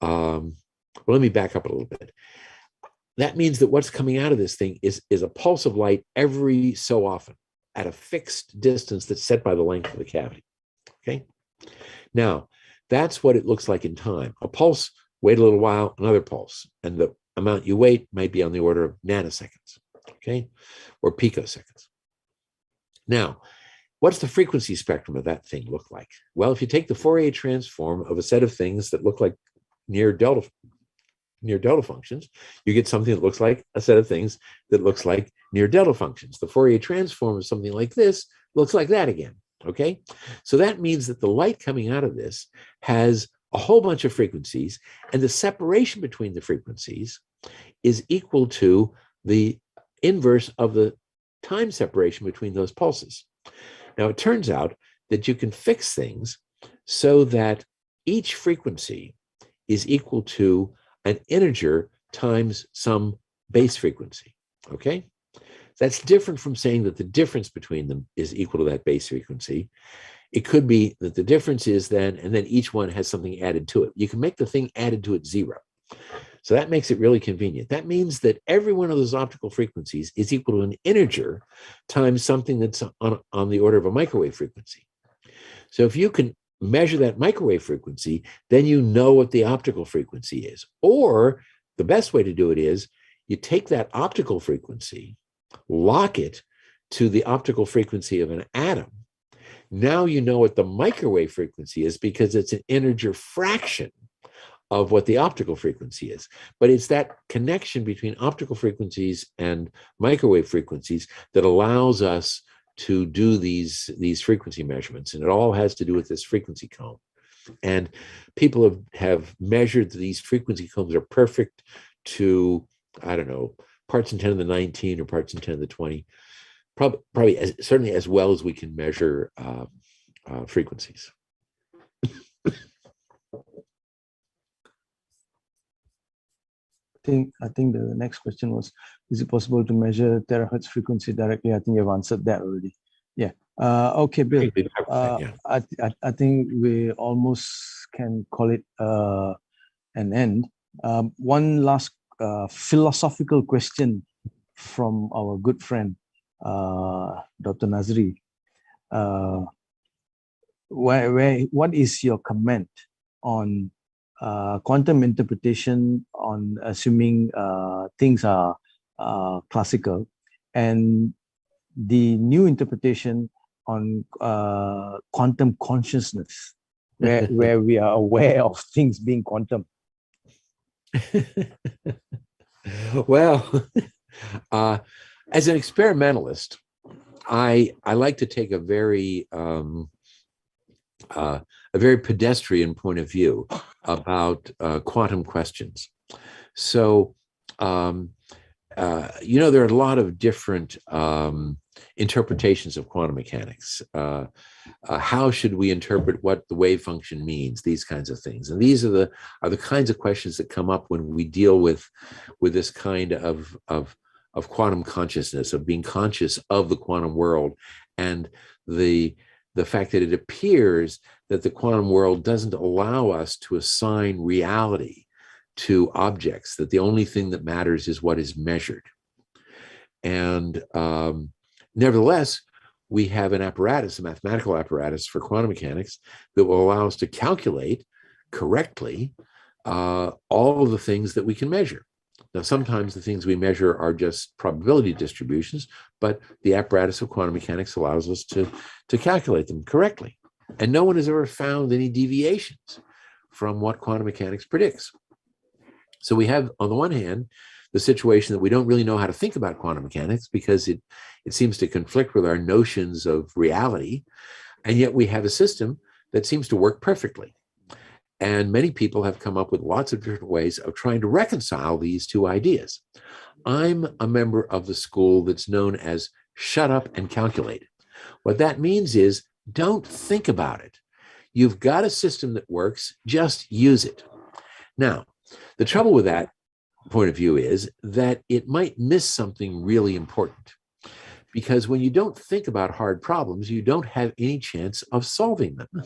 well, let me back up a little bit. That means that what's coming out of this thing is a pulse of light every so often at a fixed distance that's set by the length of the cavity, okay? Now, that's what it looks like in time. A pulse, wait a little while, another pulse, and the amount you wait might be on the order of nanoseconds, okay? Or picoseconds. Now, what's the frequency spectrum of that thing look like? Well, if you take the Fourier transform of a set of things that look like near delta functions, you get something that looks like a set of things that looks like near delta functions. The Fourier transform of something like this looks like that again, okay? So that means that the light coming out of this has a whole bunch of frequencies, and the separation between the frequencies is equal to the inverse of the time separation between those pulses. Now, it turns out that you can fix things so that each frequency is equal to an integer times some base frequency, okay? That's different from saying that the difference between them is equal to that base frequency. It could be that the difference is then, and then each one has something added to it. You can make the thing added to it 0. So that makes it really convenient. That means that every one of those optical frequencies is equal to an integer times something that's on the order of a microwave frequency. So if you can measure that microwave frequency, then you know what the optical frequency is. Or the best way to do it is you take that optical frequency, lock it to the optical frequency of an atom. Now you know what the microwave frequency is because it's an integer fraction of what the optical frequency is. But it's that connection between optical frequencies and microwave frequencies that allows us to do these frequency measurements. And it all has to do with this frequency cone. And people have measured these frequency cones are perfect to, I don't know, parts in 10 to the 19 or parts in 10 to the 20, probably certainly as well as we can measure frequencies. I think the next question was, is it possible to measure terahertz frequency directly? I think you've answered that already. Yeah. Okay, Bill. I think we almost can call it an end. One last philosophical question from our good friend, Dr. Nazri. What is your comment on quantum interpretation, on assuming things are classical, and the new interpretation on quantum consciousness, where we are aware of things being quantum? Well, as an experimentalist, I like to take a very pedestrian point of view about quantum questions. So you know, there are a lot of different interpretations of quantum mechanics. How should we interpret what the wave function means? These kinds of things, and these are the kinds of questions that come up when we deal with this kind of quantum consciousness, of being conscious of the quantum world, and the fact that it appears that the quantum world doesn't allow us to assign reality to objects, that the only thing that matters is what is measured. And nevertheless, we have an apparatus, a mathematical apparatus for quantum mechanics that will allow us to calculate correctly all of the things that we can measure. Now, sometimes the things we measure are just probability distributions, but the apparatus of quantum mechanics allows us to calculate them correctly. And no one has ever found any deviations from what quantum mechanics predicts. So we have, on the one hand, the situation that we don't really know how to think about quantum mechanics because it seems to conflict with our notions of reality. And yet we have a system that seems to work perfectly. And many people have come up with lots of different ways of trying to reconcile these two ideas. I'm a member of the school that's known as shut up and calculate. What that means is don't think about it. You've got a system that works, just use it. Now, the trouble with that point of view is that it might miss something really important. Because when you don't think about hard problems, you don't have any chance of solving them.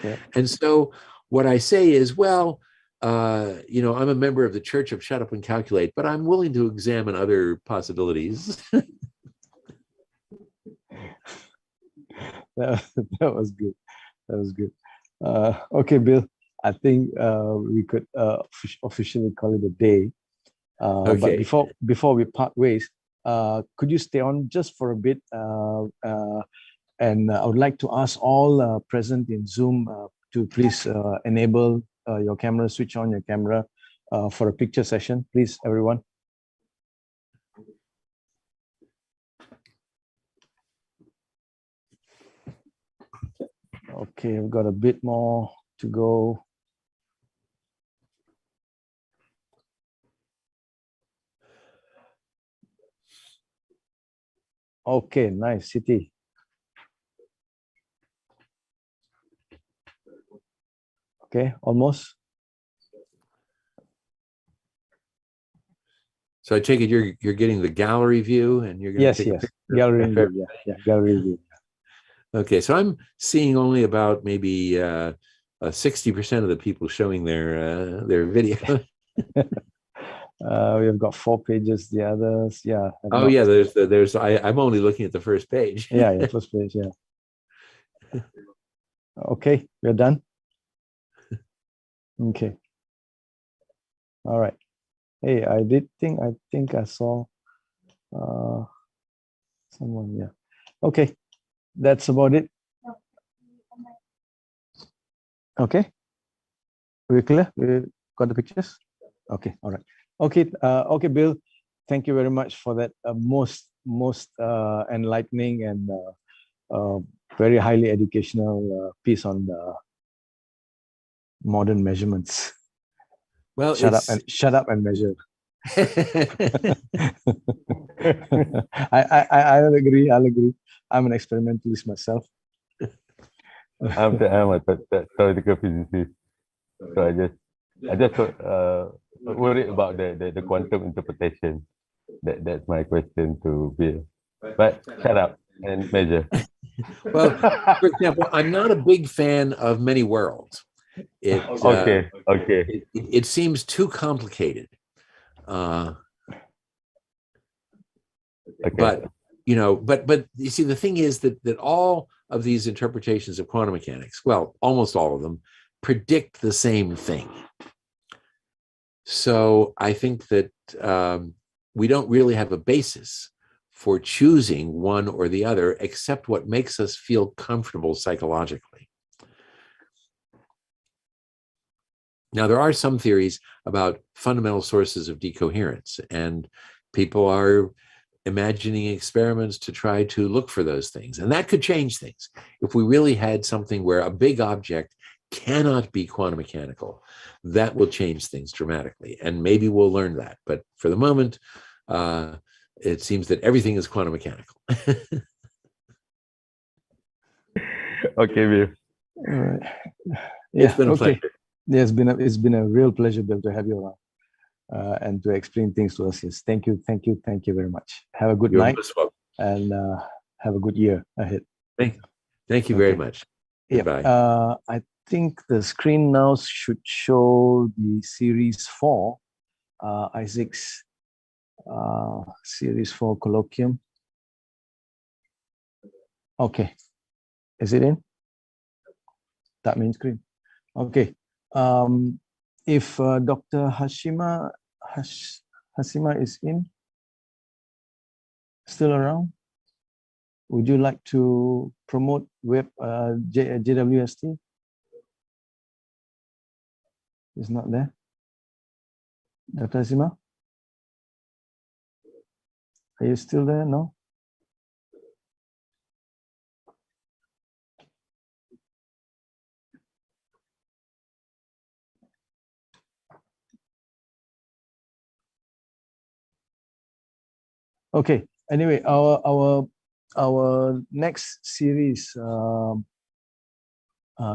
Yeah. And so what I say is, well, you know, I'm a member of the Church of Shut Up and Calculate, but I'm willing to examine other possibilities. That was good. That was good. Okay, Bill, I think we could officially call it a day. Okay. But before we part ways, could you stay on just for a bit? And I would like to ask all present in Zoom to please enable your camera, switch on your camera for a picture session, please, everyone. Okay, we've got a bit more to go. Okay, nice, City. Okay, almost. So I take it you're getting the gallery view, and you're going yes, to take yes, gallery view, yeah, gallery view. Okay, so I'm seeing only about maybe 60% of the people showing their video. We've got 4 pages. The others, yeah. Oh yeah, I'm only looking at the first page. Yeah, first page, yeah. Okay, we're done. Okay. All right. Hey, I think I saw someone. Yeah. Okay, that's about it. Okay. We're clear. We got the pictures. Okay. All right. Okay. Okay, Bill. Thank you very much for that most enlightening and very highly educational piece on the modern measurements. Well, shut up and measure. I'll agree. I'm an experimentalist myself. I'm a theoretical physicist, so I just worried about the quantum interpretation. That's my question to Bill. But shut up and measure. Well, for example, I'm not a big fan of many worlds. Okay. It seems too complicated. Okay. But you know, but you see, the thing is that all of these interpretations of quantum mechanics, well, almost all of them, predict the same thing. So I think that we don't really have a basis for choosing one or the other, except what makes us feel comfortable psychologically. Now, there are some theories about fundamental sources of decoherence, and people are imagining experiments to try to look for those things. And that could change things. If we really had something where a big object cannot be quantum mechanical, that will change things dramatically. And maybe we'll learn that. But for the moment, it seems that everything is quantum mechanical. Okay, Bill. All right. It's been a pleasure. Yeah, it's been a real pleasure, Bill, to have you around and to explain things to us. Yes, thank you very much. Have a good You're night most welcome. and have a good year ahead. Thank you very much. Goodbye. I think the screen now should show the Series 4, ISICS Series 4 colloquium. Okay, is it in? That means screen. Okay. If Dr. Hasima is still around, would you like to promote web JWST? Is not there. Dr. Hasima, are you still there? No. Okay. Anyway, our next series,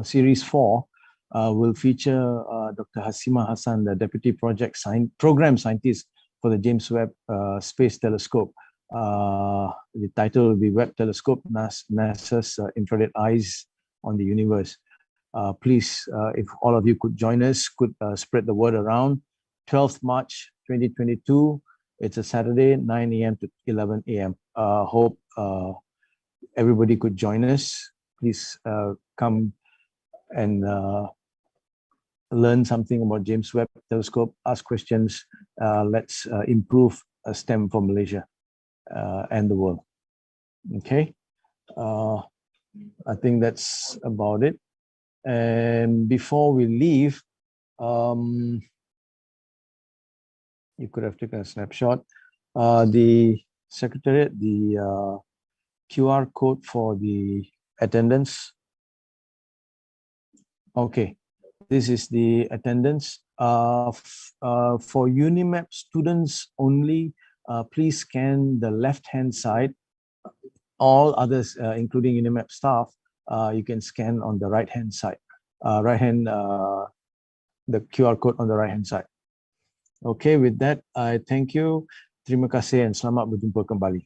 Series 4, will feature Dr. Hasima Hassan, the Deputy Program Scientist for the James Webb Space Telescope. The title will be Webb Telescope, NASA's Infrared Eyes on the Universe. Please, if all of you could join us, could spread the word around. 12th March 2022. It's a Saturday, 9 a.m. to 11 a.m. Hope everybody could join us. Please come and learn something about James Webb Telescope, ask questions. Let's improve STEM for Malaysia and the world. Okay. I think that's about it. And before we leave, you could have taken a snapshot. The Secretariat, the QR code for the attendance. Okay, this is the attendance. For UniMAP students only, please scan the left-hand side. All others, including UniMAP staff, you can scan on the right-hand side. The QR code on the right-hand side. Okay, with that, I thank you. Terima kasih and selamat berjumpa kembali.